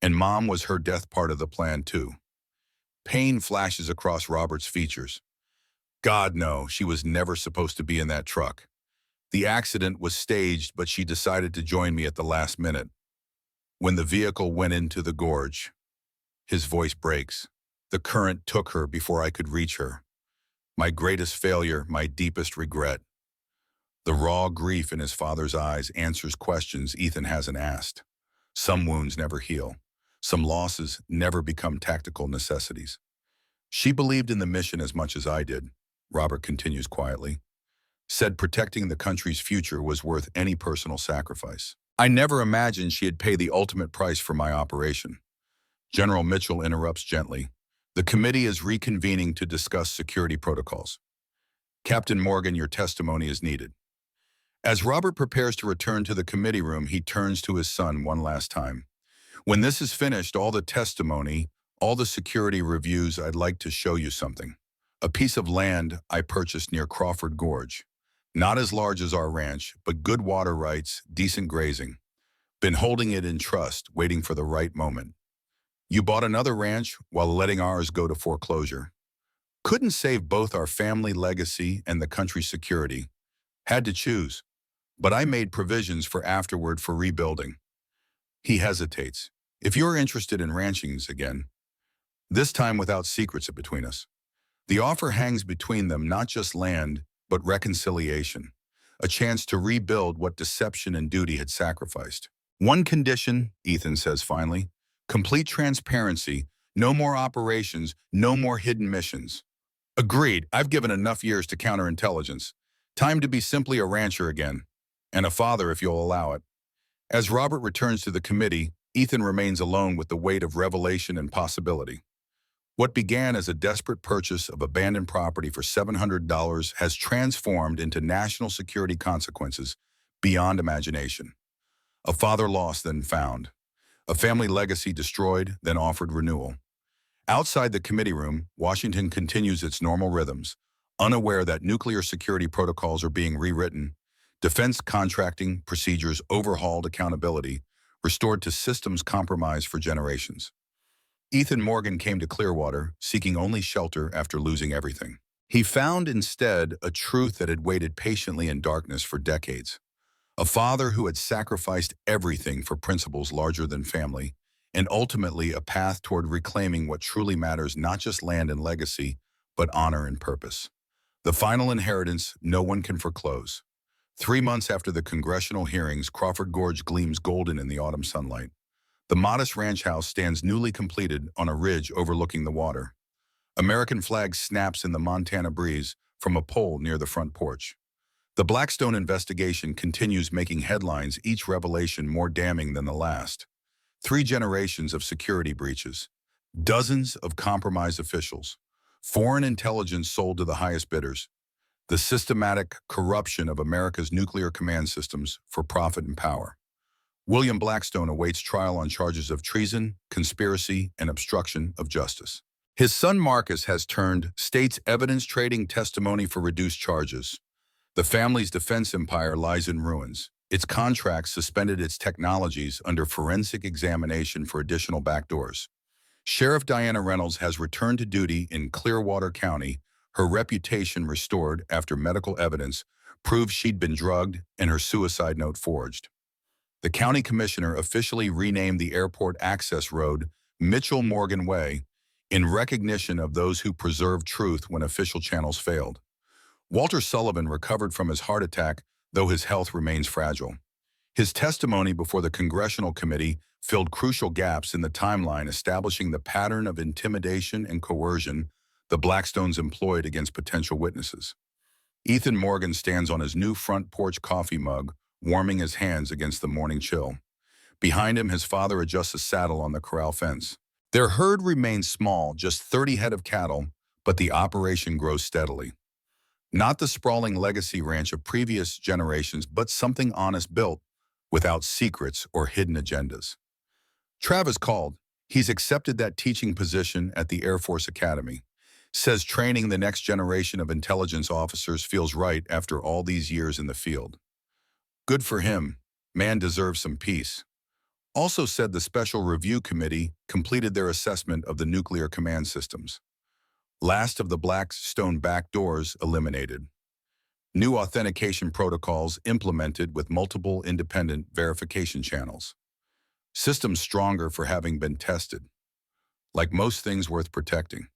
S1: And Mom was her death part of the plan too. Pain flashes across Robert's features. God, no, she was never supposed to be in that truck. The accident was staged, but she decided to join me at the last minute. When the vehicle went into the gorge, his voice breaks. The current took her before I could reach her. My greatest failure, my deepest regret. The raw grief in his father's eyes answers questions Ethan hasn't asked. Some wounds never heal. Some losses never become tactical necessities. She believed in the mission as much as I did, Robert continues quietly. Said protecting the country's future was worth any personal sacrifice. I never imagined she'd pay the ultimate price for my operation. General Mitchell interrupts gently. The committee is reconvening to discuss security protocols. Captain Morgan, your testimony is needed. As Robert prepares to return to the committee room, he turns to his son one last time. When this is finished, all the testimony, all the security reviews, I'd like to show you something. A piece of land I purchased near Crawford Gorge. Not as large as our ranch, but good water rights, decent grazing. Been holding it in trust, waiting for the right moment. You bought another ranch while letting ours go to foreclosure. Couldn't save both our family legacy and the country's security. Had to choose. But I made provisions for afterward for rebuilding. He hesitates. If you're interested in ranchings again, this time without secrets between us. The offer hangs between them, not just land, but reconciliation. A chance to rebuild what deception and duty had sacrificed. One condition, Ethan says finally, complete transparency, no more operations, no more hidden missions. Agreed, I've given enough years to counterintelligence. Time to be simply a rancher again, and a father if you'll allow it. As Robert returns to the committee, Ethan remains alone with the weight of revelation and possibility. What began as a desperate purchase of abandoned property for $700 has transformed into national security consequences beyond imagination. A father lost, then found. A family legacy destroyed, then offered renewal. Outside the committee room, Washington continues its normal rhythms, unaware that nuclear security protocols are being rewritten, defense contracting procedures overhauled, accountability restored to systems compromised for generations. Ethan Morgan came to Clearwater, seeking only shelter after losing everything. He found instead a truth that had waited patiently in darkness for decades. A father who had sacrificed everything for principles larger than family, and ultimately a path toward reclaiming what truly matters, not just land and legacy, but honor and purpose. The final inheritance no one can foreclose. 3 months after the congressional hearings, Crawford Gorge gleams golden in the autumn sunlight. The modest ranch house stands newly completed on a ridge overlooking the water. American flag snaps in the Montana breeze from a pole near the front porch. The Blackstone investigation continues making headlines, each revelation more damning than the last. 3 generations of security breaches, dozens of compromised officials, foreign intelligence sold to the highest bidders, the systematic corruption of America's nuclear command systems for profit and power. William Blackstone awaits trial on charges of treason, conspiracy, and obstruction of justice. His son Marcus has turned state's evidence trading testimony for reduced charges. The family's defense empire lies in ruins. Its contracts suspended its technologies under forensic examination for additional backdoors. Sheriff Diana Reynolds has returned to duty in Clearwater County, her reputation restored after medical evidence proved she'd been drugged and her suicide note forged. The county commissioner officially renamed the airport access road Mitchell Morgan Way in recognition of those who preserved truth when official channels failed. Walter Sullivan recovered from his heart attack, though his health remains fragile. His testimony before the congressional committee filled crucial gaps in the timeline, establishing the pattern of intimidation and coercion the Blackstones employed against potential witnesses. Ethan Morgan stands on his new front porch coffee mug, warming his hands against the morning chill. Behind him, his father adjusts a saddle on the corral fence. Their herd remains small, just 30 head of cattle, but the operation grows steadily. Not the sprawling legacy ranch of previous generations, but something honest built, without secrets or hidden agendas. Travis called. He's accepted that teaching position at the Air Force Academy. Says training the next generation of intelligence officers feels right after all these years in the field. Good for him. Man deserves some peace. Also said the Special Review Committee completed their assessment of the nuclear command systems. Last of the Blackstone backdoors eliminated. New authentication protocols implemented with multiple independent verification channels. Systems stronger for having been tested. Like most things worth protecting.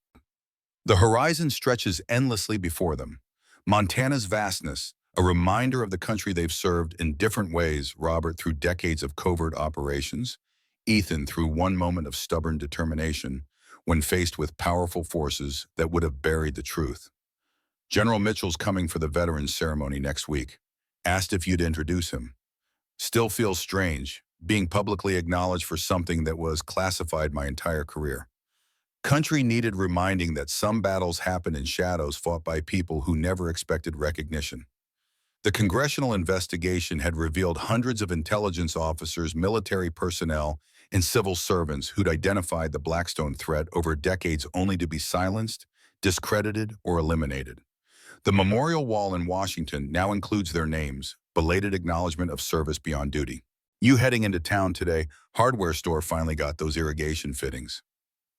S1: The horizon stretches endlessly before them. Montana's vastness, a reminder of the country they've served in different ways, Robert through decades of covert operations, Ethan through one moment of stubborn determination when faced with powerful forces that would have buried the truth. General Mitchell's coming for the veterans ceremony next week. Asked if you'd introduce him. Still feels strange, being publicly acknowledged for something that was classified my entire career. Country needed reminding that some battles happen in shadows fought by people who never expected recognition. The congressional investigation had revealed hundreds of intelligence officers, military personnel, and civil servants who'd identified the Blackstone threat over decades only to be silenced, discredited, or eliminated. The memorial wall in Washington now includes their names, belated acknowledgement of service beyond duty. You heading into town today, hardware store finally got those irrigation fittings.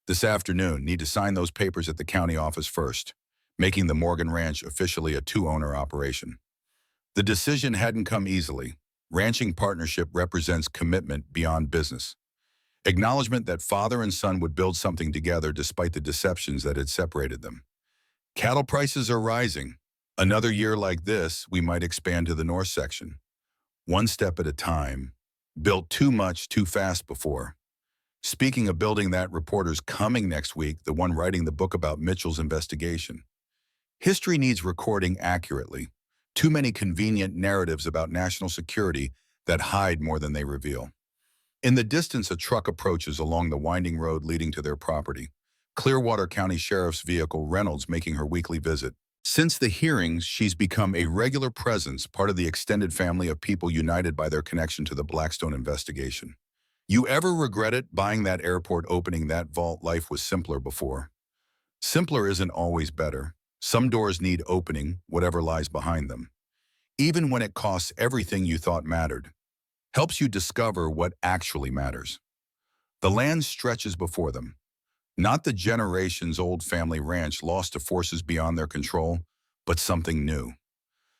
S1: This afternoon, need to sign those papers at the county office first, making the Morgan Ranch officially a 2-owner operation. The decision hadn't come easily. Ranching partnership represents commitment beyond business. Acknowledgement that father and son would build something together despite the deceptions that had separated them. Cattle prices are rising. Another year like this, we might expand to the north section. One step at a time. Built too much, too fast before. Speaking of building that, reporter's coming next week, the one writing the book about Mitchell's investigation. History needs recording accurately. Too many convenient narratives about national security that hide more than they reveal. In the distance, a truck approaches along the winding road leading to their property. Clearwater County Sheriff's vehicle, Reynolds, making her weekly visit. Since the hearings, she's become a regular presence, part of the extended family of people united by their connection to the Blackstone investigation. You ever regret it, buying that airport, opening that vault? Life was simpler before. Simpler isn't always better. Some doors need opening, whatever lies behind them. Even when it costs everything you thought mattered. Helps you discover what actually matters. The land stretches before them. Not the generations-old family ranch lost to forces beyond their control, but something new.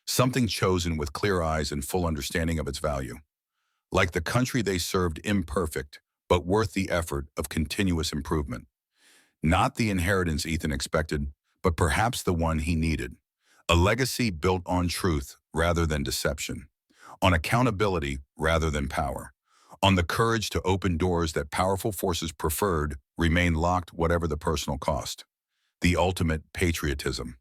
S1: Something chosen with clear eyes and full understanding of its value. Like the country they served, imperfect, but worth the effort of continuous improvement. Not the inheritance Ethan expected, but perhaps the one he needed. A legacy built on truth rather than deception. On accountability rather than power. On the courage to open doors that powerful forces preferred remain locked, whatever the personal cost. The ultimate patriotism.